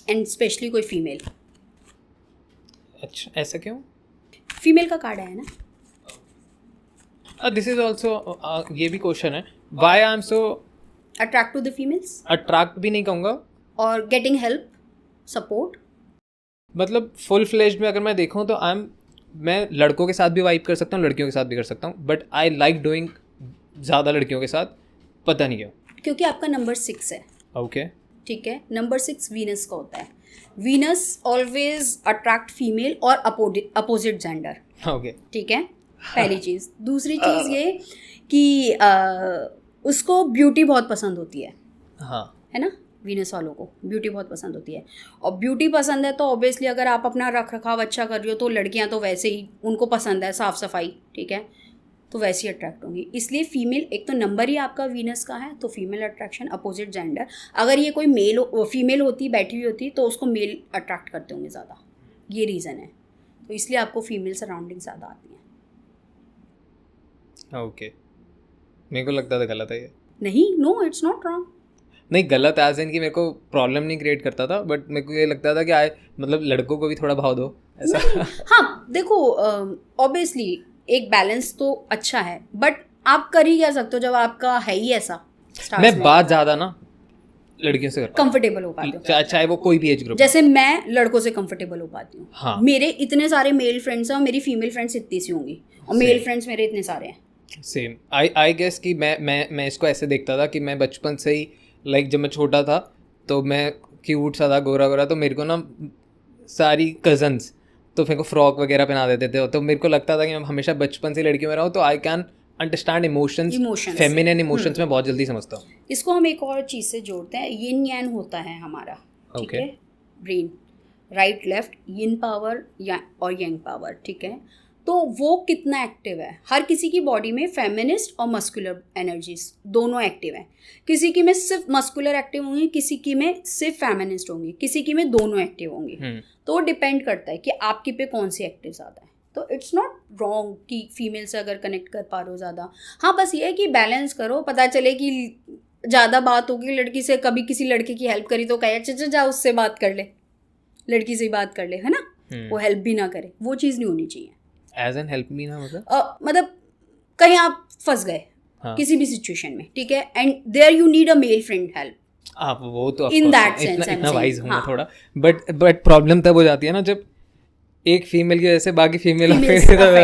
and especially कोई फीमेल। अच्छा, ऐसा क्यों? फीमेल का कार्ड है ना। दिस इज ऑल्सो ये भी क्वेश्चन है, why I am so attract to the females, attract भी नहीं कहूँगा, और गेटिंग हेल्प, सपोर्ट। मतलब फुल फ्लेज्ड में अगर मैं देखूँ तो मैं लड़कों के साथ भी वाइब कर सकता हूँ, लड़कियों के साथ भी कर सकता हूँ, बट आई लाइक डूइंग ज़्यादा लड़कियों के साथ, पता नहीं क्यों। क्योंकि आपका नंबर 6 है। ओके, ठीक है। नंबर 6 वीनस का होता है। वीनस ऑलवेज अट्रैक्ट फीमेल और अपोजिट जेंडर, ओके। ठीक है, पहली चीज़। दूसरी चीज़ ये कि उसको ब्यूटी बहुत पसंद होती है, हाँ, है ना, वीनस वालों को ब्यूटी बहुत पसंद होती है। और ब्यूटी पसंद है तो ऑब्वियसली अगर आप अपना रख रखाव अच्छा कर रही हो तो लड़कियां तो वैसे ही उनको पसंद है साफ़ सफाई, ठीक है, तो वैसे ही अट्रैक्ट होंगी। इसलिए फीमेल, एक तो नंबर ही आपका वीनस का है तो फीमेल अट्रैक्शन, अपोजिट जेंडर। अगर ये कोई मेल फीमेल होती, बैठी हुई होती, तो उसको मेल अट्रैक्ट करते होंगे ज़्यादा, ये रीज़न है। तो इसलिए आपको फीमेल सराउंडिंग ज़्यादा आती हैं। ओके। मेरे को लगता था गलत है ये। नहीं, नो, इट्स नॉट रॉन्ग। नहीं, गलत एज इन कि मेरे को प्रॉब्लम नहीं क्रिएट करता था, बट मेरे को ये लगता था कि मतलब लड़कों को भी थोड़ा भाव दो ऐसा। हाँ, देखो, ऑब्वियसली एक बैलेंस तो अच्छा है, बट आप कर ही क्या सकते हो जब आपका है ही ऐसा। मैं बात ज़्यादा ना लड़कियों से करता हूँ, कंफर्टेबल हो पाते हो, चाहे वो कोई भी एज ग्रुप। जैसे मैं लड़कों से कंफर्टेबल हो पाती हूँ। हाँ। मेरे इतने सारे मेल फ्रेंड्स हैं और मेरी फीमेल फ्रेंड्स इतनी सी होंगी, और मेल फ्रेंड्स मेरे इतने सारे हैं। सेम। आई गेस कि मैं इसको ऐसे देखता था कि मैं बचपन से ही, लाइक जब मैं छोटा था तो मैं क्यूट सा था, गोरा गोरा, तो मेरे को ना सारी कज़न्स तो मेरे को फ्रॉक वगैरह पहना देते थे, तो मेरे को लगता था कि मैं हमेशा बचपन से लड़कियों में रहा हूँ, तो I can understand emotions, feminine emotions में बहुत जल्दी समझता हूँ। इसको हम एक और चीज़ से जोड़ते हैं, यिन यान होता है हमारा, ठीक है, ब्रेन, राइट लेफ्ट, यिन पावर और यंग पावर, ठीक है। तो वो कितना एक्टिव है, हर किसी की बॉडी में फेमिनिस्ट और मस्कुलर एनर्जीज दोनों एक्टिव हैं। किसी की में सिर्फ मस्कुलर एक्टिव होंगी, किसी की में सिर्फ फेमिनिस्ट होंगी, किसी की में दोनों एक्टिव होंगी। तो वो डिपेंड करता है कि आपकी पे कौन सी एक्टिव ज़्यादा है। तो इट्स नॉट रॉन्ग कि फीमेल से अगर कनेक्ट कर पा रहे हो ज़्यादा। हाँ, बस ये है कि बैलेंस करो, पता चले कि ज़्यादा बात होगी लड़की से, कभी किसी लड़के की हेल्प करी तो कहे अच्छा जा उससे बात कर ले, लड़की से ही बात कर ले, है ना, वो हेल्प भी ना करे, वो चीज़ नहीं होनी चाहिए। एज एन हेल्प मी ना, मतलब कहीं आप फंस गए किसी भी सिचुएशन में, ठीक है, and there you need a male friend help, आप वो तो इन दैट सेंस इतना वाइज हूँ थोड़ा, बट प्रॉब्लम तब हो जाती है ना जब एक फीमेल की वजह से बाकी फीमेल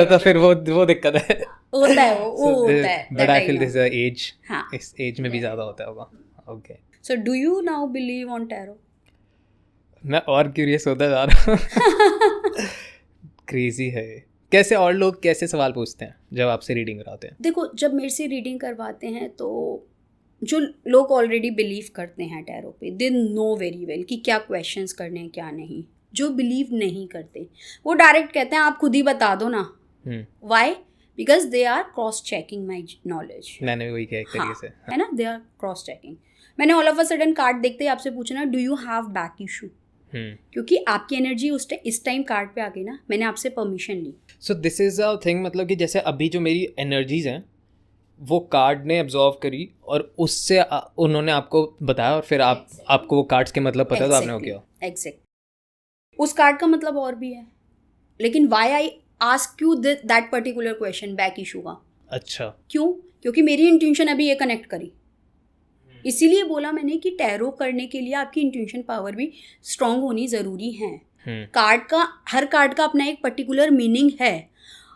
तो फिर वो दिक्कत है, होता है, वो होता है। But I feel this age, इस एज में भी ज़्यादा होता होगा। Okay, so do you now believe on tarot? मैं और क्यूरियस होता जा रहा हूँ। क्रेजी है। कैसे और लोग कैसे सवाल पूछते हैं जब आपसे रीडिंग कराते हैं? देखो, जब मेरे से रीडिंग करवाते हैं तो जो लोग ऑलरेडी बिलीव करते हैं टैरो पे, दे नो वेरी वेल कि क्या क्वेश्चंस करने हैं क्या नहीं। जो बिलीव नहीं करते वो डायरेक्ट कहते हैं आप खुद ही बता दो ना। Why? Because they are cross checking my knowledge. मैंने भी वही किया एक तरीके से, है ना, दे आर क्रॉस चेकिंग। मैंने all of a sudden card देखते ही आपसे पूछना do you have back issue, क्योंकि आपकी एनर्जी इस टाइम कार्ड पे आ गई ना, मैंने आपसे परमिशन ली। So this is a thing, मतलब कि जैसे अभी जो मेरी एनर्जीज हैं वो कार्ड ने एब्जॉर्व करी और उससे उन्होंने आपको बताया और फिर आपको वो कार्ड्स के मतलब पता, तो आपने वो किया। एग्जैक्ट। उस कार्ड का मतलब और भी है, लेकिन why I ask you that particular question back issue का। अच्छा, क्यों? क्योंकि मेरी इंट्यूशन अभी ये कनेक्ट करी, इसीलिए बोला मैंने कि टैरो करने के लिए आपकी इंट्यूशन पावर भी स्ट्रांग होनी ज़रूरी है। हर कार्ड का अपना एक पर्टिकुलर मीनिंग है,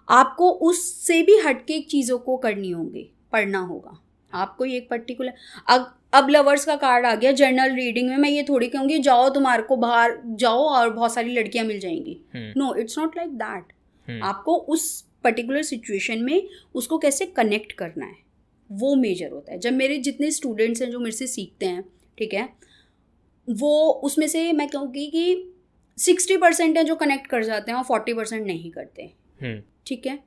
आपको उससे भी हटके चीज़ों को करनी होंगी, पढ़ना होगा आपको एक पर्टिकुलर। अब लवर्स का कार्ड आ गया जर्नल रीडिंग में, मैं ये थोड़ी कहूँगी जाओ तुम्हारे को बाहर जाओ और बहुत सारी लड़कियाँ मिल जाएंगी। No, it's not like that. आपको उस पर्टिकुलर सिचुएशन में उसको कैसे कनेक्ट करना है वो मेजर होता है। जब मेरे जितने स्टूडेंट्स हैं जो मेरे से सीखते हैं, ठीक है, वो उसमें से मैं कहूँगी कि 60% हैं जो कनेक्ट कर जाते हैं और 40% नहीं करते, ठीक है।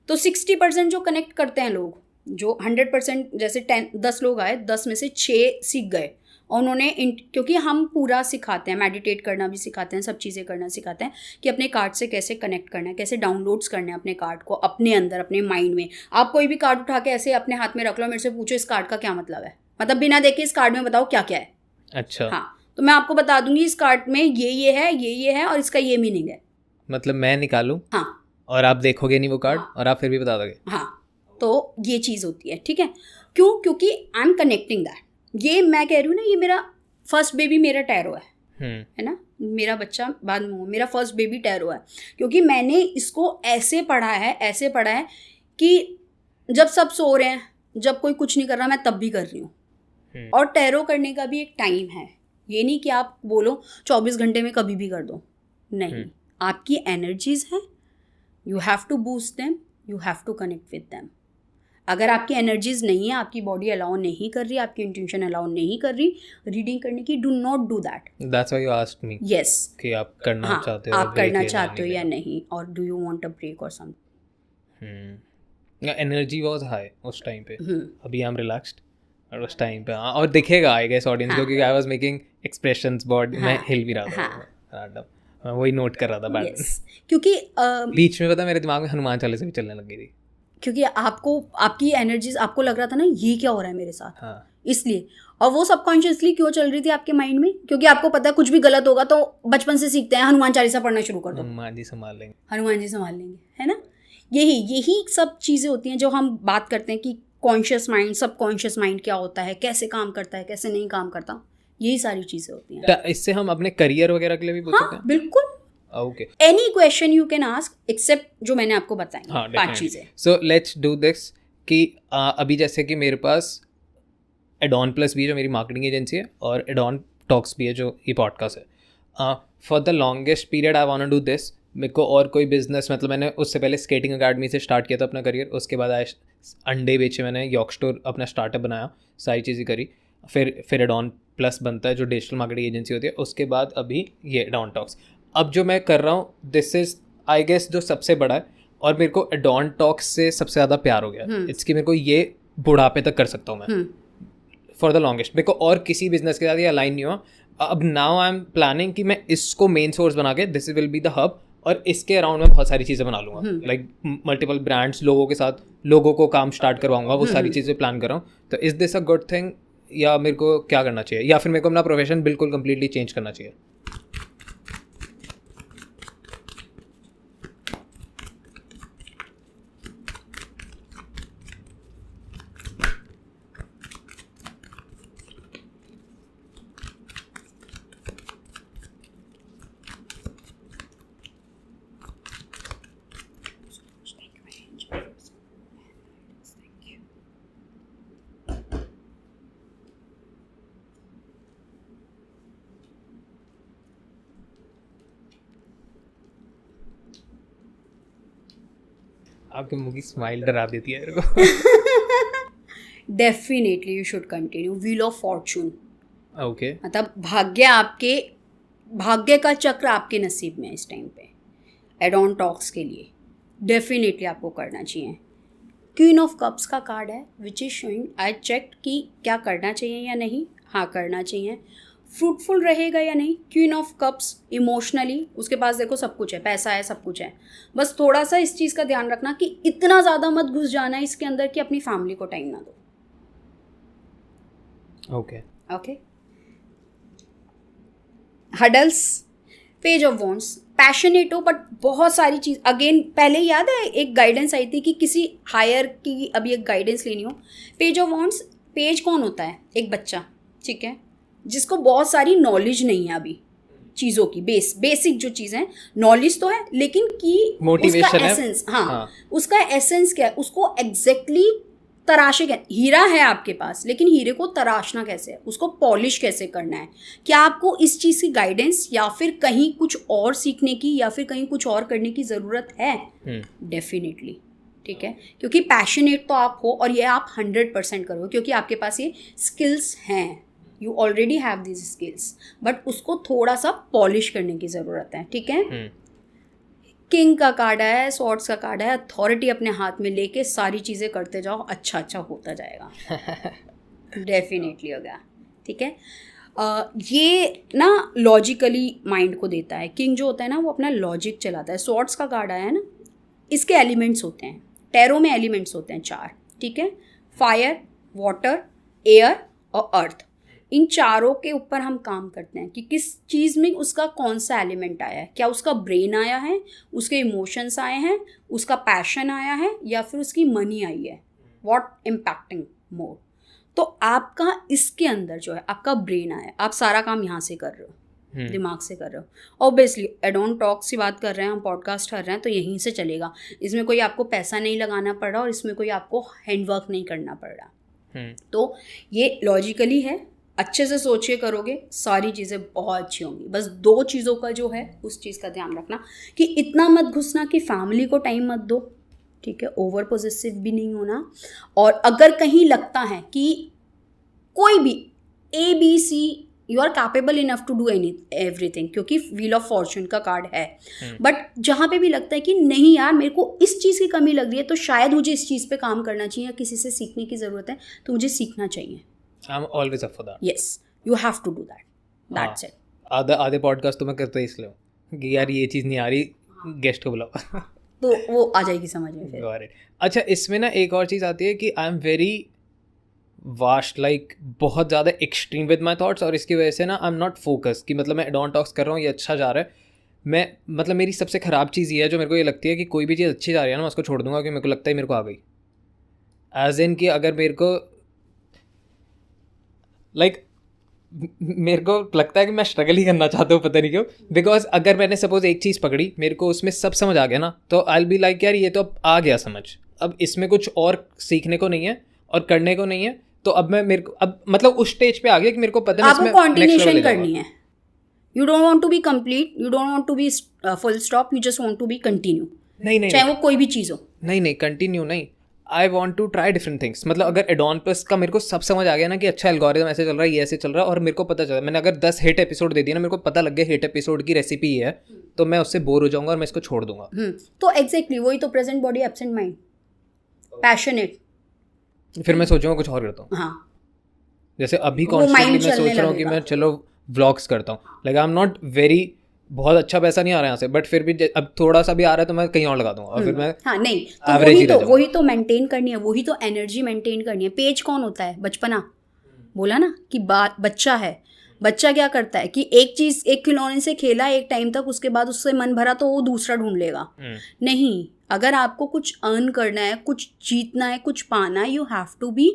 तो 60% जो कनेक्ट करते हैं लोग, जो 100%, जैसे 10 लोग आए, 10 में से 6 सीख गए और उन्होंने क्योंकि हम पूरा सिखाते हैं, मेडिटेट करना भी सिखाते हैं, सब चीज़ें करना सिखाते हैं कि अपने कार्ड से कैसे कनेक्ट करना है, कैसे डाउनलोड्स करने हैं अपने कार्ड को अपने अंदर, अपने माइंड में। आप कोई भी कार्ड उठा के ऐसे अपने हाथ में रख लो, मेरे से पूछो इस कार्ड का क्या मतलब है, मतलब बिना देखे इस कार्ड में बताओ क्या क्या है। अच्छा, हाँ, तो मैं आपको बता दूंगी इस कार्ड में ये है, ये है और इसका ये मीनिंग है। मतलब मैं निकालूं, हाँ, और आप देखोगे नहीं वो कार्ड, हाँ, और आप फिर भी बता दोगे। हाँ, तो ये चीज़ होती है, ठीक है। क्यों? क्योंकि आई एम कनेक्टिंग दैट। ये मैं कह रही हूँ ना, ये मेरा फर्स्ट बेबी मेरा टैरो है ना, मेरा बच्चा बाद में हुआ, मेरा फर्स्ट बेबी टैरो है, क्योंकि मैंने इसको ऐसे पढ़ा है कि जब सब सो रहे हैं, जब कोई कुछ नहीं कर रहा, मैं तब भी कर रही हूँ। और टैरो करने का भी एक टाइम है, ये नहीं कि आप बोलो 24 घंटे में कभी भी कर दो, नहीं, आपकी एनर्जीज हैं, you have to boost them, you have to connect with them. अगर आपकी एनर्जीज नहीं है, आपकी बॉडी अलाउ नहीं कर रही, आपकी इंट्यूशन अलाउ नहीं कर रही रीडिंग करने की, do not do that. That's why you asked me yes, कि आप करना चाहते हो, आप करना चाहते हो या नहीं, और do you want a break और समथिंग। एनर्जी वाज हाई उस टाइम पे, अभी आई एम रिलैक्स्ड, और उस टाइम पे हाँ, और दिखेगा आई गेस ऑडियंस को, क्योंकि I was making expressions body, मैं हिल भी रहा था रैंडम, मैं वही नोट कर रहा था बैठ। क्योंकि बीच में पता मेरे दिमाग में हनुमान चालीसा भी चलने लग गई थी, क्योंकि आपको आपकी एनर्जीज, आपको लग रहा था ना ये क्या हो रहा है मेरे साथ, हाँ, इसलिए। और वो सबकॉन्शियसली क्यों चल रही थी आपके माइंड में, क्योंकि आपको पता है कुछ भी गलत होगा तो बचपन से सीखते हैं हनुमान चालीसा पढ़ना शुरू कर दो, हनुमान जी संभाल लेंगे, हनुमान जी संभाल लेंगे, है ना। यही सब चीज़ें होती हैं जो हम बात करते हैं कि कॉन्शियस माइंड, सबकॉन्शियस माइंड क्या होता है, कैसे काम करता है, कैसे नहीं काम करता, यही सारी चीज़ें होती हैं। इससे हम अपने करियर वगैरह के लिए भी पूछ सकते हैं। बिल्कुल, okay, any question you can ask except जो मैंने आपको बताई, हाँ, 5 चीज़ें। सो लेट्स डू दिस कि अभी जैसे कि मेरे पास एडॉन प्लस भी है जो मेरी मार्केटिंग एजेंसी है, और एडॉन टॉक्स भी है जो ये पॉडकास्ट है। For the longest period I want to do this. मेरे को और कोई बिजनेस, मतलब मैंने उससे पहले स्केटिंग अकेडमी से स्टार्ट किया था अपना करियर, उसके बाद अंडे बेचे मैंने, यॉर्क स्टोर अपना स्टार्टअप बनाया, सारी चीज़ें करी, फिर एडॉन प्लस बनता है जो डिजिटल मार्केटिंग एजेंसी होती है, उसके बाद अभी ये एडॉन टॉक्स। अब जो मैं कर रहा हूँ दिस इज़ आई गेस जो सबसे बड़ा है, और मेरे को एडॉन टॉक्स से सबसे ज़्यादा प्यार हो गया, इट्स कि मेरे को ये बुढ़ापे तक कर सकता हूँ मैं, फॉर द लॉन्गेस्ट। मेरे को और किसी बिजनेस के साथ ये अलाइन नहीं हुआ। अब नाउ आई एम प्लानिंग कि मैं इसको मेन सोर्स बना के, this will be the hub, और इसके अराउंड मैं बहुत सारी चीज़ें बना लूँगा, लाइक मल्टीपल ब्रांड्स, लोगों के साथ लोगों को काम स्टार्ट करवाऊंगा, वो सारी चीज़ें प्लान कर रहा हूँ। तो is this a good thing, या मेरे को क्या करना चाहिए, या फिर मेरे को अपना प्रोफेशन बिल्कुल कम्प्लीटली चेंज करना चाहिए? आपके मुंह की स्माइल डरा देती है मेरे को। Definitely you should continue. Wheel of Fortune, okay, मतलब भाग्य का चक्र आपके नसीब में है इस टाइम पे। एडॉन टॉक्स के लिए डेफिनेटली आपको करना चाहिए। क्वीन ऑफ कप्स का कार्ड है which is showing, I check कि क्या करना चाहिए या नहीं, हाँ करना चाहिए। फ्रूटफुल रहेगा या नहीं, क्वीन ऑफ कप्स इमोशनली उसके पास देखो सब कुछ है, पैसा है, सब कुछ है, बस थोड़ा सा इस चीज़ का ध्यान रखना कि इतना ज़्यादा मत घुस जाना इसके अंदर कि अपनी फैमिली को टाइम ना दो। Okay, okay. Hurdles, page of wands, passionate हो बट बहुत सारी चीज़, अगेन पहले याद है एक गाइडेंस आई थी कि किसी हायर की अभी एक गाइडेंस लेनी हो। पेज ऑफ वॉन्ड्स, पेज कौन होता है? एक बच्चा, ठीक है, जिसको बहुत सारी नॉलेज नहीं है अभी चीज़ों की, बेसिक जो चीज़ है, नॉलेज तो है लेकिन कि मोटिवेशन उसका है, एसेंस, हाँ, उसका एसेंस क्या है, उसको एग्जैक्टली तराशे क्या, हीरा है आपके पास लेकिन हीरे को तराशना कैसे है, उसको पॉलिश कैसे करना है, क्या आपको इस चीज़ की गाइडेंस या फिर कहीं कुछ और सीखने की या फिर कहीं कुछ और करने की ज़रूरत है? डेफिनेटली, ठीक है, क्योंकि पैशनेट तो आप हो और ये आप 100% करो क्योंकि आपके पास ये स्किल्स हैं, you already have this skills, but उसको थोड़ा सा पॉलिश करने की ज़रूरत है, ठीक है। किंग का कार्ड है, स्वॉर्ड्स का कार्ड है, अथॉरिटी अपने हाथ में लेके सारी चीज़ें करते जाओ, अच्छा अच्छा होता जाएगा। डेफिनेटली होगा, ठीक है। ये ना लॉजिकली माइंड को देता है, किंग जो होता है ना वो अपना लॉजिक चलाता है। स्वॉर्ड्स का कार्ड आया है ना, इसके एलिमेंट्स होते हैं, टैरो में एलिमेंट्स होते हैं 4, ठीक है, फायर, वाटर, एयर और अर्थ। इन चारों के ऊपर हम काम करते हैं कि किस चीज़ में उसका कौन सा एलिमेंट आया है, क्या उसका ब्रेन आया है, उसके इमोशंस आए हैं, उसका पैशन आया है या फिर उसकी मनी आई है, व्हाट इम्पैक्टिंग मोर। तो आपका इसके अंदर जो है आपका ब्रेन आया, आप सारा काम यहाँ से कर रहे हो, दिमाग से कर रहे हो। ऑब्वियसली एडॉन टॉक्स की बात कर रहे हैं हम, पॉडकास्ट कर रहे हैं तो यहीं से चलेगा, इसमें कोई आपको पैसा नहीं लगाना पड़ रहा और इसमें कोई आपको हैंडवर्क नहीं करना पड़ रहा। तो ये लॉजिकली है, अच्छे से सोच के करोगे सारी चीज़ें बहुत अच्छी होंगी। बस 2 चीज़ों का जो है उस चीज़ का ध्यान रखना कि इतना मत घुसना कि फैमिली को टाइम मत दो, ठीक है, ओवर पॉसेसिव भी नहीं होना। और अगर कहीं लगता है कि कोई भी ABC you are capable enough to do everything, क्योंकि व्हील ऑफ फॉर्चून का कार्ड है, बट जहाँ पे भी लगता है कि नहीं यार मेरे को इस चीज़ की कमी लग रही है तो शायद मुझे इस चीज़ पे काम करना चाहिए या किसी से सीखने की ज़रूरत है तो मुझे सीखना चाहिए। I'm always up for that. Yes, you have to do that. That's it. आधे पॉडकास्ट तो मैं करता ही इसलिए हूँ कि यार ये चीज़ नहीं आ रही, गेस्ट को बुलाओ। तो वो आ जाएगी समझ में फिर। Got it. अच्छा, इसमें ना एक और चीज़ आती है कि आई एम वेरी वास्ट, लाइक बहुत ज़्यादा एक्सट्रीम विद माई थॉट्स, और इसकी वजह से ना आई एम नॉट फोकस कि मतलब मैं एडॉन टॉक्स कर रहा हूँ, ये अच्छा जा रहा है। मैं मतलब मेरी सबसे ख़राब चीज़ ये है जो मेरे को ये लगती है कि कोई भी चीज़ अच्छी जा रही है ना मैं उसको छोड़ दूंगा कि मेरे को लगता है मेरे को आ गई। एज इन कि अगर मेरे को मेरे को लगता है कि मैं स्ट्रगल ही करना चाहता हूँ, पता नहीं क्यों। बिकॉज अगर मैंने सपोज एक चीज़ पकड़ी, मेरे को उसमें सब समझ आ गया ना, तो आई विल बी लाइक यार ये तो अब आ गया समझ, अब इसमें कुछ और सीखने को नहीं है और करने को नहीं है। तो अब मैं मेरे को अब मतलब उस स्टेज पे आ गया कि मेरे को पता आपको कंटिन्यूएशन करनी है। You don't want to be complete, you don't want to be full stop, you just want to be continue. नहीं, चाहे वो कोई भी चीज़ हो। नहीं कंटिन्यू नहीं, I want to try different things. मतलब अगर एडॉन प्लस का मेरे को सब समझ आ गया ना कि अच्छा एल्गोरिथम ऐसे चल रहा है, ये ऐसे चल रहा है, और मेरे को पता चला, मैंने अगर 10 हिट एपिसोड दे दिया ना, मेरे को पता लग गया हिट एपिसोड की रेसिपी है, तो मैं उससे बोर हो जाऊंगा और मैं इसको छोड़ दूंगा। तो एग्जैक्टली वही तो present body absent mind, passionate. फिर मैं सोचूंगा कुछ और करता हूँ। हाँ, जैसे अभी कॉन्स्टेंटली मैं सोच रहा हूँ कि मैं चलो व्लॉग्स करता हूँ, like I am not very, बहुत अच्छा पैसा नहीं आ रहा है यहाँ से, बट फिर भी अब थोड़ा सा भी आ रहा है तो मैं कहीं और लगा दूंगा और फिर मैं हाँ नहीं तो वही तो मेंटेन करनी है, वही तो एनर्जी मेंटेन करनी है। पेज कौन होता है? बचपना। बोला ना कि बच्चा है, बच्चा क्या करता है कि एक चीज़, एक खिलौने से खेला एक टाइम तक, उसके बाद उससे मन भरा तो वो दूसरा ढूंढ लेगा। नहीं, अगर आपको कुछ अर्न करना है, कुछ जीतना है, कुछ पाना है, you have to be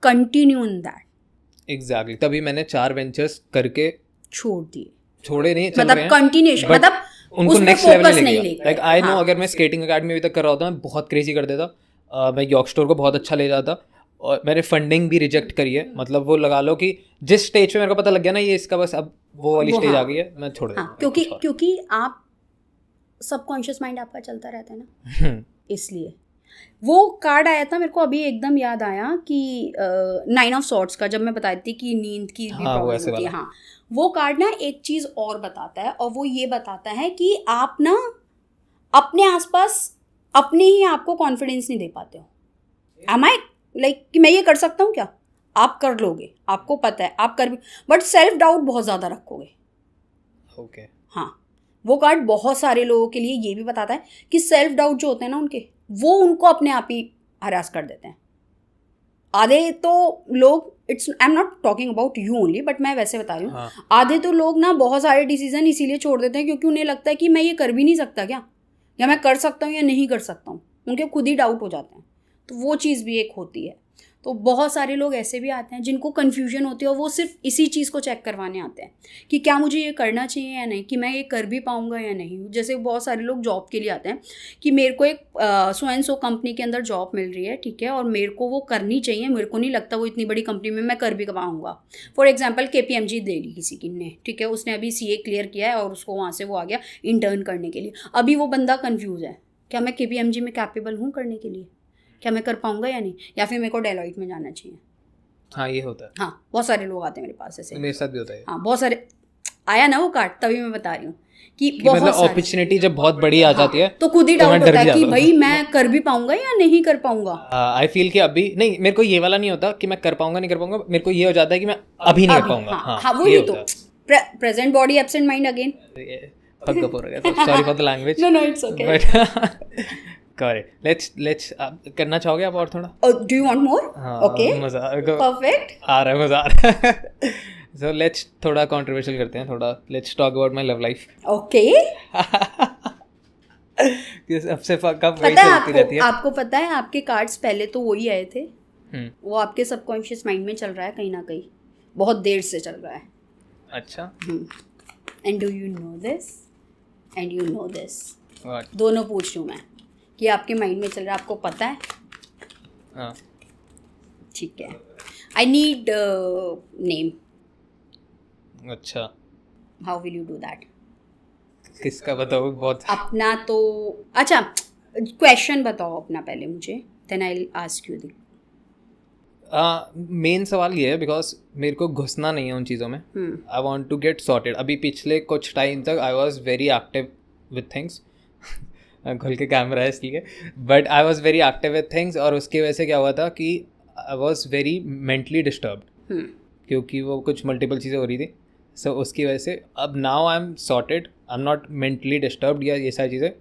continue in that. Exactly, तभी मैंने 4 वेंचर्स करके छोड़े नहीं, मतलब कंटिन्यूएशन, मतलब उनको नेक्स्ट लेवल नहीं लेके। लाइक आई नो, अगर मैं स्केटिंग अकेडमी अभी तक कर रहा होता मैं बहुत क्रेजी कर देता। मैं यॉर्क स्टोर को बहुत अच्छा ले जाता, और मैंने फंडिंग भी रिजेक्ट करी है। मतलब वो लगा लो कि जिस स्टेज पे मेरे को पता लग गया ना ये इसका बस अब वो वाली स्टेज आ गई है, मैं छोड़ देता। क्योंकि आप सबकॉन्शियस माइंड आपका चलता रहता है ना, इसलिए वो कार्ड आया था मेरे को अभी एकदम याद आया कि 9 ऑफ सॉर्ड्स का, जब मैं बताई थी कि नींद की भी प्रॉब्लम होती है। हाँ, वो कार्ड ना एक चीज़ और बताता है, और वो ये बताता है कि आप ना अपने आसपास अपने ही आपको कॉन्फिडेंस नहीं दे पाते हो। एम आई लाइक कि मैं ये कर सकता हूँ क्या? आप कर लोगे, आपको पता है आप कर भी, बट सेल्फ डाउट बहुत ज़्यादा रखोगे। ओके, हाँ, वो कार्ड बहुत सारे लोगों के लिए ये भी बताता है कि सेल्फ डाउट जो होते हैं ना उनके, वो उनको अपने आप ही हरास कर देते हैं। आधे तो लोग, I am not talking about you only, but मैं वैसे बता रही हूँ। हाँ। आधे तो लोग ना बहुत सारे डिसीजन इसीलिए छोड़ देते हैं क्योंकि उन्हें लगता है कि मैं ये कर भी नहीं सकता क्या, या मैं कर सकता हूँ या नहीं कर सकता हूँ, उनके खुद ही डाउट हो जाते हैं। तो वो चीज़ भी एक होती है। तो बहुत सारे लोग ऐसे भी आते हैं जिनको कन्फ्यूजन होती है, और वो सिर्फ इसी चीज़ को चेक करवाने आते हैं कि क्या मुझे ये करना चाहिए या नहीं, कि मैं ये कर भी पाऊँगा या नहीं। जैसे बहुत सारे लोग जॉब के लिए आते हैं कि मेरे को एक सो एंड सो कंपनी के अंदर जॉब मिल रही है, ठीक है, और मेरे को वो करनी चाहिए, मेरे को नहीं लगता वो इतनी बड़ी कंपनी में मैं कर भी पाऊँगा। फॉर एग्जाम्पल KPMG दे ली किसी की ने, ठीक है, उसने अभी CA क्लियर किया है और उसको वहाँ से वो आ गया इंटर्न करने के लिए। अभी वो बंदा कन्फ्यूज़ है, क्या मैं KPMG में कैपेबल हूँ करने के लिए, क्या मैं कर पाऊंगा या नहीं, या फिर मेरे को डेलॉइट में जाना चाहिए। हाँ, ये होता है। हाँ, बहुत सारे लोग आते हैं मेरे पास ऐसे। मेरे साथ भी होता है। हाँ, बहुत सारे आया ना वो कार्ड, तभी मैं बता रही हूँ कि मतलब अपॉर्चुनिटी जब बहुत बड़ी आ जाती है तो खुद ही डाउट होता है कि भाई मैं कर भी पाऊंगा या नहीं कर पाऊंगा। आई फील कि अभी नहीं, मेरे को ये वाला नहीं होता कि मैं कर पाऊंगा नहीं कर पाऊंगा, मेरे को ये हो जाता है कि मैं अभी नहीं कर पाऊंगा। हाँ, वही तो present body absent mind again. Sorry for the language. No it's okay. Let's करना चाहोगे आप और थोड़ा? Do you want more? Okay. मजा Perfect. आ रहा है, मजा आ रहा है। So let's थोड़ा controversial करते हैं, थोड़ा let's talk about my love life. Okay. सबसे कब वही चलती रहती है। आपको पता है आपके कार्ड्स पहले तो वही आए थे, वो आपके सबकॉन्शियस माइंड में चल रहा है कहीं ना कहीं, बहुत देर से चल रहा है। अच्छा। And do you know this? And you know this? What? दोनों पूछ लूँ मैं कि आपके माइंड में चल रहा है, आपको पता है? हाँ, ठीक है। आई नीड नेम, अच्छा, how will you do that? किसका बताओ? बहुत अपना तो अच्छा, क्वेश्चन बताओ अपना पहले मुझे, then I will ask you the main सवाल ये है बिकॉज मेरे को घुसना नहीं है उन चीज़ों में. I want to get sorted. अभी पिछले कुछ टाइम तक I was very active with things. खुल के कैमरा है इसलिए, but I was very active with things, और उसकी वजह से क्या हुआ था कि I was very mentally disturbed, क्योंकि वो कुछ मल्टीपल चीज़ें हो रही थी. सो उसकी वजह से अब now I am sorted. I am not mentally disturbed या ये सारी चीज़ें,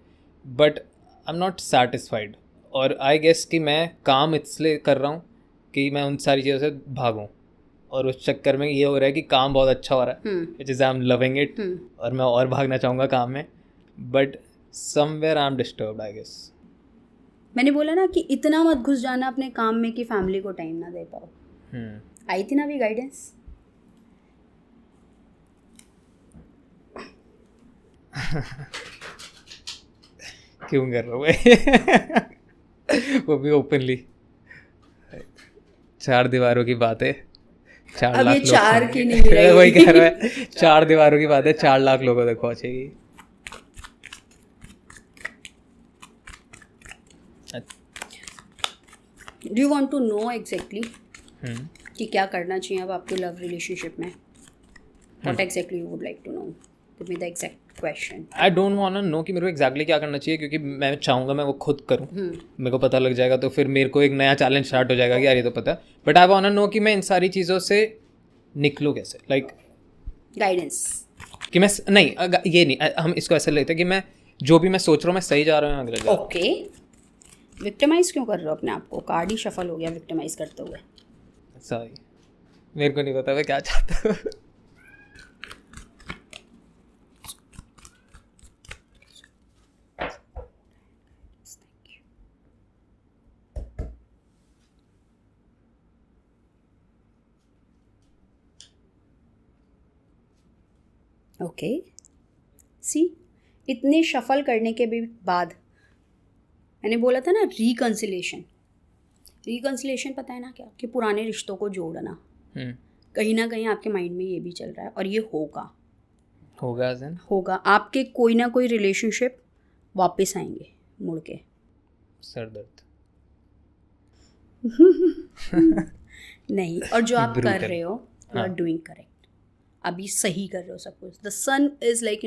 but I am not satisfied. और आई गेस कि मैं काम इसलिए कर रहा हूँ कि मैं उन सारी चीज़ों से भागूं, और उस चक्कर में ये हो रहा है कि काम बहुत अच्छा हो रहा है, which is I am loving it, और मैं और भागना चाहूँगा काम में, but somewhere I am disturbed I guess. मैंने बोला ना कि इतना मत घुस जाना अपने काम में कि फैमिली को टाइम ना दे पाओ. आई थी ना अभी गाइडेंस. क्यों कर रहा हूँ मैं? वो भी ओपनली. 4 दीवारों की बात है, 4 अब लाख ये लोग 4 सुनेंगे. की नहीं रही. वही कह रहा है, 4 दीवारों की बात है, 4 लाख लोगों तक पहुंचेगी. Do you want to know exactly कि क्या करना चाहिए अब आपके लव रिलेशनशिप में? What exactly you would like to know? Give me the exact question. I don't want to know कि मेरे को एग्जैक्टली क्या करना चाहिए, क्योंकि मैं चाहूँगा मैं वो खुद करूँ. मेरे को पता लग जाएगा तो फिर मेरे को एक नया चैलेंज स्टार्ट हो जाएगा कि यार ये तो पता है, but I want to know कि मैं इन सारी चीज़ों से निकलूँ कैसे. लाइक गाइडेंस कि मैं नहीं, ये नहीं, हम इसको ऐसे लेते हैं कि मैं जो भी मैं सोच रहा हूँ मैं सही जा रहा हूँ अगले. ओके, विक्टिमाइज क्यों कर रहे हो अपने आप को? कार्ड ही शफल हो गया विक्टिमाइज करते हुए. सॉरी, मेरे को नहीं पता मैं क्या चाहता हूँ. ओके, सी इतने शफल करने के भी बाद मैंने बोला था ना रिकन्सिलेशन. रिकन्सिलेशन पता है ना क्या? कि पुराने रिश्तों को जोड़ना. कहीं ना कहीं आपके माइंड में ये भी चल रहा है, और ये होगा आपके कोई ना कोई रिलेशनशिप वापस आएंगे मुड़ के. सर दर्द नहीं, और जो आप कर रहे हो यू आर डूइंग करेक्ट. अभी सही कर रहे हो सब कुछ. The sun is like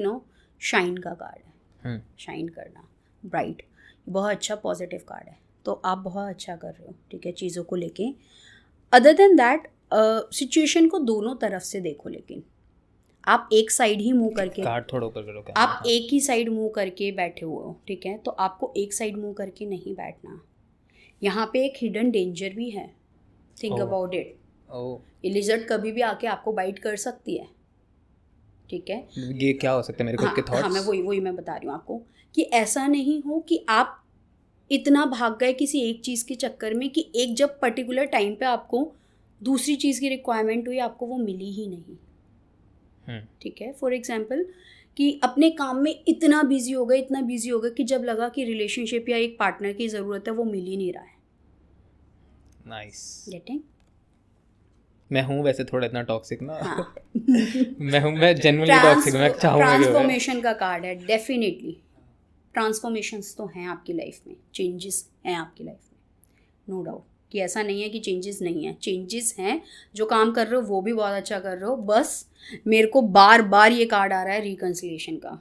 shine का कार्ड है. शाइन करना, ब्राइट, बहुत अच्छा पॉजिटिव कार्ड है. तो आप बहुत अच्छा कर रहे हो, ठीक है, चीज़ों को लेके. अदर देन दैट सिचुएशन को दोनों तरफ से देखो. लेकिन आप एक साइड ही मुंह करके, कार्ड थोड़ा ऊपर करो, आप एक ही साइड मुंह करके बैठे हुए हो, ठीक है. तो आपको एक साइड मुंह करके नहीं बैठना. यहाँ पे एक हिडन डेंजर भी है. Think about it. ये लिजर्ड कभी भी आके आपको बाइट कर सकती है, ठीक है. ये क्या हो सकता है मेरे खुद के थॉट्स? हाँ, मैं वही मैं बता रही हूँ आपको कि ऐसा नहीं हो कि आप इतना भाग गए किसी एक चीज़ के चक्कर में कि एक जब पर्टिकुलर टाइम पे आपको दूसरी चीज़ की रिक्वायरमेंट हुई, आपको वो मिली ही नहीं, ठीक है. फॉर एग्जाम्पल कि अपने काम में इतना बिजी हो गए कि जब लगा कि रिलेशनशिप या एक पार्टनर की ज़रूरत है, वो मिल ही नहीं रहा है. नाइस. गेटिंग? मैं हूँ वैसे थोड़ा इतना टॉक्सिक ना. हाँ. मैं जेन्युइनली टॉक्सिक. मैं चाहूँगा कि ट्रांसफॉर्मेशन का कार्ड है. डेफिनेटली ट्रांसफॉर्मेशंस तो हैं आपकी लाइफ में, चेंजेस हैं आपकी लाइफ में, नो डाउट. कि ऐसा नहीं है कि चेंजेस नहीं है, चेंजेस हैं. जो काम कर रहे हो वो भी बहुत अच्छा कर रहे हो. बस मेरे को बार बार ये कार्ड आ रहा है रिकन्सिलेशन का.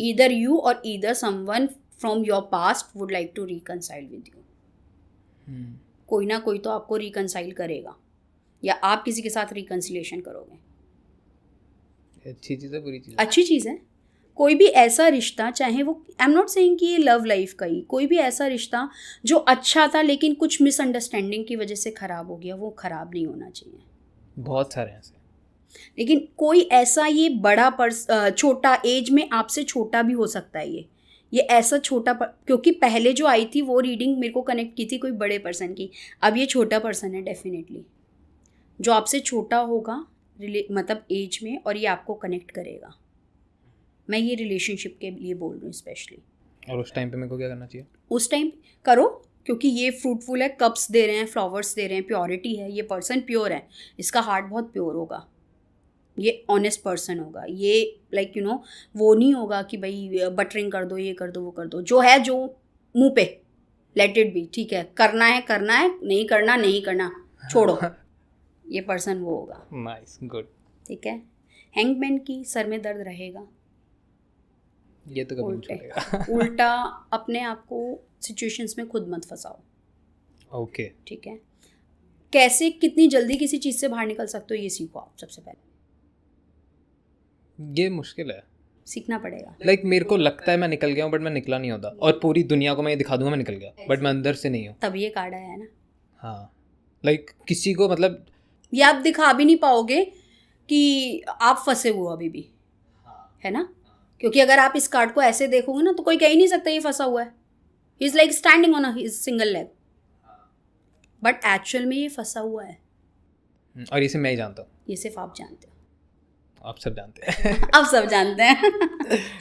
ईदर यू और either someone from your past would like to reconcile with you. कोई ना कोई तो आपको रिकनसाइल करेगा, या आप किसी के साथ रिकन्सिलेशन करोगे. अच्छी चीज़ है, बुरी चीज़? अच्छी चीज़ है. कोई भी ऐसा रिश्ता, चाहे वो, आई एम नॉट सेइंग कि ये लव लाइफ का ही, कोई भी ऐसा रिश्ता जो अच्छा था लेकिन कुछ मिसअंडरस्टैंडिंग की वजह से ख़राब हो गया, वो ख़राब नहीं होना चाहिए. बहुत सारे ऐसे. लेकिन कोई ऐसा, ये बड़ा छोटा एज में आपसे छोटा भी हो सकता है. ये ऐसा छोटा क्योंकि पहले जो आई थी वो रीडिंग मेरे को कनेक्ट की थी कोई बड़े पर्सन की. अब ये छोटा पर्सन है डेफिनेटली, जो आपसे छोटा होगा मतलब एज में, और ये आपको कनेक्ट करेगा. मैं ये रिलेशनशिप के लिए बोल रही हूँ स्पेशली. और उस टाइम पे मेरे को क्या करना चाहिए? उस टाइम करो, क्योंकि ये फ्रूटफुल है. कप्स दे रहे हैं, फ्लावर्स दे रहे हैं, प्योरिटी है. ये पर्सन प्योर है, इसका हार्ट बहुत प्योर होगा. ये ऑनेस्ट पर्सन होगा, ये लाइक यू नो वो नहीं होगा कि भाई बटरिंग कर दो, ये कर दो, वो कर दो, जो है जो मुंह पे लेट इट बी, ठीक है, करना है करना है, नहीं करना नहीं करना, छोड़ो, ये पर्सन वो होगा। Nice, good. ठीक है। हैंगमैन की सर में दर्द रहेगा, ये तो कभी नहीं छोड़ेगा। उल्टा अपने आप को सिचुएशंस में खुद मत फंसाओ। ओके, ठीक है। कैसे कितनी जल्दी किसी चीज़ से बाहर निकल सकते हो ये सीखो आप सबसे पहले, ये मुश्किल है। सीखना पड़ेगा। लाइक मेरे को लगता है मैं निकल गया हूँ बट मैं निकला नहीं होता, और पूरी दुनिया को मैं ये दिखा दूंगा मैं निकल गया, बट मैं अंदर से नहीं हूँ। तब ये कार्ड आया है ना। हाँ, लाइक किसी को मतलब ये आप दिखा भी नहीं पाओगे कि आप फंसे हुए हो अभी भी, है ना, क्योंकि अगर आप इस कार्ड को ऐसे देखोगे ना तो कोई कह ही नहीं सकता ये फंसा हुआ है। He is like standing on his single leg, but actual में ये फंसा हुआ है। और इसे मैं ही जानता हूँ, ये सिर्फ आप जानते हो, आप सब जानते हैं। आप सब जानते हैं।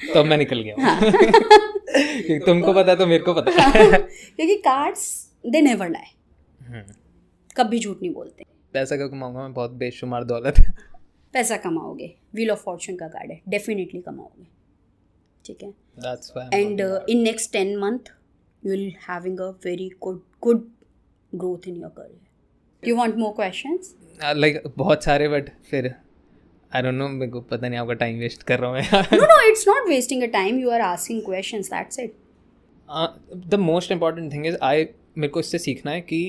तो अब मैं निकल गया हूँ। क्योंकि तुमको पता है तो मेरे को पता है। क्योंकि कार्ड्स दे नेवर लाई, कभी झूठ नहीं बोलते। पैसा क्यों कमाऊंगा मैं, बहुत बेशुमार दौलत है। पैसा कमाओगे, व्हील ऑफ फॉर्चून का कार्ड है, डेफिनेटली कमाओगे। ठीक है। That's why I'm and in next 10 month you will having a very good growth in your career. You want more questions? Like बहुत सारे, बट फिर आई डोंट नो, मेरे को पता नहीं, आपका टाइम वेस्ट कर रहा हूँ मैं। No, it's not wasting a time. You are asking questions. That's it. The most important thing is मेरे को इससे सीखना है कि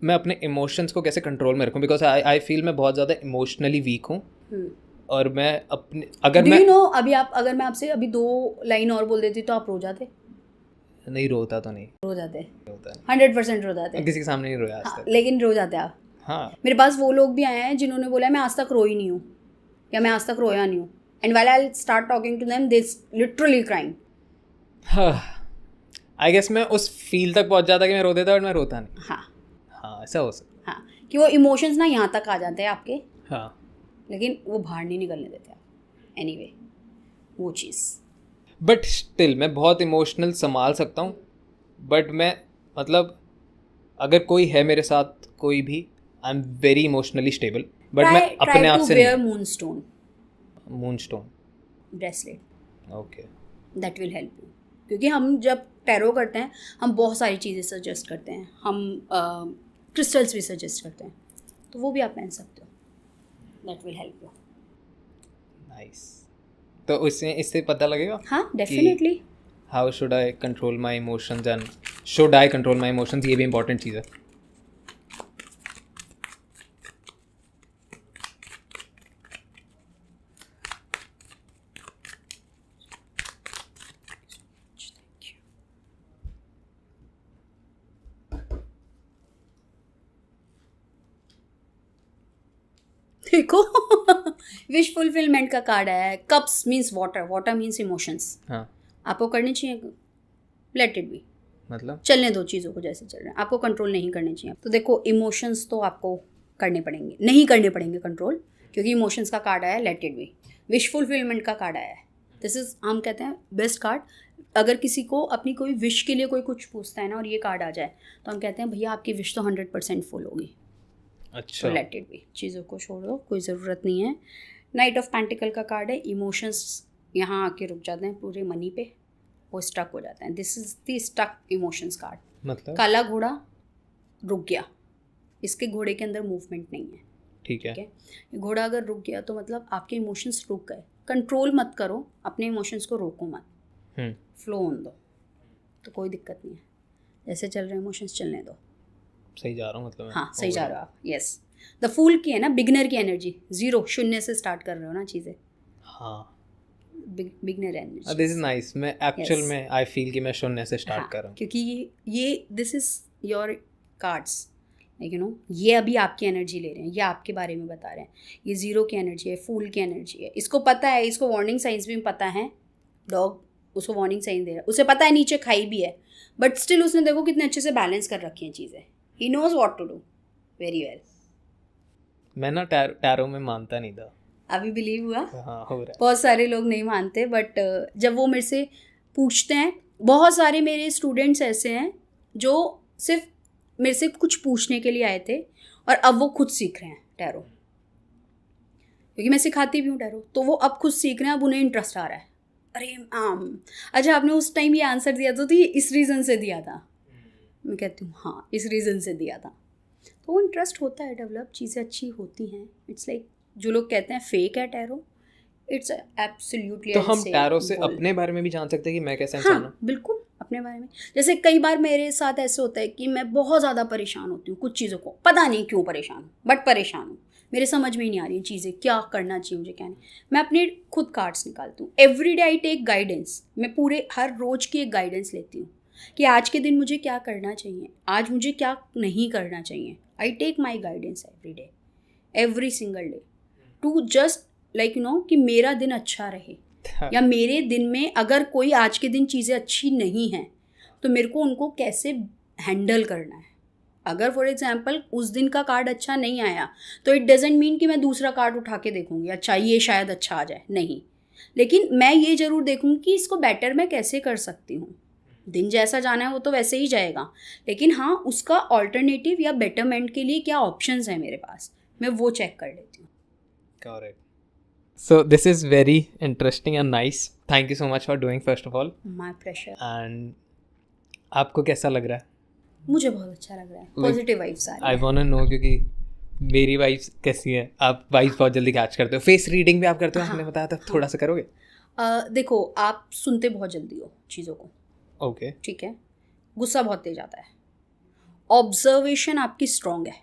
मैं अपने इमोशंस को कैसे कंट्रोल में रखूँ, बिकॉज आई फील मैं बहुत ज़्यादा इमोशनली वीक हूँ। और मैं अपने अगर Do मैं you know, अगर मैं आपसे अभी 2 लाइन और बोल देती तो आप रो जाते? नहीं रोता तो नहीं रो जाते, रोता 100% रो जाते। नहीं, किसी के सामने नहीं रोया आज हाँ, तक। लेकिन रो जाते आप। हाँ, मेरे पास वो लोग भी आए हैं जिन्होंने बोला मैं आज तक रोई नहीं हूँ या मैं आज तक रोया नहीं हूँ, and while I start talking to them they literally crying. I guess मैं उस फील तक पहुँच जाता कि मैं रो देता, बट मैं रोता नहीं। हाँ हाँ, ऐसा हो सकता। हाँ, कि वो इमोशंस ना यहाँ तक आ जाते हैं आपके, हाँ, लेकिन वो बाहर नहीं निकलने देते आप। एनीवे, वो चीज़। बट स्टिल मैं बहुत इमोशनल संभाल सकता हूँ, बट मैं मतलब अगर कोई है मेरे साथ, कोई भी, आई am very emotionally stable, but मैं अपने आप से नहीं। Moonstone moonstone bracelet, okay, that will help you. क्योंकि हम जब टैरो करते हैं हम बहुत सारी चीज़ें सजेस्ट करते हैं, हम क्रिस्टल्स भी सजेस्ट करते हैं, तो वो भी आप पहन सकते हो, that will help you. Nice. तो इससे पता लगेगा हाँ, definitely. How should I control my emotions and should I control my emotions, ये भी इंपॉर्टेंट चीज़ है। देखो, विश फुलफिलमेंट का कार्ड आया है। Cups means water, water means emotions. हाँ, आपको करनी चाहिए, लेट इट बी, मतलब चलने दो चीज़ों को जैसे चल रहे हैं, आपको कंट्रोल नहीं करने चाहिए। तो देखो, इमोशंस तो आपको करने पड़ेंगे, नहीं करने पड़ेंगे कंट्रोल, क्योंकि इमोशंस का कार्ड आया है, let it be. Wish fulfilment का कार्ड आया है, दिस इज, हम कहते हैं बेस्ट कार्ड। अगर किसी को अपनी कोई विश के लिए कोई कुछ पूछता है ना और ये कार्ड आ जाए तो हम कहते हैं भैया आपकी विश तो 100% फुल होगी। अच्छा, तो लेट इट बी, चीज़ों को छोड़ दो, कोई ज़रूरत नहीं है। नाइट ऑफ पेंटिकल का कार्ड है, इमोशंस यहाँ आके रुक जाते हैं पूरे मनी पे, वो स्टक हो जाते हैं। This is the stock emotions card. मतलब काला घोड़ा रुक गया, इसके घोड़े के अंदर मूवमेंट नहीं है। ठीक है, ठीक है, घोड़ा अगर रुक गया तो मतलब आपके इमोशंस रुक गए। कंट्रोल मत करो, अपने इमोशंस को रोको मत, फ्लो ऑन दो, तो कोई दिक्कत नहीं है। जैसे चल रहे इमोशंस चलने दो। सही जा रहा हूँ मतलब मैं? हाँ, सही जा रहे हो आप। यस, द फूल की है ना, बिगनर की एनर्जी, 0 शून्य से स्टार्ट कर रहे हो ना चीज़ें। हाँ, beginner energy, this is nice. मैं एक्चुअल Yes. में आई फील कि मैं शून्य से स्टार्ट कर रहा हूँ। क्योंकि ये this is your cards, like you no, ये अभी आपकी एनर्जी ले रहे हैं, ये आपके बारे में बता रहे हैं। ये 0 की एनर्जी है, फूल की एनर्जी है, इसको पता है, इसको वार्निंग साइंस भी पता है। डॉग उसको वार्निंग साइन दे रहा है, उसे पता है नीचे खाई भी है, बट स्टिल उसने देखो कितने अच्छे से बैलेंस कर रखी हैं चीज़ें। He knows what to do very well. मैं ना टैरो में मानता नहीं था। अभी बिलीव हुआ? हाँ, हो रहा है। बहुत सारे लोग नहीं मानते, बट जब वो मेरे से पूछते हैं, बहुत सारे मेरे स्टूडेंट्स ऐसे हैं जो सिर्फ मेरे से कुछ पूछने के लिए आए थे और अब वो खुद सीख रहे हैं टैरो, क्योंकि मैं सिखाती भी हूँ टैरो, तो वो अब खुद सीख रहे हैं, अब उन्हें इंटरेस्ट आ रहा है। अरे अच्छा आपने उस टाइम ये आंसर दिया तो ये इस रीज़न से दिया था। मैं कहती हूँ हाँ इस रीज़न से दिया था। तो वो इंटरेस्ट होता है डेवलप, चीज़ें अच्छी होती हैं। इट्स लाइक जो लोग कहते हैं फेक है टैरो, इट्स एब्सोल्युटली। तो हम टैरो से अपने बारे में भी जान सकते हैं कि मैं कैसा इंसान हूँ? हाँ बिल्कुल, अपने बारे में। जैसे कई बार मेरे साथ ऐसे होता है कि मैं बहुत ज़्यादा परेशान होती हूँ कुछ चीज़ों को, पता नहीं क्यों परेशान हूँ, बट परेशान हूँ, मेरे समझ में ही नहीं आ रही चीज़ें, क्या करना चाहिए मुझे क्या नहीं। मैं अपने खुद कार्ड्स निकालती हूँ, every day I take guidance. मैं पूरे हर रोज़ की एक गाइडेंस लेती हूँ कि आज के दिन मुझे क्या करना चाहिए, आज मुझे क्या नहीं करना चाहिए। I take my guidance every day, every single day, to just like you know कि मेरा दिन अच्छा रहे, या मेरे दिन में अगर कोई आज के दिन चीज़ें अच्छी नहीं हैं तो मेरे को उनको कैसे हैंडल करना है। अगर फॉर एग्जांपल उस दिन का कार्ड अच्छा नहीं आया तो इट डजेंट मीन कि मैं दूसरा कार्ड उठा के देखूंगी, अच्छा ये शायद अच्छा आ जाए, नहीं। लेकिन मैं ये ज़रूर देखूंगी कि इसको बेटर मैं कैसे कर सकती हूँ। दिन जैसा जाना है वो तो वैसे ही जाएगा, लेकिन हाँ उसका ऑल्टरनेटिव या बेटरमेंट के लिए क्या ऑप्शंस हैं मेरे पास, मैं वो चेक कर लेती हूँ। Correct. So this is very interesting and nice. Thank you so much for doing first of all. My pleasure. And आपको कैसा लग रहा है? मुझे बहुत अच्छा लग रहा है, पॉजिटिव वाइब्स आ रही आई वांट टू नो, क्योंकि मेरी वाइब्स कैसी है? आप वाइब्स बहुत जल्दी कैच करते हो, फेस रीडिंग भी आप करते हो, आपने बताया था, थोड़ा सा करोगे? देखो आप सुनते बहुत जल्दी हो चीज़ों को, ओके ठीक है, गुस्सा बहुत तेज आता है, ऑब्जर्वेशन आपकी स्ट्रॉन्ग है,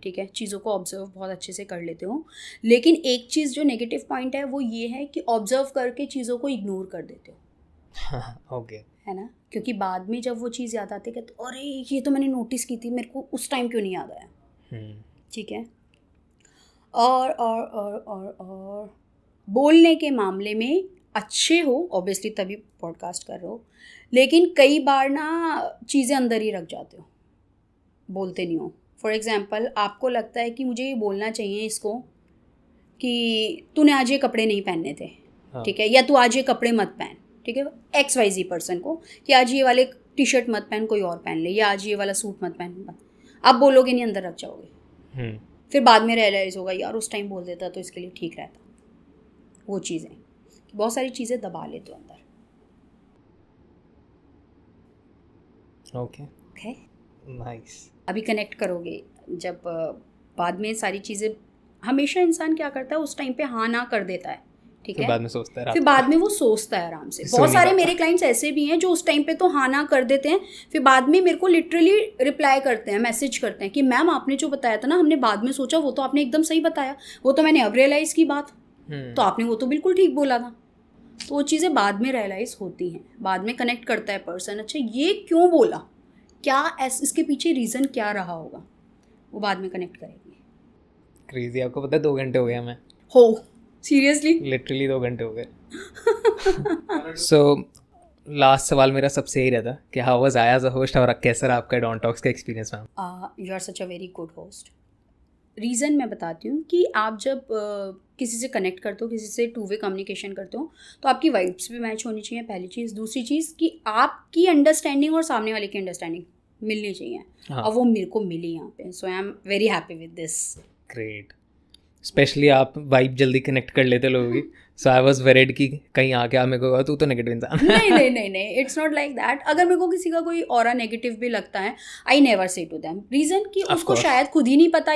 ठीक है, चीज़ों को ऑब्जर्व बहुत अच्छे से कर लेते हो। लेकिन एक चीज़ जो नेगेटिव पॉइंट है वो ये है कि ऑब्जर्व करके चीज़ों को इग्नोर कर देते हो। ओके है ना, क्योंकि बाद में जब वो चीज़ याद आती है तो अरे ये तो मैंने नोटिस की थी, मेरे को उस टाइम क्यों नहीं याद आया। ठीक है, और बोलने के मामले में अच्छे हो ऑब्वियसली, तभी पॉडकास्ट कर रहे हो, लेकिन कई बार ना चीज़ें अंदर ही रख जाते हो, बोलते नहीं हो। फॉर एग्ज़ाम्पल आपको लगता है कि मुझे ये बोलना चाहिए इसको कि तूने आज ये कपड़े नहीं पहनने थे, ठीक है, या तू आज ये कपड़े मत पहन, ठीक है, XYZ पर्सन को कि आज ये वाले टी शर्ट मत पहन, कोई और पहन ले, या आज ये वाला सूट मत पहन। आप बोलोगे नहीं, अंदर रख जाओगे, फिर बाद में रियलाइज़ होगा यार उस टाइम बोल देता तो इसके लिए ठीक रहता। वो चीज़ें, बहुत सारी चीज़ें दबा लेते हो अंदर। Okay okay nice. अभी कनेक्ट करोगे जब बाद में सारी चीज़ें, हमेशा इंसान क्या करता है उस टाइम पे हाँ ना कर देता है, ठीक है, बाद में सोचता है, फिर बाद में वो सोचता है आराम से। बहुत सारे मेरे क्लाइंट्स ऐसे भी हैं जो उस टाइम पे तो हाँ ना कर देते हैं, फिर बाद में मेरे को लिटरली रिप्लाई करते हैं, मैसेज करते हैं कि मैम आपने जो बताया था ना, हमने बाद में सोचा वो तो आपने एकदम सही बताया, वो तो मैंने अब रियलाइज़ की बात, तो आपने वो तो बिल्कुल ठीक बोला था। तो वो चीज़ें बाद में रियलाइज़ होती हैं, बाद में कनेक्ट करता है पर्सन, अच्छा ये क्यों बोला, क्या इसके पीछे रीज़न क्या रहा होगा, वो बाद में कनेक्ट करेंगे। क्रेजी, आपको पता है 2 घंटे हो गया मैं हो सीरियसली लिटरली 2 घंटे हो गए। सो लास्ट सवाल मेरा सबसे यही रहता कि how was I as a host, और कैसा रहा आपका एडॉन टॉक्स का experience ma'am? You are such a very good host. Reason मैं बताती हूँ कि आप जब किसी से कनेक्ट करते हो, किसी से टू वे कम्युनिकेशन करते हो, तो आपकी वाइब्स भी मैच होनी चाहिए, पहली चीज़। दूसरी चीज़ कि आपकी अंडरस्टैंडिंग और सामने वाले की अंडरस्टैंडिंग मिलनी चाहिए, और वो मेरे को मिली यहाँ पे। So I am very happy with this. Great, specially आप वाइब जल्दी कनेक्ट कर लेते लोगों की। सो आई वाज वरीड कि कहीं आके आप मेरे को तू तो नेगेटिव इंसान। नहीं, इट्स नॉट लाइक दैट। अगर मेरे को किसी का कोई ऑरा नेगेटिव भी लगता है, I never say to them, reason कि उसको शायद खुद ही नहीं पता,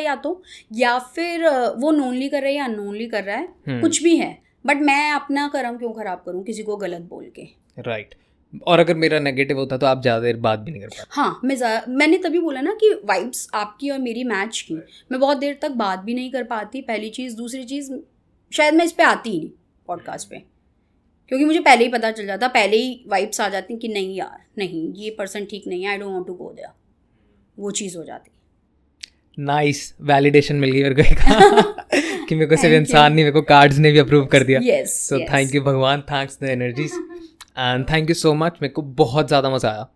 या फिर वो नोनली कर रहा है या अननोनली कर रहा है, कुछ भी है, बट मैं अपना कर्म क्यों खराब करूँ किसी को गलत बोल के। राइट। और अगर मेरा नेगेटिव होता तो आप ज़्यादा देर बात भी नहीं कर पाते। हाँ, मैंने तभी बोला ना कि वाइब्स आपकी और मेरी मैच की, मैं बहुत देर तक बात भी नहीं कर पाती, पहली चीज़। दूसरी चीज़, शायद मैं इस पर आती ही नहीं पॉडकास्ट पे, क्योंकि मुझे पहले ही पता चल जाता, पहले ही वाइब्स आ जाती कि नहीं यार, नहीं ये पर्सन ठीक नहीं है, I don't want to go there, वो चीज़ हो जाती। नाइस, वैलिडेशन मिल गई मेरे को कि मेरे को सिर्फ इंसान नहीं, मेरे को कार्ड्स ने भी अप्रूव कर दिया। सो थैंक यू भगवान, thanks the energies and thank you so much. मेरे को बहुत ज़्यादा मज़ा आया,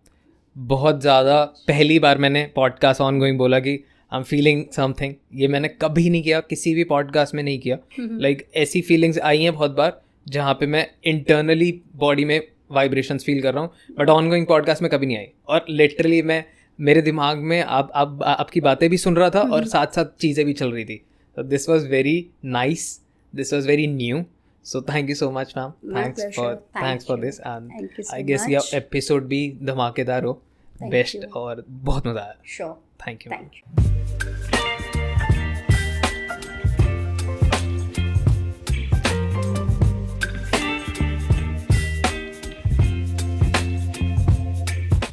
बहुत ज़्यादा। पहली बार मैंने पॉडकास्ट ऑन गोइंग बोला कि आई एम फीलिंग समथिंग, ये मैंने कभी नहीं किया, किसी भी पॉडकास्ट में नहीं किया। लाइक ऐसी फीलिंग्स आई हैं बहुत बार जहाँ पे मैं इंटरनली बॉडी में वाइब्रेशंस फील कर रहा हूँ, बट ऑन गोइंग पॉडकास्ट में कभी नहीं आई। और लिटरली मैं, मेरे दिमाग में आपकी बातें भी सुन रहा था और साथ साथ चीज़ें भी चल रही थी। तो this was very nice this was very new, so thank you so much ma'am. My thanks pleasure. Thank for you. This and Thank you so I guess ये much. एपिसोड भी धमाकेदार हो, Thank बेस्ट you. और बहुत मज़ा आया. Sure. Thank you. Thank you.